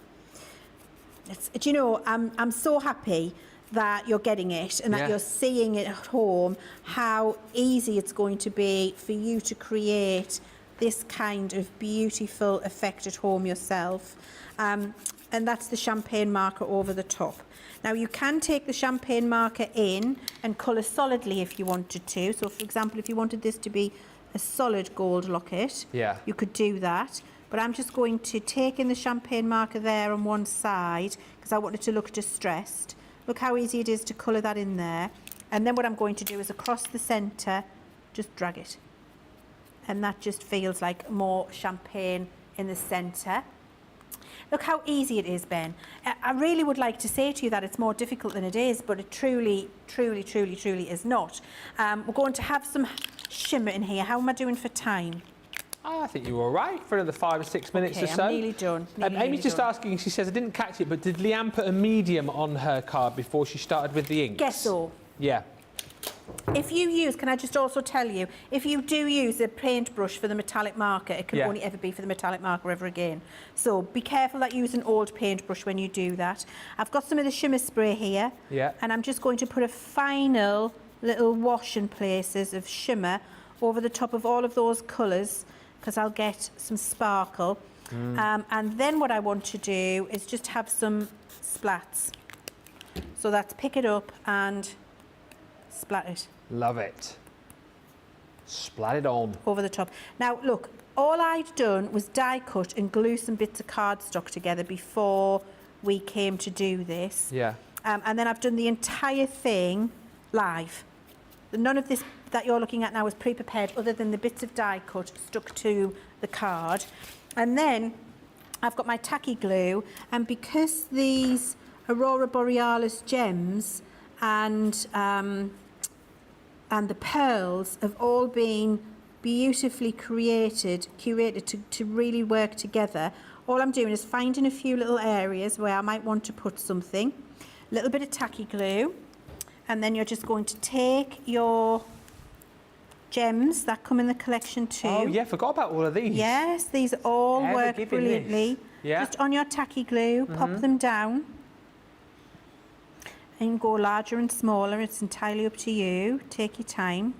[SPEAKER 2] Do you know, I'm so happy that you're getting it and that you're seeing it at home, how easy it's going to be for you to create this kind of beautiful effect at home yourself. And that's the champagne marker over the top. Now you can take the champagne marker in and colour solidly if you wanted to. So for example, if you wanted this to be a solid gold locket, you could do that. But I'm just going to take in the champagne marker there on one side because I want it to look distressed. Look how easy it is to colour that in there. And then what I'm going to do is across the centre, just drag it. And that just feels like more champagne in the centre. Look how easy it is, Ben. I really would like to say to you that it's more difficult than it is, but it truly, truly, truly, truly is not. We're going to have some shimmer in here. How am I doing for time?
[SPEAKER 1] I think you're all right for another 5 or 6 minutes or so.
[SPEAKER 2] I'm nearly done.
[SPEAKER 1] Amy's just asking, she says, I didn't catch it, but did Leanne put a medium on her card before she started with the inks?
[SPEAKER 2] Guess so.
[SPEAKER 1] Yeah.
[SPEAKER 2] If you use, can I just also tell you, if you do use a paintbrush for the metallic marker, it can only ever be for the metallic marker ever again. So be careful that you use an old paintbrush when you do that. I've got some of the shimmer spray here. Yeah. And I'm just going to put a final little wash in places of shimmer over the top of all of those colours, because I'll get some sparkle. And then what I want to do is just have some splats. So that's pick it up and splat it.
[SPEAKER 1] Love it. Splat it on.
[SPEAKER 2] Over the top. Now, look, all I'd done was die cut and glue some bits of cardstock together before we came to do this.
[SPEAKER 1] Yeah.
[SPEAKER 2] And then I've done the entire thing live. None of this that you're looking at now is pre-prepared other than the bits of die cut stuck to the card. And then I've got my tacky glue, and because these Aurora Borealis gems and the pearls have all been beautifully curated to really work together, all I'm doing is finding a few little areas where I might want to put something, a little bit of tacky glue, and then you're just going to take your gems that come in the collection too.
[SPEAKER 1] Oh yeah, forgot about all of these.
[SPEAKER 2] Yes, these all work brilliantly.
[SPEAKER 1] Yeah.
[SPEAKER 2] Just on your tacky glue, pop them down. And go larger and smaller, it's entirely up to you. Take your time.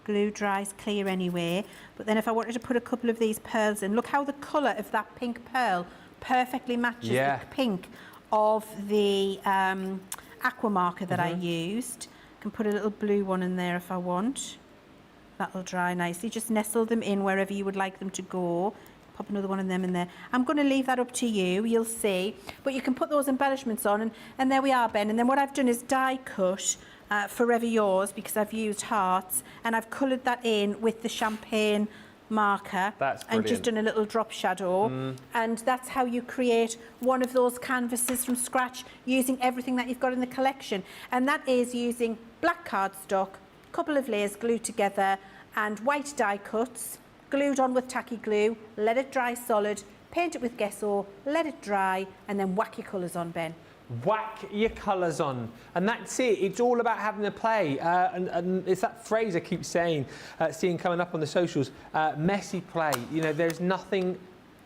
[SPEAKER 2] Glue dries clear anyway. But then if I wanted to put a couple of these pearls in, look how the colour of that pink pearl perfectly matches the pink of the aqua marker that I used. I can put a little blue one in there if I want. That'll dry nicely. Just nestle them in wherever you would like them to go. Pop another one of them in there. I'm going to leave that up to you, you'll see. But you can put those embellishments on, and there we are, Ben. And then what I've done is die cut Forever Yours, because I've used hearts, and I've coloured that in with the champagne marker.
[SPEAKER 1] That's brilliant.
[SPEAKER 2] And just done a little drop shadow. And that's how you create one of those canvases from scratch using everything that you've got in the collection. And that is using black cardstock, a couple of layers glued together, and white die cuts, glued on with tacky glue, let it dry solid, paint it with gesso, let it dry, and then whack your colours on, Ben.
[SPEAKER 1] Whack your colours on. And that's it. It's all about having a play. And it's that phrase I keep saying, seeing coming up on the socials, messy play. You know, there's nothing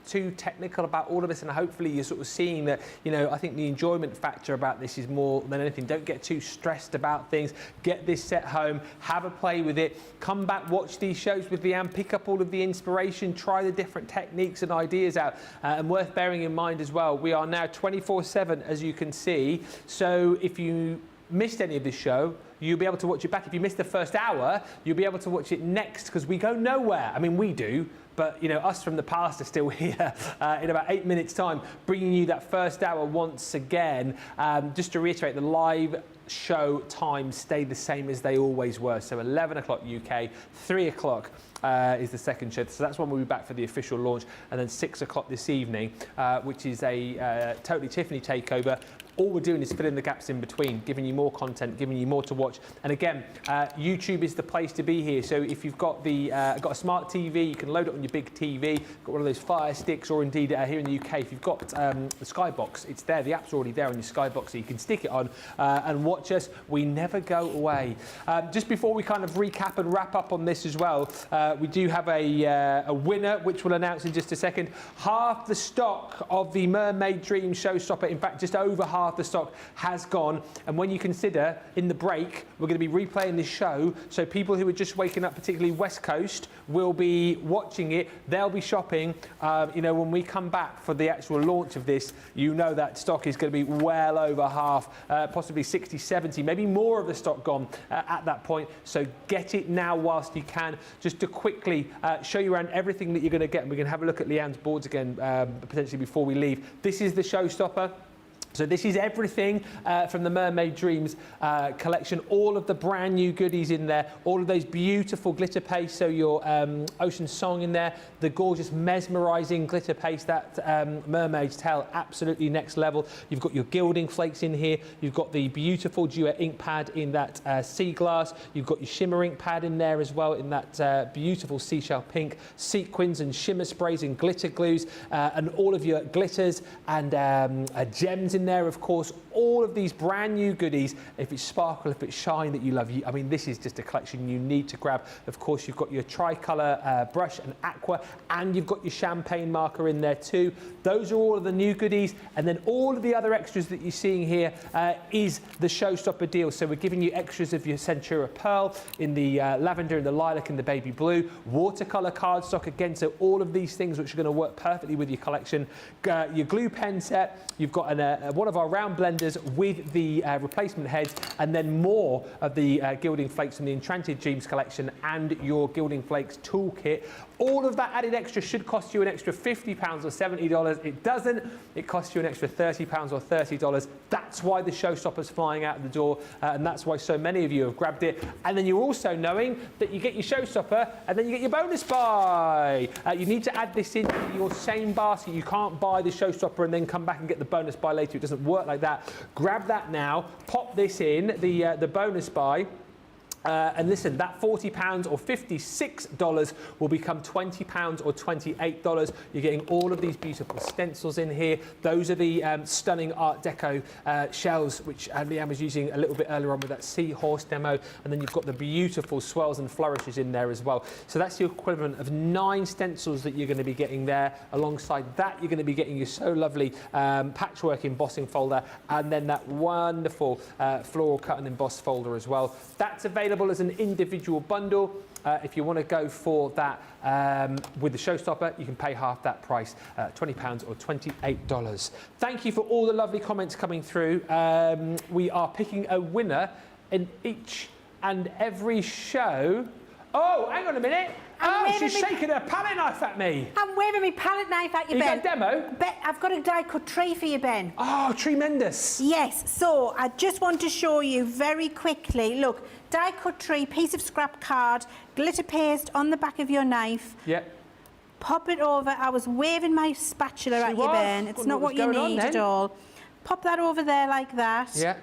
[SPEAKER 1] too technical about all of this, and hopefully you're sort of seeing that, you know, I think the enjoyment factor about this is more than anything. Don't get too stressed about things. Get this set home, have a play with it, come back, watch these shows with Leanne, pick up all of the inspiration, try the different techniques and ideas out. And worth bearing in mind as well, we are now 24/7, as you can see. So if you missed any of this show, you'll be able to watch it back. If you missed the first hour, you'll be able to watch it next, because we go nowhere. I mean, we do, but you know, us from the past are still here in about 8 minutes' time, bringing you that first hour once again. Just to reiterate, the live show times stay the same as they always were. So 11 o'clock UK, 3 o'clock is the second show. So that's when we'll be back for the official launch. And then 6 o'clock this evening, which is a Totally Tiffany takeover. All we're doing is filling the gaps in between, giving you more content, giving you more to watch. And again, YouTube is the place to be here. So if you've got got a smart TV, you can load it on your big TV, got one of those Fire Sticks, or indeed here in the UK, if you've got the Skybox, it's there. The app's already there on your Skybox, so you can stick it on and watch us. We never go away. Just before we kind of recap and wrap up on this as well, we do have a winner, which we'll announce in just a second. Half the stock of the Mermaid Dream Showstopper, in fact, just over half the stock has gone. And when you consider in the break, we're going to be replaying this show, so people who are just waking up, particularly West Coast, will be watching it. They'll be shopping. You know, when we come back for the actual launch of this, you know that stock is going to be well over half, possibly 60, 70, maybe more of the stock gone at that point. So get it now whilst you can. Just to quickly show you around everything that you're going to get, and we can have a look at Leanne's boards again potentially before we leave. This is the Showstopper. So this is everything from the Mermaid Dreams collection, all of the brand new goodies in there, all of those beautiful glitter paste, so your Ocean Song in there, the gorgeous mesmerising glitter paste that Mermaids tell, absolutely next level. You've got your gilding flakes in here, you've got the beautiful duet ink pad in that sea glass, you've got your shimmer ink pad in there as well in that beautiful seashell pink, sequins and shimmer sprays and glitter glues, and all of your glitters and gems in there, of course, all of these brand new goodies. If it's sparkle, if it's shine that you love, I mean, this is just a collection you need to grab. Of course, you've got your tricolour brush and aqua, and you've got your champagne marker in there too. Those are all of the new goodies, and then all of the other extras that you're seeing here is the showstopper deal. So we're giving you extras of your Centura Pearl in the lavender and the lilac and the baby blue, watercolour cardstock again, so all of these things which are going to work perfectly with your collection. Your glue pen set, you've got one of our round blenders with the replacement heads, and then more of the gilding flakes from the Enchanted Dreams collection and your gilding flakes toolkit. All of that added extra should cost you an extra £50 or $70. It doesn't. It costs you an extra £30 or $30. That's why the showstopper's flying out the door, and that's why so many of you have grabbed it. And then you're also knowing that you get your showstopper and then you get your bonus buy. You need to add this into your same basket. You can't buy the showstopper and then come back and get the bonus buy later. It doesn't work like that. Grab that now. Pop this in, the bonus buy. And listen, that £40 or $56 will become £20 or $28. You're getting all of these beautiful stencils in here. Those are the stunning Art Deco shells, which Leann was using a little bit earlier on with that seahorse demo. And then you've got the beautiful swirls and flourishes in there as well. So that's the equivalent of 9 stencils that you're going to be getting there. Alongside that, you're going to be getting your So Lovely patchwork embossing folder, and then that wonderful floral cut and embossed folder as well. That's available as an individual bundle. If you want to go for that with the showstopper, you can pay half that price, £20 or $28. Thank you for all the lovely comments coming through. We are picking a winner in each and every show. Oh, hang on a minute. She's shaking her palette knife at me.
[SPEAKER 2] I'm waving my palette knife at you, Ben.
[SPEAKER 1] You got a demo?
[SPEAKER 2] Ben, I've got a die-cut tree for you, Ben.
[SPEAKER 1] Oh, tremendous.
[SPEAKER 2] Yes, so I just want to show you very quickly. Look, die-cut tree, piece of scrap card, glitter paste on the back of your knife.
[SPEAKER 1] Yep.
[SPEAKER 2] Pop it over. I was waving my spatula at you, Ben. It's not what you need at all. Pop that over there like that.
[SPEAKER 1] Yeah.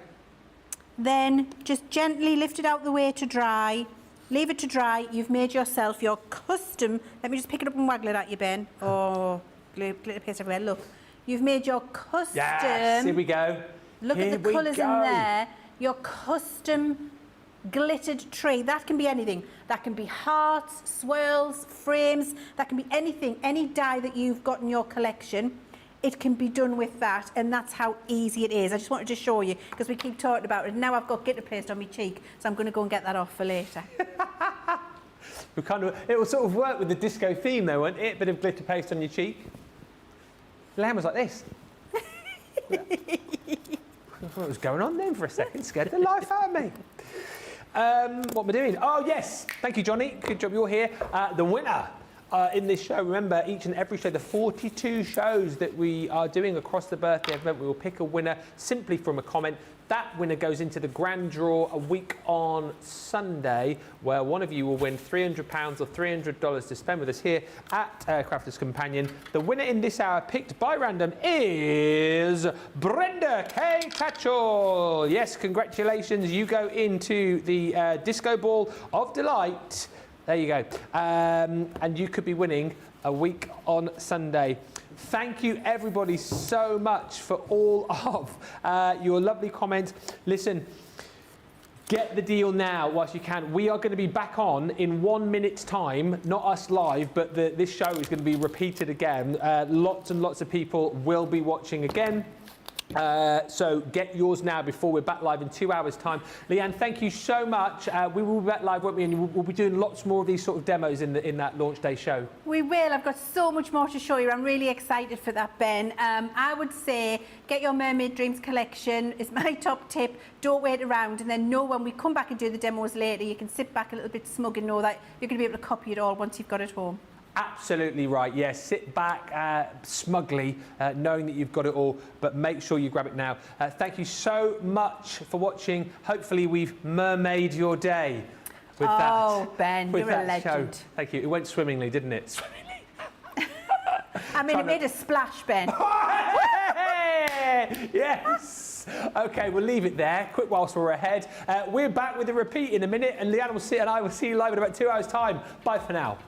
[SPEAKER 2] Then just gently lift it out the way to dry. Leave it to dry. You've made yourself your custom. Let me just pick it up and waggle it at you, Ben. Oh, glitter paste everywhere. Look, you've made your custom.
[SPEAKER 1] Yes, here we go.
[SPEAKER 2] Look at the colours in there. Your custom glittered tree. That can be anything. That can be hearts, swirls, frames. That can be anything, any die that you've got in your collection. It can be done with that, and that's how easy it is. I just wanted to show you, because we keep talking about it. Now I've got glitter paste on my cheek, so I'm going to go and get that off for later.
[SPEAKER 1] It will sort of work with the disco theme, though, won't it? Bit of glitter paste on your cheek. Leann was like this. I thought what was going on then for a second. Scared the life out of me. What am I doing? Oh, yes. Thank you, Johnny. Good job you're here. The winner in this show, remember, each and every show, the 42 shows that we are doing across the birthday event, we will pick a winner simply from a comment. That winner goes into the grand draw a week on Sunday, where one of you will win £300 or $300 to spend with us here at Crafters Companion. The winner in this hour, picked by random, is Brenda K. Tatchell. Yes, congratulations. You go into the Disco Ball of Delight. There you go. And you could be winning a week on Sunday. Thank you, everybody, so much for all of your lovely comments. Listen, get the deal now whilst you can. We are going to be back on in 1 minute's time, not us live, but this show is going to be repeated again. Lots and lots of people will be watching again. So get yours now before we're back live in 2 hours' time. Leann, thank you so much. We will be back live, won't we? And we'll be doing lots more of these sort of demos in that launch day show.
[SPEAKER 2] We will. I've got so much more to show you. I'm really excited for that, Ben. I would say get your Mermaid Dreams collection is my top tip. Don't wait around, and then know when we come back and do the demos later, you can sit back a little bit smug and know that you're going to be able to copy it all once you've got it home.
[SPEAKER 1] Absolutely right. Yes, sit back smugly, knowing that you've got it all, but make sure you grab it now. Thank you so much for watching. Hopefully, we've mermaid your day with
[SPEAKER 2] Ben,
[SPEAKER 1] with
[SPEAKER 2] you're
[SPEAKER 1] that
[SPEAKER 2] a legend.
[SPEAKER 1] show. Thank you. It went swimmingly, didn't it? Swimmingly.
[SPEAKER 2] I mean, it made a splash, Ben.
[SPEAKER 1] Yes. Okay, we'll leave it there. Quick whilst we're ahead. We're back with a repeat in a minute, and Leanne will and I will see you live in about 2 hours' time. Bye for now.